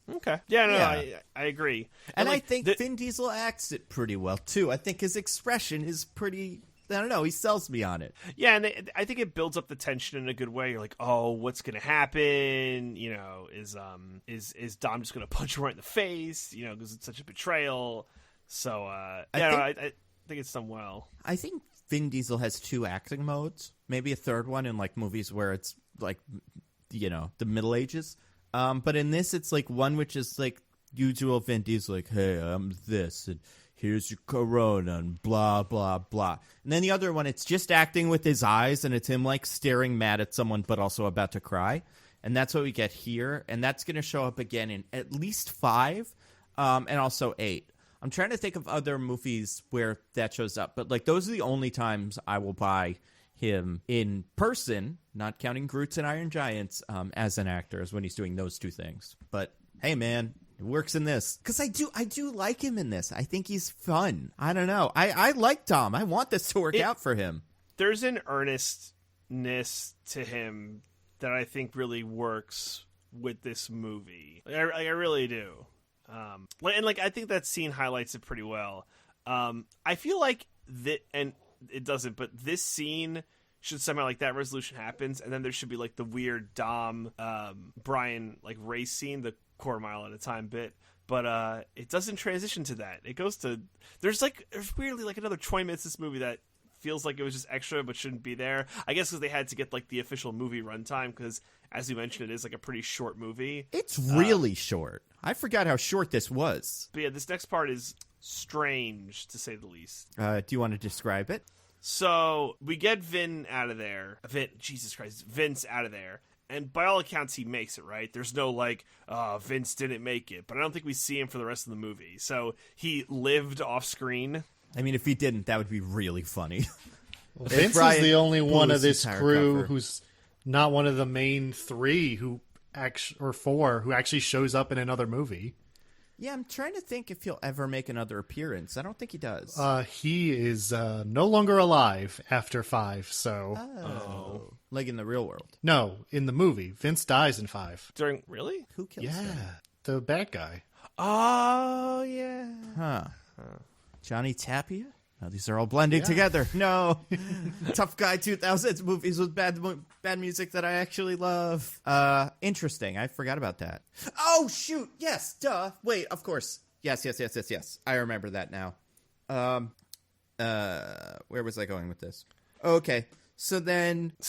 Okay. Yeah, no, Yeah. I agree. and I like, think Vin Diesel acts it pretty well too. I think his expression is pretty. I don't know. He sells me on it. yeah, and I think it builds up the tension in a good way. You're like, oh, what's gonna happen? You know, is Dom just gonna punch him right in the face? You know, because it's such a betrayal. So I think it's done well. I think Vin Diesel has two acting modes, maybe a third one in like movies where it's like, the Middle Ages. But in this, it's like one which is like usual Vin Diesel, like, hey, I'm this, and here's your corona, and blah, blah, blah. And then the other one, it's just acting with his eyes, and it's him like staring mad at someone, but also about to cry. And that's what we get here. And that's going to show up again in at least 5, and also 8. I'm trying to think of other movies where that shows up, but like those are the only times I will buy him in person, not counting Groots and Iron Giants, as an actor, is when he's doing those two things. But hey, man, it works in this because I do like him in this. I think he's fun. I don't know. I like Dom. I want this to work out for him. There's an earnestness to him that I think really works with this movie. I really do. And like I think that scene highlights it pretty well. I feel like that, and it doesn't, but this scene should somehow, like, that resolution happens, and then there should be like the weird Dom Brian like race scene, the quarter mile at a time bit. But it doesn't transition to that. It goes to there's weirdly like another 20 minutes of this movie that feels like it was just extra but shouldn't be there. I guess because they had to get like the official movie runtime, because as you mentioned, it is like a pretty short movie. It's really short. I forgot how short this was. But yeah, this next part is strange to say the least. Do you want to describe it? So we get Vince out of there. Vince out of there. And by all accounts, he makes it, right? There's no like, Vince didn't make it. But I don't think we see him for the rest of the movie. So he lived off screen. I mean, if he didn't, that would be really funny. Well, Vince is Brian the only one blew of his this entire crew cover. who's not one of the main 3 who or 4 who actually shows up in another movie. Yeah, I'm trying to think if he'll ever make another appearance. I don't think he does. He is no longer alive after 5, so... Oh. Like in the real world. No, in the movie. Vince dies in 5. Really? Who kills him? The bad guy. Oh, yeah. Huh. Johnny Tapia? Oh, these are all blending together. No. Tough Guy 2000s movies with bad music that I actually love. Interesting. I forgot about that. Oh, shoot. Yes. Duh. Wait, of course. Yes. I remember that now. Where was I going with this? Okay. So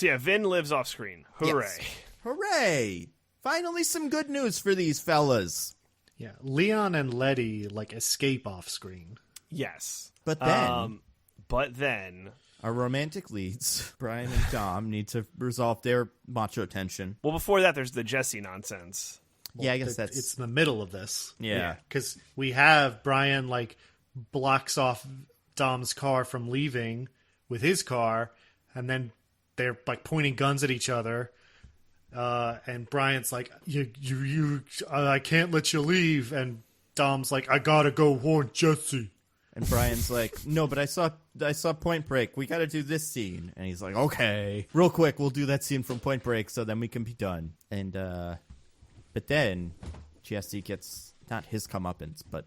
yeah, Vin lives off screen. Hooray. Yes. Hooray. Finally some good news for these fellas. Yeah. Leon and Letty, escape off screen. Yes. But then our romantic leads, Brian and Dom, need to resolve their macho tension. Well, before that, there's the Jesse nonsense. Well, yeah, I guess it's in the middle of this. Yeah. Because we have Brian, blocks off Dom's car from leaving with his car, and then they're, pointing guns at each other. And Brian's like, I can't let you leave. And Dom's like, I gotta go warn Jesse. And Brian's like, no, but I saw Point Break. We got to do this scene. And he's like, okay, real quick, we'll do that scene from Point Break so then we can be done. And but then Jesse gets not his comeuppance, but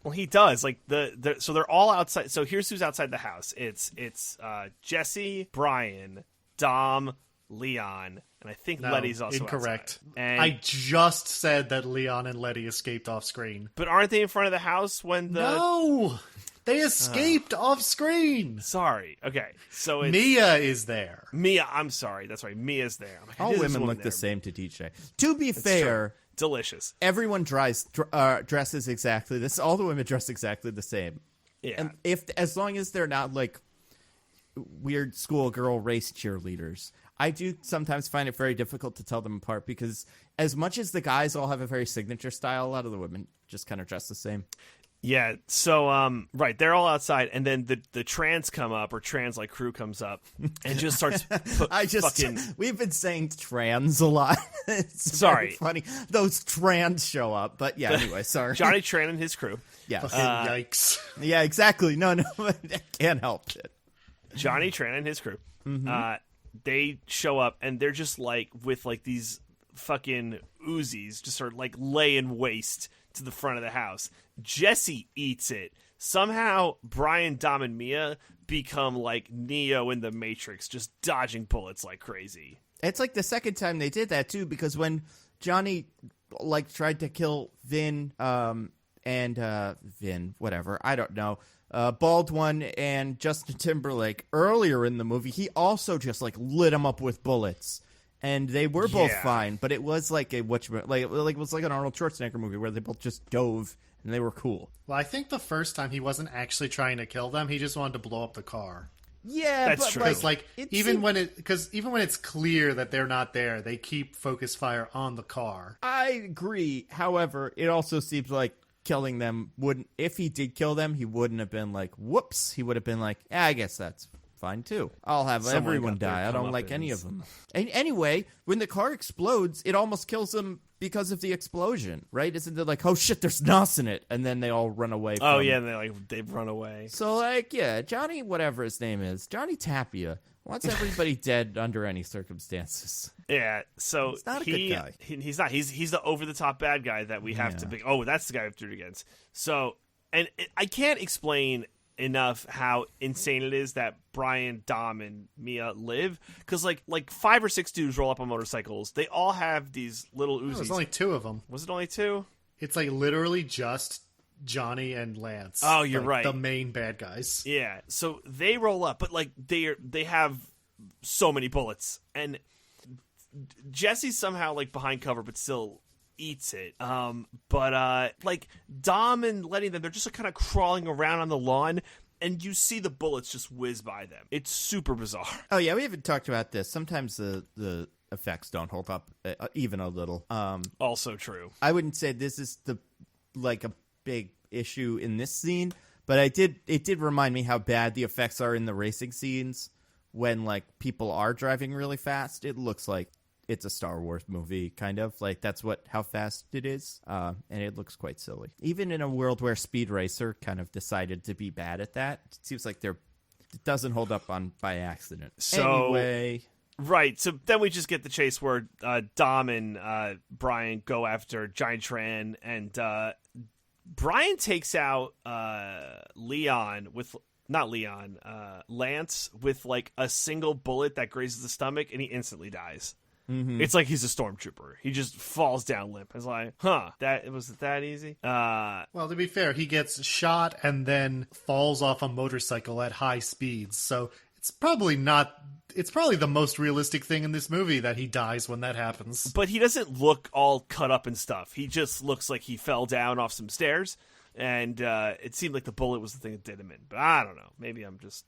well, he does. So they're all outside. So here's who's outside the house. It's Jesse, Brian, Dom, Leon, and I think Letty's also incorrect. And I just said that Leon and Letty escaped off screen. But aren't they in front of the house when the... No! They escaped off screen! Sorry. Okay. So it's... Mia is there. Mia, I'm sorry. That's right. Mia's there. All women look the same to DJ. To be fair... True. Delicious. Everyone dresses exactly this. All the women dress exactly the same. Yeah. And as long as they're not, weird schoolgirl race cheerleaders... I do sometimes find it very difficult to tell them apart because as much as the guys all have a very signature style, a lot of the women just kind of dress the same. Yeah. So, right. They're all outside. And then the trans come up or trans crew comes up and just starts we've been saying trans a lot. It's very funny. Those trans show up. But yeah, anyway, sorry. Johnny Tran and his crew. Yeah. Yikes. Yeah, exactly. No, I can't help it. Johnny Tran and his crew. Mm-hmm. They show up and they're just with these fucking Uzis just sort of laying waste to the front of the house. Jesse eats it. Somehow Brian, Dom, and Mia become like Neo in the Matrix, just dodging bullets like crazy. It's the second time they did that too, because when Johnny tried to kill Vin, Vin, whatever, I don't know. Baldwin and Justin Timberlake earlier in the movie, he also just lit him up with bullets, and they were both fine. But it was it was like an Arnold Schwarzenegger movie where they both just dove and they were cool. Well, I think the first time he wasn't actually trying to kill them; he just wanted to blow up the car. Yeah, that's true. Because even when it's clear that they're not there, they keep focus fire on the car. I agree. However, it also seems like killing them wouldn't, if he did kill them, he wouldn't have been whoops. He would have been I guess that's fine too. I'll have everyone die. I don't like any of them. And anyway, when the car explodes, it almost kills them because of the explosion, right? Isn't it oh shit, there's NOS in it, and then they all run away from... Oh yeah, and they've run away. So Johnny, whatever his name is, Johnny Tapia, wants everybody dead under any circumstances. Yeah, so he's not a good guy. He's not. He's the over the top bad guy that we have to be. Oh, that's the guy we have to root against. So, I can't explain enough how insane it is that Brian, Dom, and Mia live, because 5 or 6 dudes roll up on motorcycles. They all have these little Uzis. There's only 2 of them. Was it only 2? It's literally just Johnny and Lance. Oh, you're right. The main bad guys. Yeah. So they roll up, but they have so many bullets, and Jesse's somehow behind cover, but still eats it. But Dom and Letty, they're just kind of crawling around on the lawn, and you see the bullets just whiz by them. It's super bizarre. Oh yeah, we haven't talked about this. Sometimes the effects don't hold up even a little. Also true. I wouldn't say this is a big issue in this scene, but it did remind me how bad the effects are in the racing scenes when people are driving really fast. It looks like it's a Star Wars movie, kind of. Like, that's how fast it is. And it looks quite silly. Even in a world where Speed Racer kind of decided to be bad at that, it seems like it doesn't hold up by accident. So, anyway... Right, so then we just get the chase where Dom and Brian go after Giant Tran, and Brian takes out Lance with like a single bullet that grazes the stomach, and he instantly dies. Mm-hmm. It's like he's a stormtrooper. He just falls down limp. It's like, was it that easy? Well, to be fair, he gets shot and then falls off a motorcycle at high speeds, so it's probably the most realistic thing in this movie that he dies when that happens. But he doesn't look all cut up and stuff. He just looks like he fell down off some stairs, and it seemed like the bullet was the thing that did him in. But I don't know. Maybe I'm just...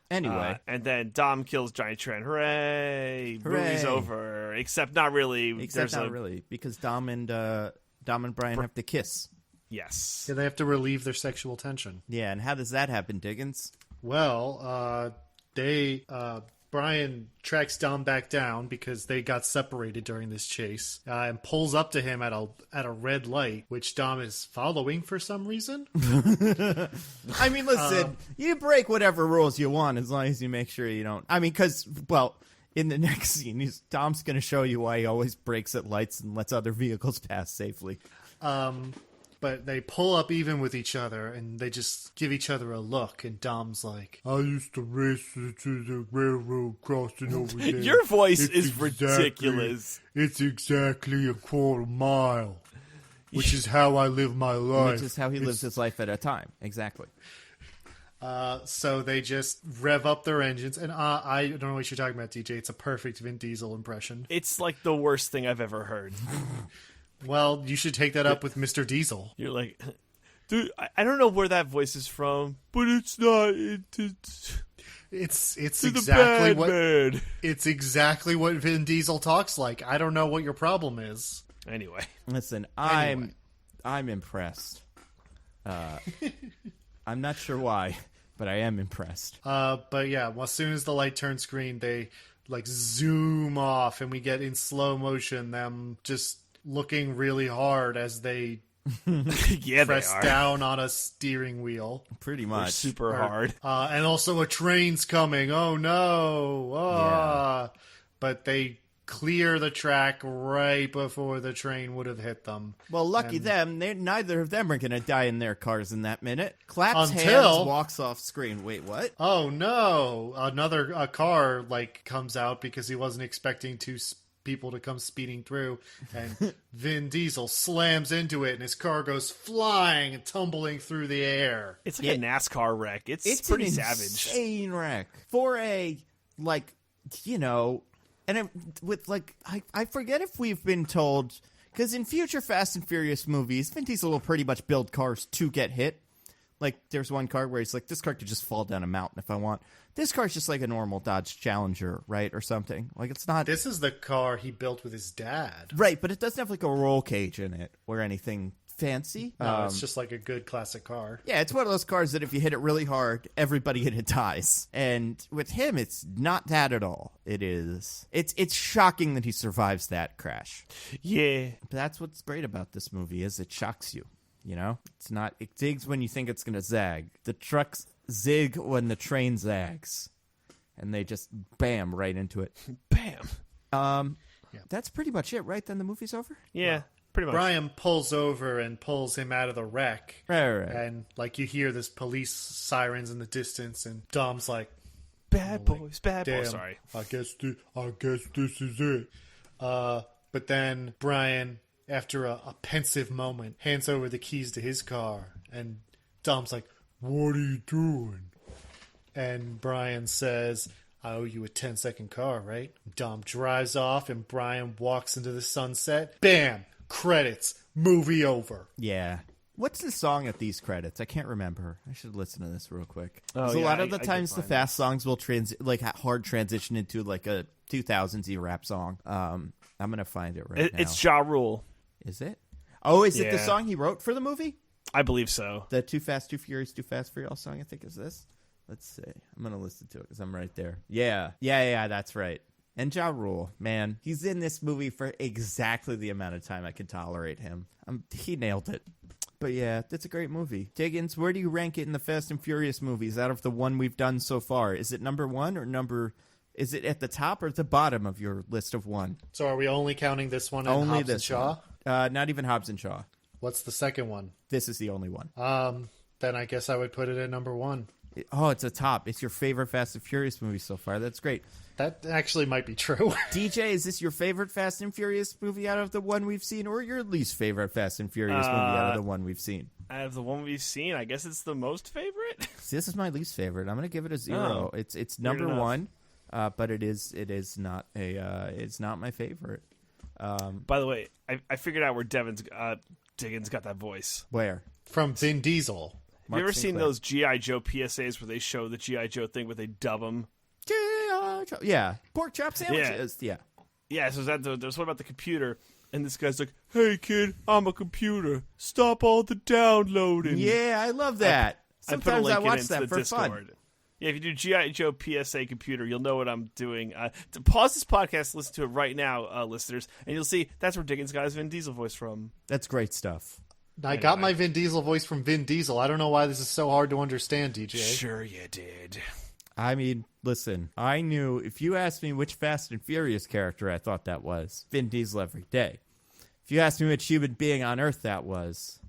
Anyway. And then Dom kills Giant Tran. Hooray! Movie's over. Except not really. Really, because Dom and Brian have to kiss. Yes. Yeah, they have to relieve their sexual tension. Yeah, and how does that happen, Diggins? Well, Brian tracks Dom back down because they got separated during this chase, and pulls up to him at a red light, which Dom is following for some reason. I mean, listen, you break whatever rules you want as long as you make sure you don't. I mean, because, well, in the next scene, Dom's going to show you why he always breaks at lights and lets other vehicles pass safely. But they pull up even with each other, and they just give each other a look, and Dom's like, I used to race to the railroad crossing over there. Your voice is ridiculous. It's exactly a quarter mile, which is how I live my life. Which is how he lives his life at a time. Exactly. So they just rev up their engines, and I don't know what you're talking about, DJ. It's a perfect Vin Diesel impression. It's like the worst thing I've ever heard. Well, you should take that up with Mr. Diesel. You're like, dude, I don't know where that voice is from, but it's not. It's exactly what man. It's exactly what Vin Diesel talks like. I don't know what your problem is. Anyway, listen, I'm impressed. I'm not sure why, but I am impressed. But yeah, well, as soon as the light turns green, they like zoom off, and we get in slow motion them just looking really hard as they press down on a steering wheel. Pretty much. They're super hard. And also a train's coming. Oh no. Yeah. But they clear the track right before the train would have hit them. Well, lucky them. Neither of them are going to die in their cars in that minute. Claps hands, walks off screen. Wait, what? Oh no. A car comes out because he wasn't expecting people to come speeding through, and Vin Diesel slams into it, and his car goes flying and tumbling through the air. It's like a NASCAR wreck. It's pretty savage. Insane wreck for a and I forget if we've been told, because in future Fast and Furious movies, Vin Diesel will pretty much build cars to get hit. Like, there's one car where he's like, this car could just fall down a mountain if I want. This car's just like a normal Dodge Challenger, right, or something. Like, it's not... This is the car he built with his dad. Right, but it doesn't have, like, a roll cage in it or anything fancy. No, it's just like a good classic car. Yeah, it's one of those cars that if you hit it really hard, everybody in it dies. And with him, it's not that at all. It is... It's shocking that he survives that crash. Yeah. But that's what's great about this movie, is it shocks you. You know, it's not. It zigs when you think it's gonna zag. The trucks zig when the train zags, and they just bam right into it. Bam. That's pretty much it, right? Then the movie's over. Yeah, pretty much. Brian pulls over and pulls him out of the wreck. Right. And like you hear this police sirens in the distance, and Dom's like, "Bad boys, bad damn, boys." Sorry. I guess this is it. But then Brian, after a pensive moment, hands over the keys to his car, and Dom's like, what are you doing? And Brian says, I owe you a 10-second car, right? Dom drives off, and Brian walks into the sunset. Bam! Credits. Movie over. Yeah. What's the song at these credits? I can't remember. I should listen to this real quick. Oh, a lot of the times the fast songs will hard transition into like a 2000s rap song. I'm going to find it now. It's Ja Rule. Is it? Oh, is it the song he wrote for the movie? I believe so. The Too Fast, Too Furious, Too Fast for Y'all song, I think, is this. Let's see. I'm going to listen to it because I'm right there. Yeah, that's right. And Ja Rule, man, he's in this movie for exactly the amount of time I can tolerate him. He nailed it. But yeah, that's a great movie. Diggins, where do you rank it in the Fast and Furious movies out of the one we've done so far? Is it number one or is it at the top or at the bottom of your list of one? So are we only counting this one and Only Hobbs and this Shaw? Not even Hobbs and Shaw. What's the second one? This is the only one. Then I guess I would put it at number one. It's a top. It's your favorite Fast and Furious movie so far. That's great. That actually might be true. DJ, is this your favorite Fast and Furious movie out of the one we've seen, or your least favorite Fast and Furious movie out of the one we've seen? Out of the one we've seen, I guess it's the most favorite. This is my least favorite. I'm going to give it a 0. It's number one, but it's not my favorite. By the way, I figured out where Diggins got that voice. Where? From Vin Diesel. Have you ever seen those G.I. Joe PSAs where they show the G.I. Joe thing where they dub them? G.I. Joe. Yeah. Pork chop sandwiches. Yeah. Yeah, so there's one about the computer, and this guy's like, "Hey, kid, I'm a computer. Stop all the downloading." Yeah, I love that. Sometimes I watch that for Discord. fun. Yeah, if you do G.I. Joe PSA computer, you'll know what I'm doing. To pause this podcast, listen to it right now, listeners, and you'll see that's where Diggins got his Vin Diesel voice from. That's great stuff. I got my Vin Diesel voice from Vin Diesel. I don't know why this is so hard to understand, DJ. Sure you did. I mean, listen, I knew if you asked me which Fast and Furious character I thought that was, Vin Diesel every day. If you asked me which human being on Earth that was,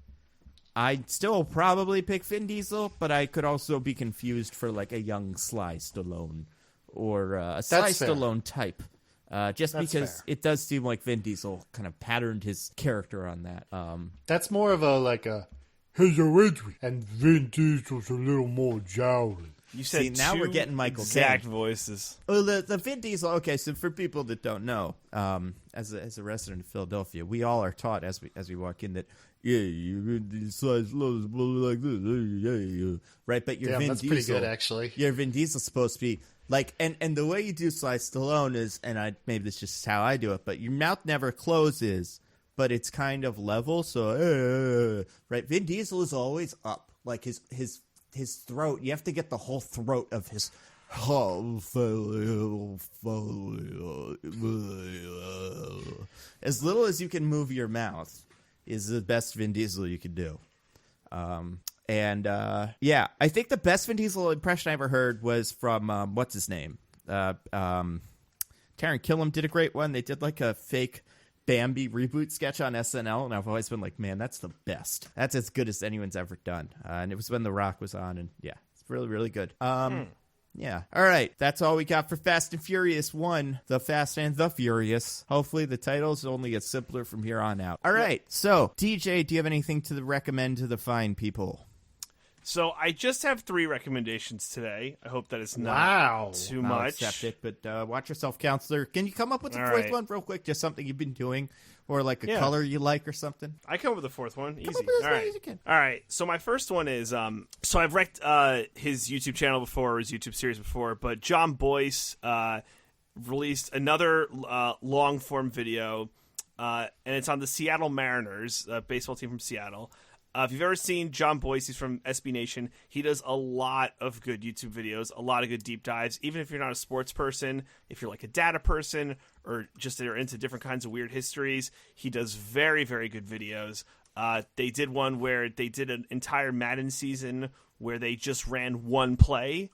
I'd still probably pick Vin Diesel, but I could also be confused for like a young Sly Stallone or a Sly Stallone type. Just That's because fair. it does seem like Vin Diesel kind of patterned his character on that. That's more of a hey, yo, Adrian. And Vin Diesel's a little more jowly. You said See, now two we're getting Michael exact Caine. voices. Well, the Vin Diesel. Okay, so for people that don't know, as a resident of Philadelphia, we all are taught as we walk in that you Vin Diesel like this, right? But your Vin that's Diesel, pretty good, actually. Your Vin Diesel's supposed to be like, and the way you do Sly Stallone is, and maybe this is just how I do it, but your mouth never closes, but it's kind of level. So right, Vin Diesel is always up, like his throat. You have to get the whole throat of his. As little as you can move your mouth is the best Vin Diesel you can do. Yeah, I think the best Vin Diesel impression I ever heard was from what's his name? Taron Killam did a great one. They did like a fake Bambi reboot sketch on SNL, and I've always been like, man, that's the best. That's as good as anyone's ever done. And it was when The Rock was on, and yeah, it's really, really good. Yeah. All right. That's all we got for Fast and Furious 1, The Fast and the Furious. Hopefully the titles only get simpler from here on out. All right. So, DJ, do you have anything to recommend to the fine people? So I just have 3 recommendations today. I hope that it's not too I'll much. accept it, but watch yourself, counselor. Can you come up with the All fourth right. one real quick? Just something you've been doing, or like a Yeah. color you like or something? I come up with the 4th one. Easy. up with as All many right. as you can. All right. So my first one is so I've wrecked his YouTube channel before, or his YouTube series before, but John Boyce released another long form video, and it's on the Seattle Mariners, baseball team from Seattle. If you've ever seen John Boyce, he's from SB Nation. He does a lot of good YouTube videos, a lot of good deep dives. Even if you're not a sports person, if you're like a data person, or just are into different kinds of weird histories, he does very, very good videos. They did one where they did an entire Madden season where they just ran one play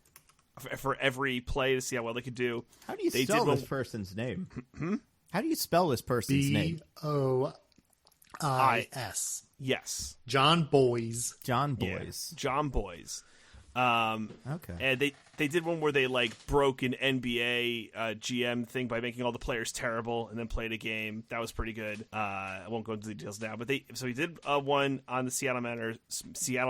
for every play to see how well they could do. How do you spell this person's name? How do you spell this person's name? Bois. Yes. John Boyes. John Yeah. Boyce. John Boyce. Okay. And they did one where they like broke an NBA GM thing by making all the players terrible and then played a game. That was pretty good. I won't go into the details now, but he did one on the Seattle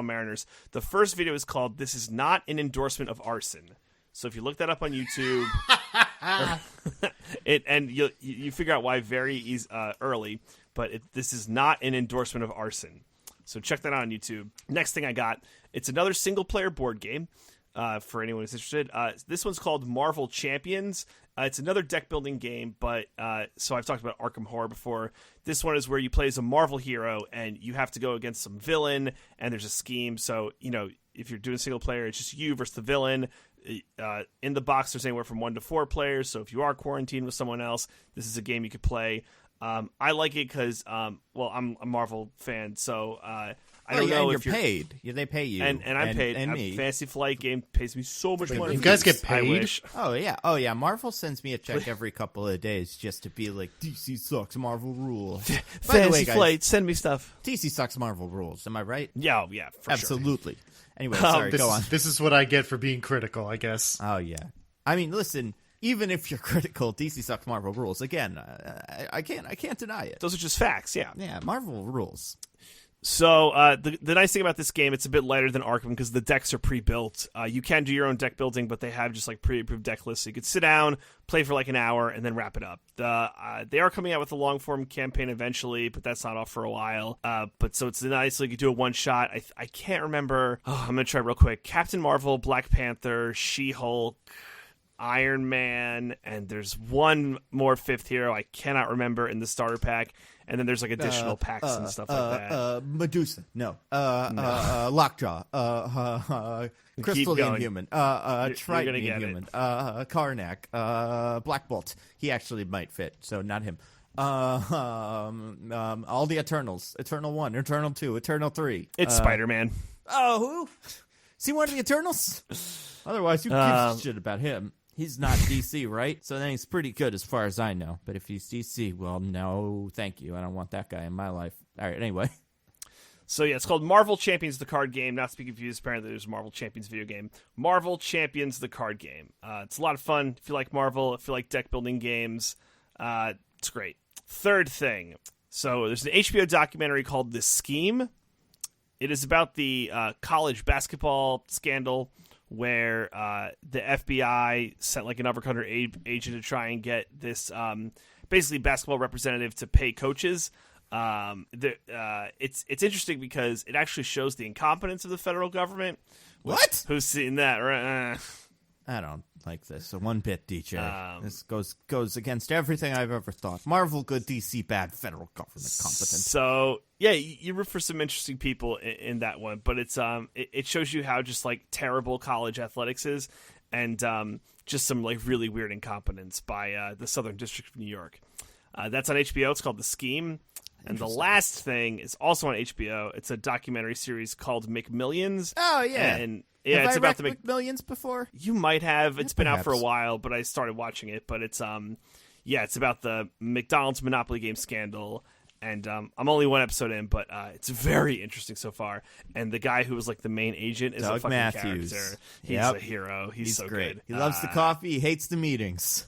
Mariners. The first video is called "This is not an endorsement of arson." So if you look that up on YouTube, and you figure out why very early. But this is not an endorsement of arson. So check that out on YouTube. Next thing I got, it's another single-player board game for anyone who's interested. This one's called Marvel Champions. It's another deck-building game, but so I've talked about Arkham Horror before. This one is where you play as a Marvel hero, and you have to go against some villain, and there's a scheme. So, if you're doing single player, it's just you versus the villain. In the box, there's anywhere from 1 to 4 players. So if you are quarantined with someone else, this is a game you could play. I like it because, I'm a Marvel fan, so I don't know if you're paid. Yeah, they pay you, and I'm paid. and me. Fantasy Flight game pays me so much money. You guys get I paid? wish. Oh yeah. Marvel sends me a check every couple of days just to be like, DC sucks, Marvel rules. By the Fantasy way, guys, Flight, send me stuff. DC sucks, Marvel rules. Am I right? Yeah, for sure. Absolutely. Anyway, sorry. Go on. This is what I get for being critical, I guess. Oh yeah. I mean, listen. Even if you're critical, DC sucks, Marvel rules. Again, I can't deny it. Those are just facts. Yeah. Yeah, Marvel rules. So the nice thing about this game, it's a bit lighter than Arkham because the decks are pre-built. You can do your own deck building, but they have just like pre-approved deck lists. So you could sit down, play for like an hour, and then wrap it up. They are coming out with a long-form campaign eventually, but that's not off for a while. But so it's nice. Like you do a one-shot. I can't remember. Oh, I'm going to try real quick. Captain Marvel, Black Panther, She-Hulk, Iron Man, and there's one more fifth hero I cannot remember in the starter pack, and then there's like additional packs and stuff like that. Medusa, no. Lockjaw, Crystal going. Inhuman, You're Triton gonna get Inhuman, Karnak, Black Bolt. He actually might fit, so not him. All the Eternals, Eternal 1, Eternal 2, Eternal 3. It's Spider-Man. Oh, who? Is he one of the Eternals? Otherwise, who gives a shit about him? He's not DC, right? So then he's pretty good as far as I know. But if he's DC, well, no, thank you. I don't want that guy in my life. All right, anyway. So yeah, it's called Marvel Champions, the card game. Not to be confused, apparently there's a Marvel Champions video game. Marvel Champions, the card game. It's a lot of fun. If you like Marvel, if you like deck building games, it's great. Third thing. So there's an HBO documentary called The Scheme. It is about the college basketball scandal where the FBI sent like an undercover agent to try and get this basically basketball representative to pay coaches. It's interesting because it actually shows the incompetence of the federal government. What? Who's seen that? Right? I don't like this a one bit, DJ. This goes against everything I've ever thought. Marvel good, DC bad, federal government competent. So yeah, you root for some interesting people in that one, but it shows you how just like terrible college athletics is, and just some like really weird incompetence by the Southern District of New York. That's on HBO. It's called The Scheme. And the last thing is also on HBO. It's a documentary series called McMillions. Oh yeah, and yeah, have it's I about the McMillions before. You might have. It's been out for a perhaps. while, but I started watching it. But it's it's about the McDonald's Monopoly game scandal. And I'm only one episode in, but it's very interesting so far. And the guy who was like the main agent is Doug a fucking Matthews. character. He's a hero. He's so great. good. He loves the coffee. He hates the meetings.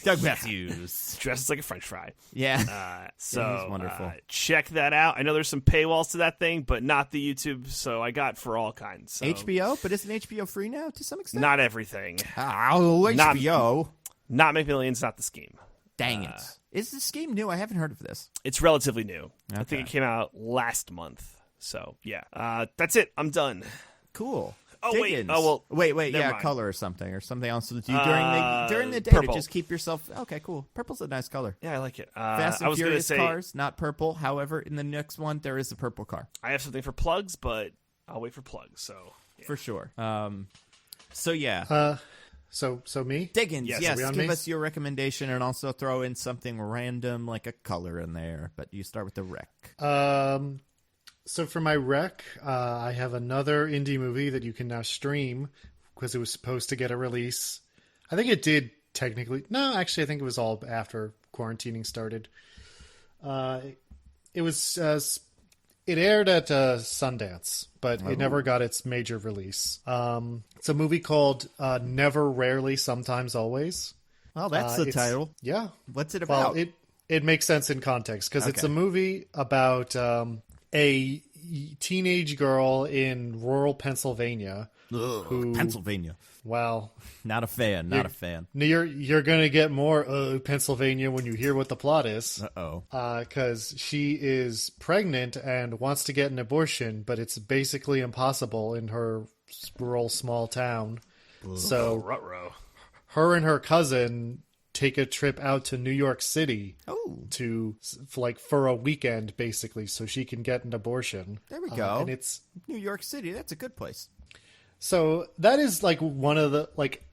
Doug Matthews Dresses like a French fry. Yeah. So he's wonderful. Check that out. I know there's some paywalls to that thing, but not the YouTube. So I got for all kinds. So. HBO, but isn't HBO free now to some extent? Not everything. Oh, HBO. Not McMillions, not The Scheme. Dang it. Is the Scheme new? I haven't heard of this. It's relatively new. I Okay. think it came out last month. So, yeah. That's it. I'm done. Cool. Oh, wait. Diggins. Oh, well, Wait, never yeah, mind. color or something else to do during the day purple. to just keep yourself. Okay, cool. Purple's a nice color. Yeah, I like it. Fast I and was going to Furious say cars, not purple. However, in the next one, there is a purple car I have something for plugs, but I'll wait for plugs. So, yeah. for sure. So yeah, So Diggins. me? Yes, Yes, are we on give me? us your recommendation and also throw in something random like a color in there. But you start with the rec. So for my rec, I have another indie movie that you can now stream because it was supposed to get a release. I think it did technically. No, actually, I think it was all after quarantining started. It was it aired at Sundance, but it never got its major release. It's a movie called Never, Rarely, Sometimes, Always. Well, that's the It's- title. Yeah. What's it about? Well, it makes sense in context because it's Okay. a movie about a teenage girl in rural Pennsylvania. Ugh, Pennsylvania. Well, Not a fan. Not a fan. you're gonna get more Pennsylvania when you hear what the plot is. Uh-oh. Because she is pregnant and wants to get an abortion, but it's basically impossible in her rural small town. So Ruh-roh. her and her cousin take a trip out to New York City Oh, for a weekend, basically, so she can get an abortion. there we go. And it's New York City. That's a good place. So that is like one of the like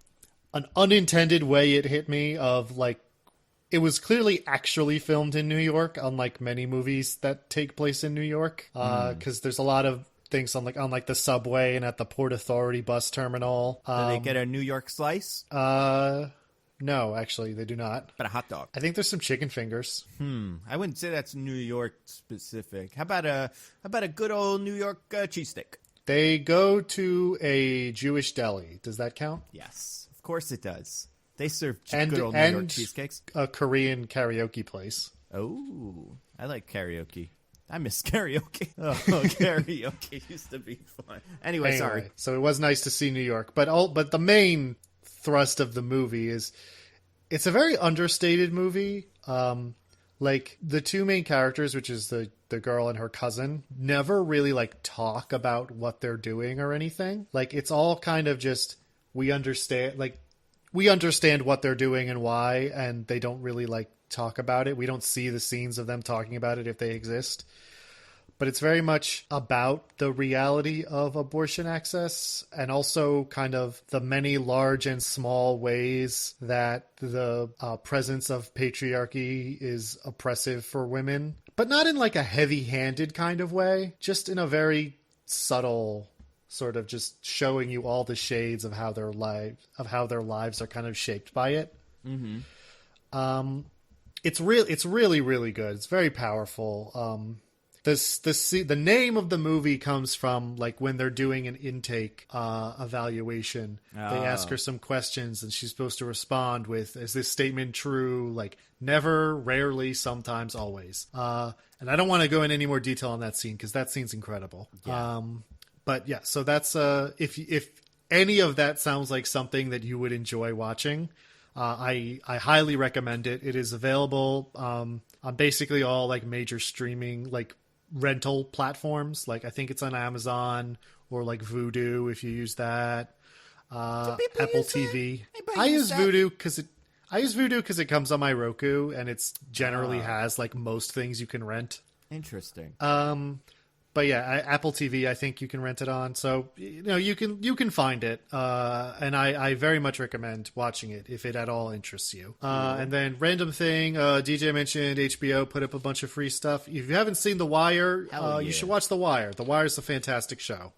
an unintended way it hit me of like it was clearly actually filmed in New York, unlike many movies that take place in New York, because there's a lot of things on like the subway and at the Port Authority bus terminal. Do they get a New York slice? No, actually, they do not. But a hot dog. I think there's some chicken fingers. I wouldn't say that's New York specific. How about a good old New York cheesesteak? They go to a Jewish deli. Does that count? Yes, of course it does. They serve And good old New York cheesecakes. A Korean karaoke place. Oh, I like karaoke. I miss karaoke. Oh, karaoke used to be fun. Anyway, sorry. So it was nice to see New York, but the main thrust of the movie is it's a very understated movie. Like the two main characters, which is the girl and her cousin, never really like talk about what they're doing or anything. Like it's all kind of just we understand what they're doing and why, and they don't really like talk about it. We don't see the scenes of them talking about it if they exist. But it's very much about the reality of abortion access and also kind of the many large and small ways that the presence of patriarchy is oppressive for women, but not in like a heavy-handed kind of way, just in a very subtle sort of just showing you all the shades of how their lives are kind of shaped by it. Mm-hmm. It's really, really good. It's very powerful. The name of the movie comes from like when they're doing an intake evaluation. They ask her some questions and she's supposed to respond with, is this statement true? Like never, rarely, sometimes, always. And I don't want to go in any more detail on that scene because that scene's incredible. Yeah. But yeah, so that's if any of that sounds like something that you would enjoy watching, I highly recommend it. It is available on basically all like major streaming like rental platforms. Like I think it's on Amazon or like Vudu if you use that. Apple TV. I use Vudu because it comes on my Roku and it's generally has like most things you can rent. Interesting. But yeah, Apple TV, I think you can rent it on. So, you can find it. And I very much recommend watching it if it at all interests you. And then random thing, DJ mentioned HBO put up a bunch of free stuff. If you haven't seen The Wire, you should watch The Wire. The Wire is a fantastic show.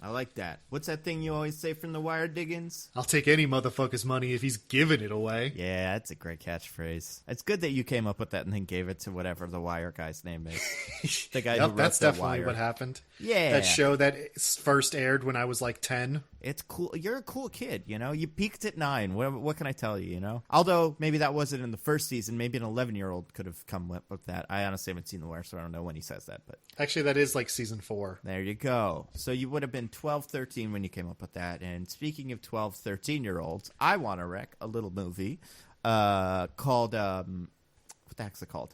I like that. What's that thing you always say from The Wire, Diggins? I'll take any motherfucker's money if he's giving it away. Yeah, that's a great catchphrase. It's good that you came up with that and then gave it to whatever The Wire guy's name is. The guy who wrote that's The definitely Wire. what happened. Yeah. That show that first aired when I was like 10. It's cool. You're a cool kid, You peaked at 9. What can I tell you, Although, maybe that wasn't in the first season. Maybe an 11-year-old could have come up with that. I honestly haven't seen The Wire, so I don't know when he says that. But actually, that is like season 4. There you go. So you would have been 12, 13 when you came up with that. And speaking of 12, 13-year-olds, I want to wreck a little movie called, what the heck's it called?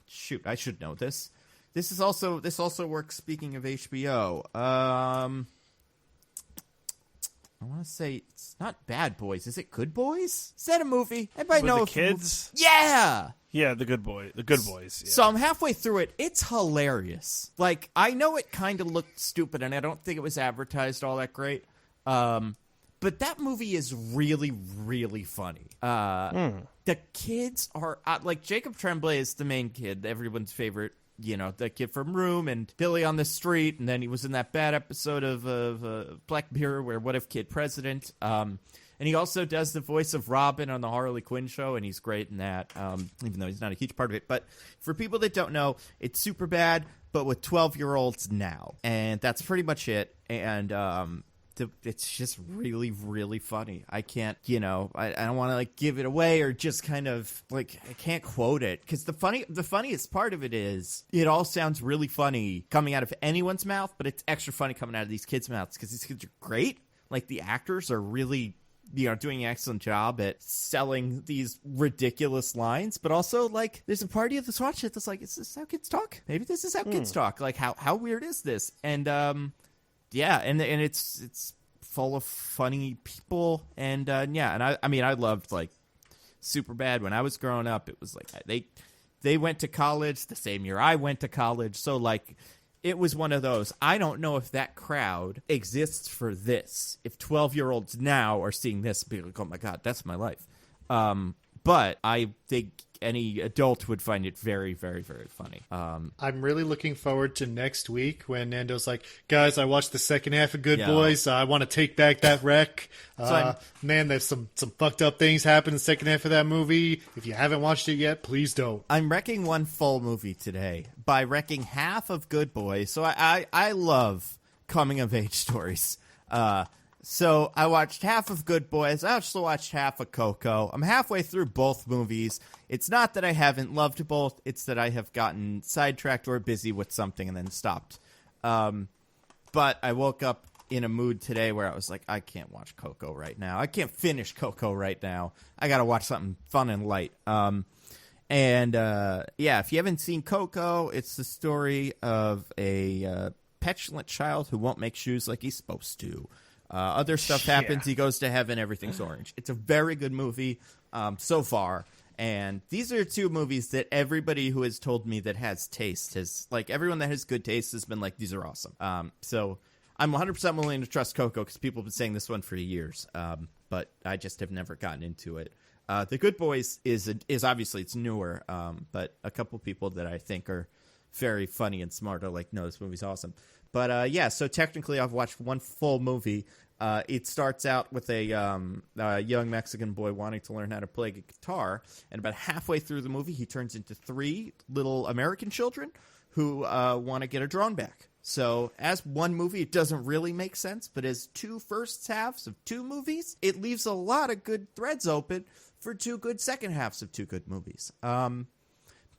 Shoot, I should know this. This also works, speaking of HBO. I want to say it's not Bad Boys. Is it Good Boys? Is that a movie? Anybody know? The kids? Yeah! Yeah, The Good Boys. Yeah. So I'm halfway through it. It's hilarious. Like, I know it kind of looked stupid, and I don't think it was advertised all that great. But that movie is really, really funny. The kids are... like, Jacob Tremblay is the main kid, everyone's favorite. The kid from Room and Billy on the Street, and then he was in that bad episode of Black Mirror where What If Kid President. And he also does the voice of Robin on the Harley Quinn show, and he's great in that, even though he's not a huge part of it. But for people that don't know, it's super bad, but with 12-year-olds now. And that's pretty much it. And it's just really, really funny. I can't, I don't want to like give it away or just kind of like, I can't quote it. Because the funniest part of it is it all sounds really funny coming out of anyone's mouth, but it's extra funny coming out of these kids' mouths because these kids are great. Like the actors are really, doing an excellent job at selling these ridiculous lines, but also like there's a party of this watch it that's like, is this how kids talk? Maybe this is how kids talk. Like how weird is this? And, yeah, and it's full of funny people, and yeah, and I loved like Superbad when I was growing up. It was like they went to college the same year I went to college, so like it was one of those. I don't know if that crowd exists for this. If 12-year-olds now are seeing this, be like, oh my God, that's my life. But I think any adult would find it very, very, very funny. I'm really looking forward to next week when Nando's like, guys, I watched the second half of Good Boys. I want to take back that wreck. Man, there's some fucked up things happen in the second half of that movie. If you haven't watched it yet, please don't. I'm wrecking one full movie today by wrecking half of Good Boys. So I love coming-of-age stories. So I watched half of Good Boys. I also watched half of Coco. I'm halfway through both movies. It's not that I haven't loved both. It's that I have gotten sidetracked or busy with something and then stopped. But I woke up in a mood today where I was like, I can't watch Coco right now. I can't finish Coco right now. I got to watch something fun and light. If you haven't seen Coco, it's the story of a petulant child who won't make shoes like he's supposed to. Other stuff happens. He goes to heaven. Everything's orange. It's a very good movie so far. And these are two movies that everybody who has told me that has taste has, like, everyone that has good taste has been like, these are awesome. So I'm 100% willing to trust Coco because people have been saying this one for years. But I just have never gotten into it. The Good Boys is obviously, it's newer. But a couple people that I think are very funny and smart are like, no, this movie's awesome. But, so technically I've watched one full movie. It starts out with a young Mexican boy wanting to learn how to play guitar. And about halfway through the movie, he turns into 3 little American children who want to get a drone back. So as one movie, it doesn't really make sense. But as 2 first halves of 2 movies, it leaves a lot of good threads open for 2 good second halves of 2 good movies.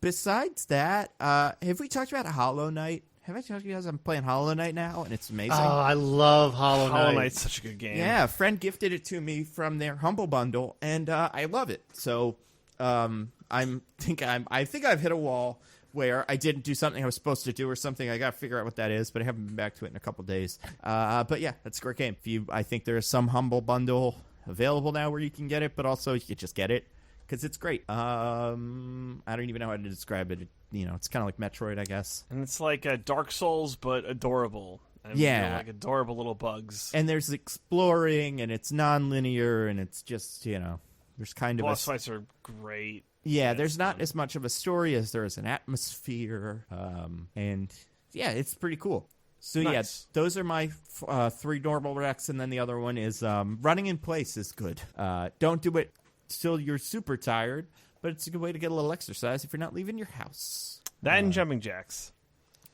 Besides that, have we talked about Hollow Knight? Have I told you guys I'm playing Hollow Knight now, and it's amazing? Oh, I love Hollow Knight. Hollow Knight's such a good game. Yeah, a friend gifted it to me from their Humble Bundle, and I love it. So I think I've hit a wall where I didn't do something I was supposed to do or something. I got to figure out what that is, but I haven't been back to it in a couple days. But yeah, that's a great game. I think there is some Humble Bundle available now where you can get it, but also you can just get it because it's great. I don't even know how to describe it. It's kind of like Metroid, I guess. And it's like a Dark Souls, but adorable. And like adorable little bugs. And there's exploring, and it's non-linear, and it's just, there's kind of boss fights are great. Yeah, there's not as much of a story as there is an atmosphere. And yeah, it's pretty cool. So nice. Yeah, those are my 3 normal wrecks, and then the other one is running in place is good. Don't do it till you're super tired. But it's a good way to get a little exercise if you're not leaving your house. That and jumping jacks.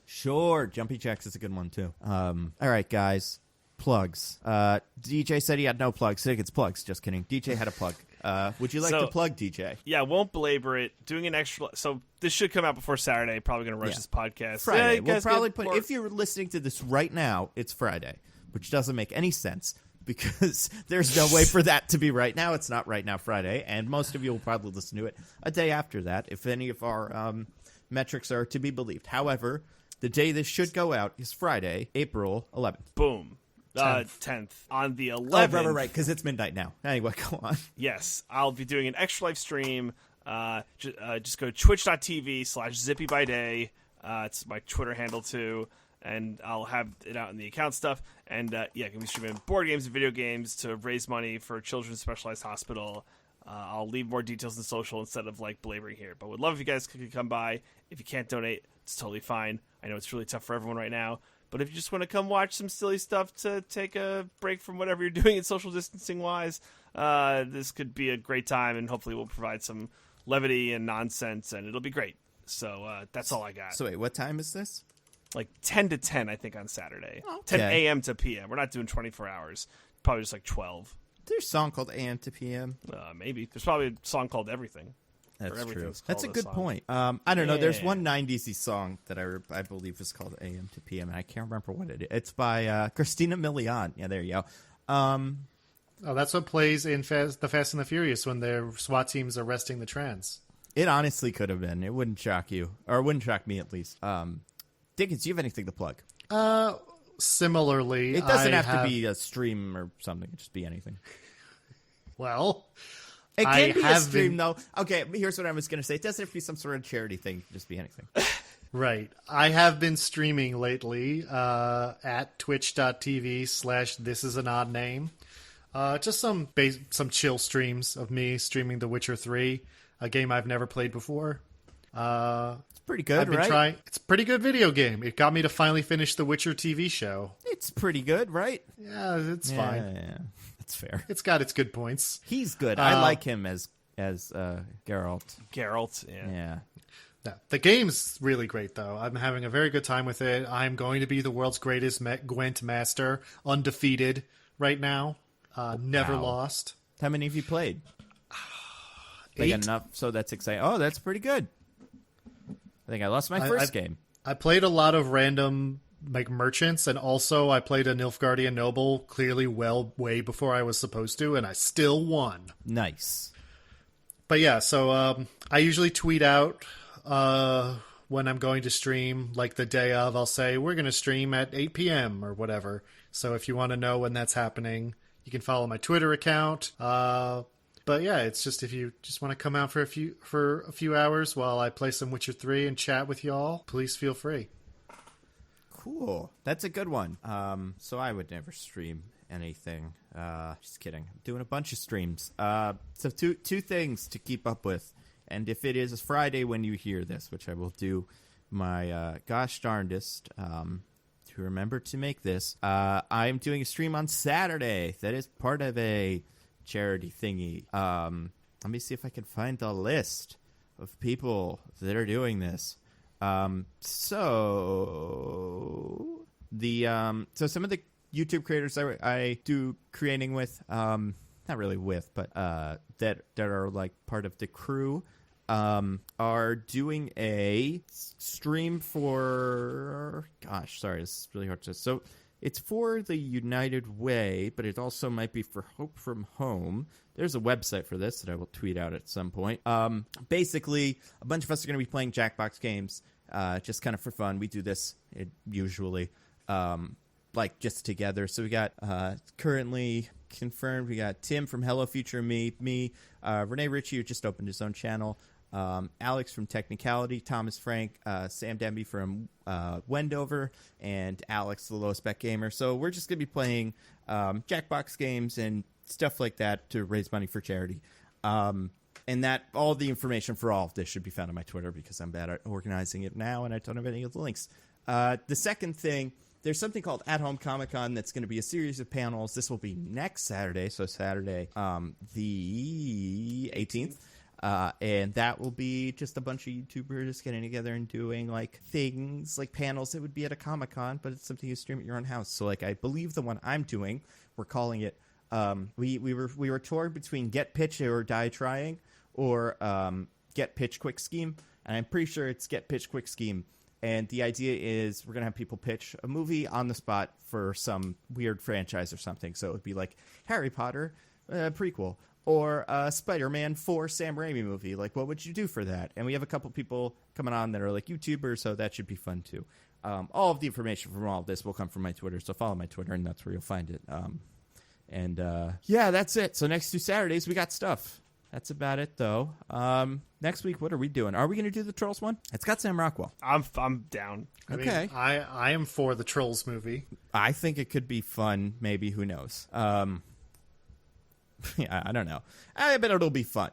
Sure. Jumping jacks is a good one, too. All right, guys. Plugs. DJ said he had no plugs. Sig, it's plugs. Just kidding. DJ had a plug. Would you like to plug, DJ? Yeah, won't belabor it. Doing an extra... So this should come out before Saturday. Probably going to rush this podcast. Friday. Yeah, we'll probably put... If you're listening to this right now, it's Friday, which doesn't make any sense. Because there's no way for that to be right now. It's not right now Friday, and most of you will probably listen to it a day after that, if any of our metrics are to be believed. However, the day this should go out is Friday, April 11th. Boom. 10th. On the 11th. Oh, right, because it's midnight now. Anyway, go on. Yes, I'll be doing an extra life stream. Just go to twitch.tv/zippybyday. It's my Twitter handle, too. And I'll have it out in the account stuff. And, can be streaming board games and video games to raise money for Children's Specialized Hospital. I'll leave more details in social instead of, belaboring here. But would love if you guys could come by. If you can't donate, it's totally fine. I know it's really tough for everyone right now. But if you just want to come watch some silly stuff to take a break from whatever you're doing in social distancing-wise, this could be a great time. And hopefully we'll provide some levity and nonsense, and it'll be great. So that's all I got. So wait, what time is this? 10 to 10, I think, on Saturday. Okay. 10 a.m. to p.m. We're not doing 24 hours. Probably just 12. There's a song called AM to PM. Maybe. There's probably a song called Everything. That's true. That's a good point. I don't know. There's one 90s song that I believe is called AM to PM, and I can't remember what it is. It's by Christina Milian. Yeah, there you go. Oh, that's what plays in the Fast and the Furious when their SWAT team's arresting the trans. It honestly could have been. It wouldn't shock you. Or it wouldn't shock me, at least. Dickens, do you have anything to plug? Similarly, it doesn't have to be a stream or something. It can just be anything. Well, it can be a stream, though. Okay, here's what I was going to say. It doesn't have to be some sort of charity thing. It can just be anything. Right. I have been streaming lately at twitch.tv/this is an odd name. Just some chill streams of me streaming The Witcher 3, a game I've never played before. It's pretty good, I've been right? It's a pretty good video game. It got me to finally finish The Witcher TV show. It's pretty good, right? Yeah, it's fine. Yeah, that's fair. It's got its good points. He's good. I like him as Geralt. Geralt, yeah. Yeah. Yeah, the game's really great, though. I'm having a very good time with it. I'm going to be the world's greatest Gwent master, undefeated right now. Never Wow. lost. How many have you played? 8. Enough, so that's exciting. Oh, that's pretty good. I think I lost my first game. I played a lot of random merchants, and also I played a Nilfgaardian noble clearly way before I was supposed to, and I still won. Nice. But yeah, so I usually tweet out when I'm going to stream, like the day of. I'll say, we're going to stream at 8 p.m. or whatever. So if you want to know when that's happening, you can follow my Twitter account. But yeah, it's just if you just want to come out for a few hours while I play some Witcher 3 and chat with y'all, please feel free. Cool. That's a good one. So I would never stream anything. Just kidding. I'm doing a bunch of streams. So two things to keep up with. And if it is Friday when you hear this, which I will do my gosh darndest to remember to make this, I'm doing a stream on Saturday. That is part of a charity thingy. Let me see if I can find the list of people that are doing this. So some of the YouTube creators I do creating with, not really with, but that are like part of the crew, are doing a stream for, gosh, sorry, this is really hard to say. So it's for the United Way, but it also might be for Hope from Home. There's a website for this that I will tweet out at some point. Basically, a bunch of us are going to be playing Jackbox games, just kind of for fun. We do this usually, like just together. So we got currently confirmed. We got Tim from Hello Future, me, Renee Ritchie, who just opened his own channel, Alex from Technicality, Thomas Frank, Sam Denby from Wendover, and Alex, the lowest bet gamer. So we're just going to be playing Jackbox games and stuff like that to raise money for charity. And that all the information for all of this should be found on my Twitter because I'm bad at organizing it now and I don't have any of the links. The second thing, there's something called At Home Comic Con that's going to be a series of panels. This will be next Saturday, so Saturday the 18th. And that will be just a bunch of YouTubers getting together and doing like things like panels that would be at a Comic-Con, but it's something you stream at your own house. So like I believe the one I'm doing, we're calling it we were torn between Get Pitch or Die Trying or Get Pitch Quick Scheme, and I'm pretty sure it's Get Pitch Quick Scheme. And the idea is we're going to have people pitch a movie on the spot for some weird franchise or something. So it would be like Harry Potter prequel or Spider-Man 4 Sam Raimi movie. Like, what would you do for that? And we have a couple people coming on that are like YouTubers, so that should be fun too. All of the information from all of this will come from my Twitter, so follow my Twitter, and that's where you'll find it. Yeah, that's it. So next 2 Saturdays, we got stuff. That's about it, though. Next week, what are we doing? Are we going to do the Trolls one? It's got Sam Rockwell. I'm down. Okay. I mean, I am for the Trolls movie. I think it could be fun. Maybe. Who knows? Yeah, I don't know. I bet it'll be fun.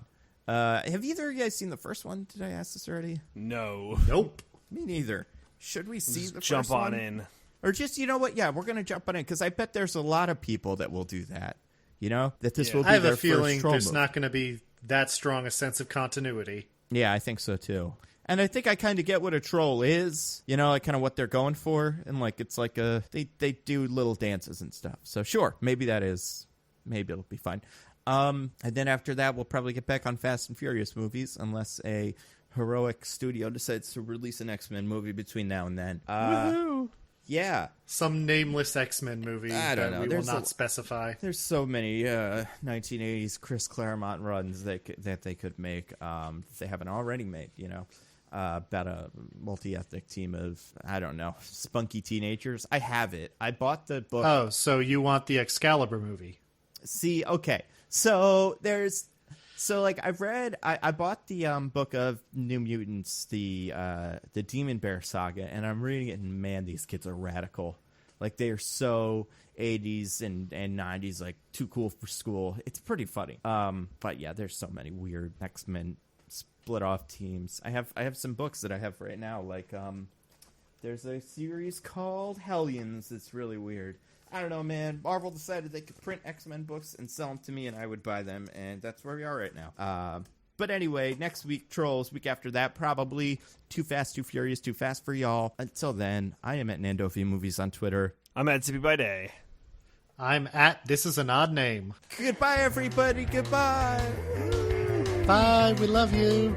Have either of you guys seen the first one? Did I ask this already? No. Nope. Me neither. Should we see the Jump first one? on in. Or just, you know what? Yeah, we're going to jump on in because I bet there's a lot of people that will do that. You know? That this will be I have their a feeling first troll there's movie. not going to be that strong a sense of continuity. Yeah, I think so too. And I think I kind of get what a troll is, you know, like kind of what they're going for. And like, it's like they do little dances and stuff. So sure, maybe it'll be fun. And then after that, we'll probably get back on Fast and Furious movies unless a heroic studio decides to release an X-Men movie between now and then. Woohoo! Yeah. Some nameless X-Men movie I don't that know. we will There's not specify. There's so many 1980s Chris Claremont runs that they could make if they haven't already made, you know, about a multi-ethnic team of, I don't know, spunky teenagers. I have it. I bought the book. Oh, so you want the Excalibur movie? See, okay. So there's So, like, I bought the book of New Mutants, the Demon Bear saga, and I'm reading it, and man, these kids are radical. Like, they are so 80s and 90s, like, too cool for school. It's pretty funny. But yeah, there's so many weird X-Men split off teams. I have some books that I have right now. Like, there's a series called Hellions. It's really weird. I don't know, man. Marvel decided they could print X-Men books and sell them to me, and I would buy them, and that's where we are right now. But anyway, next week, Trolls. Week after that, probably Too Fast, Too Furious, Too Fast for y'all. Until then, I am at Nando V Movies on Twitter. I'm at Zippy by Day. I'm at This Is an Odd Name. Goodbye, everybody. Goodbye. Bye. We love you.